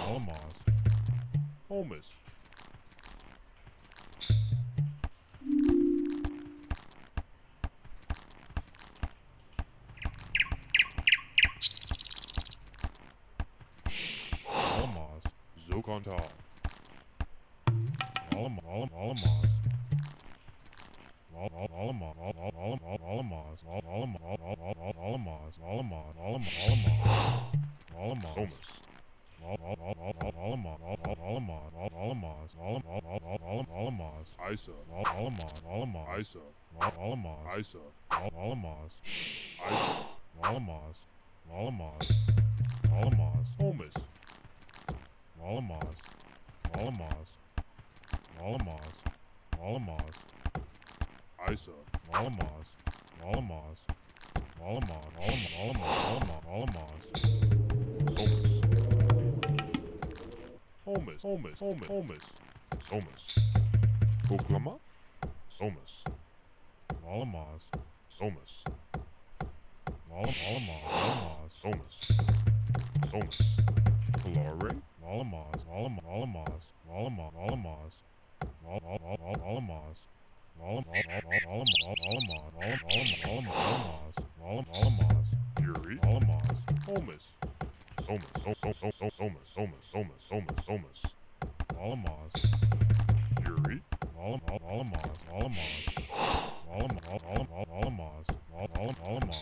Alamos, Holmes, Alamos, Zokontal, Alamos, Alamos, Alamos, Alamos, Alamos, Alamos, Holmes. Alamos, Isa, Alamos, Isa, Alamos, Isa, Alamos, Isa, Alamos, Alamos, Alamos, Holmes, Alamos, Alamos, Alamos, Alamos, Isa, Alamos, Alamos, Alamos, Alamos, Holmes, Holmes, Holmes, Holmes, Holmes, Oklahoma, Holmes, Alamos, Holmes, Alamos, Holmes, Holmes, Calare, Alamos, Alamos, Alamos, Alamos, Alamos, Alamos, Yuri, Alamos, Holmes, Holmes, Holmes, Holmes, Holmes, Alamos, Yuri, Alamos, Alamos, Alamos, Holmes, Calare, Alamos, Alamos,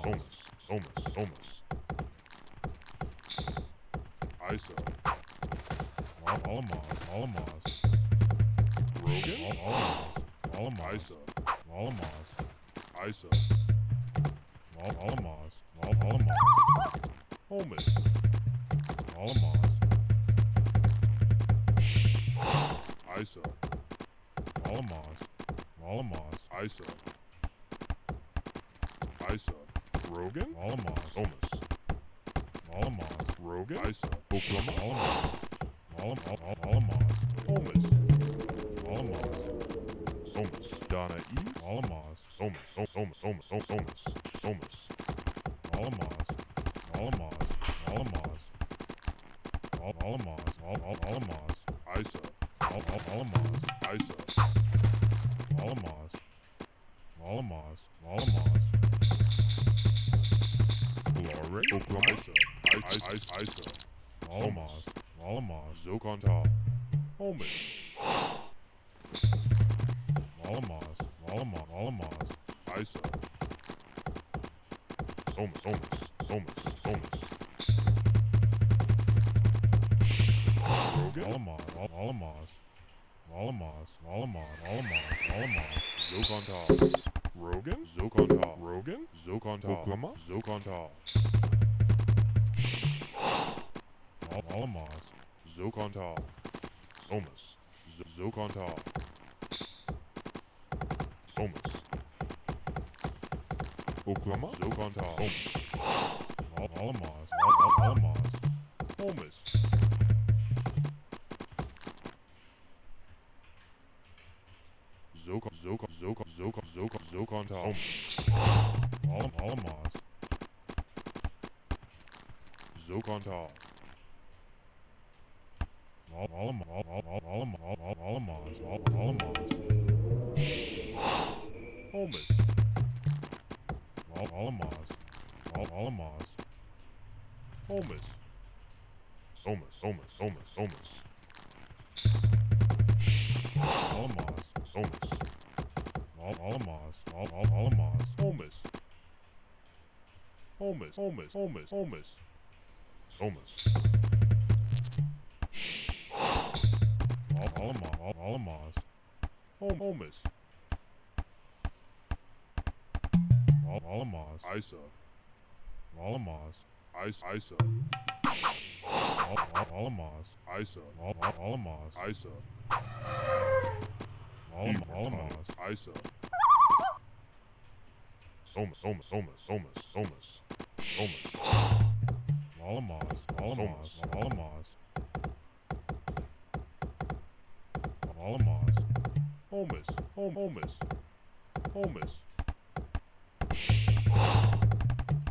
Holmes, Holmes, Isa, Alamos, Rogan, Alamos, Isa, Alamos, Isa, Alamos, Holmes, Alamos, Isa, Alamos, Isa, Rogan, Alamos, Holmes, Alamos, Rogan, Isa, Oklahoma, Alamos, Holmes, Alamos, Holmes, Donna E, Alamos, Holmes, Alamos, Alamos, Isa, Alamos, Isa, Alamos, Calare, Oklahoma, Isa, Alamos, Zokontal, Holmes, Alamos, Isa, Holmes, Rogan, Alamos, Zokontal, Rogan, Zokontal, Oklahoma, Zokontal, Alamos, Zokontal, Holmes, Zokontal, Holmes, Oklahoma, Zokontal, Holmes, Alamos, Holmes, Zokontal, Holmes, Alamos, Zokontal, Holmes, Alamos, Homeless. Homeless. Homeless. Homeless. Homeless. Alamos. Homeless. Alamos. Alamos. Homeless. Homeless. Homeless. Homeless. Homeless. Homeless. Alamos. Homeless. Alamos. Isa. Alamos. Isa. Alamos. Isa. Alamos. Isa. Alamos. Isa. Homeless. Homeless. Homeless. Homeless. Homeless. Homeless. Alamos. Alamos. Alamos. Alamos. Homeless. Homeless. Homeless.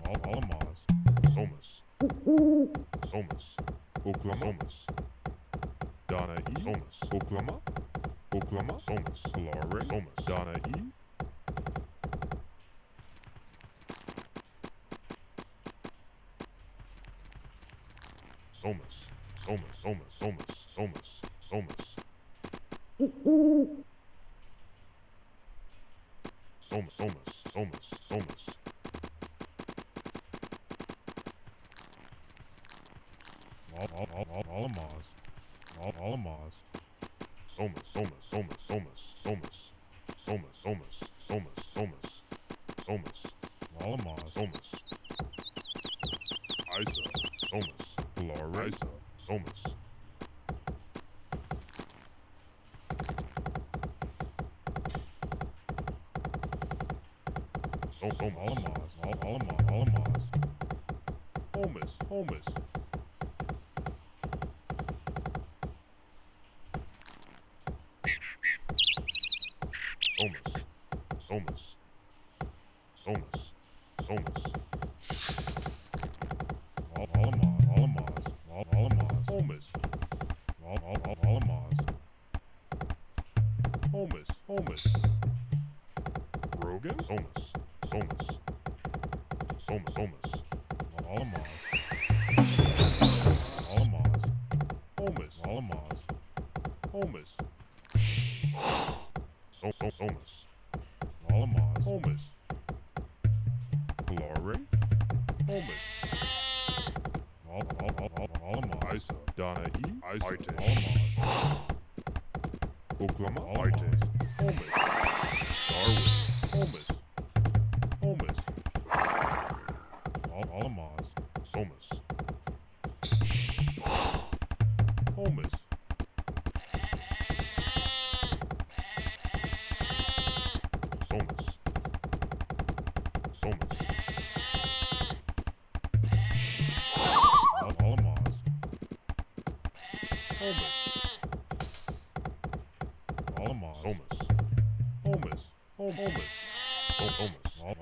Alamos. Homeless. Homeless. Oklahoma. Homeless. Donna E. Homeless. Oklahoma. Oklahoma. Homeless. Laura. Homeless. Donna E. Homeless. Homeless. Homeless. Homeless. Homeless. Homeless. Homeless. Homeless. Homeless. Homeless. Alamos. Alamos. Homeless. Homeless. Homeless. Homeless. Homeless. Homeless. Homeless. Homeless. Homeless. Homeless. Alamos. Homeless. Isa. Homeless. Larissa. Homeless. Alamos. Alamos. Alamos. Homeless. Homeless. Homeless. Homeless. Homeless. Homeless. Alamos. Alamos. Alamos. Homeless. Alamos. Homeless. Homeless. Rogan. Homeless. Homeless. Homeless. Homeless. Alamos. Alamos. Homeless. Alamos. Homeless. Homeless. Alamos. Homeless. Glory. Homeless. Alamos. Isa. Donna E. Isa. Alamos. Oklahoma. Ite. Homeless. Darwin. Homeless. Homeless. Alamos. Homeless. Homeless. Homeless. Homeless. Alamos. Homeless. Alamos. Homeless. Homeless. Homeless. Homeless.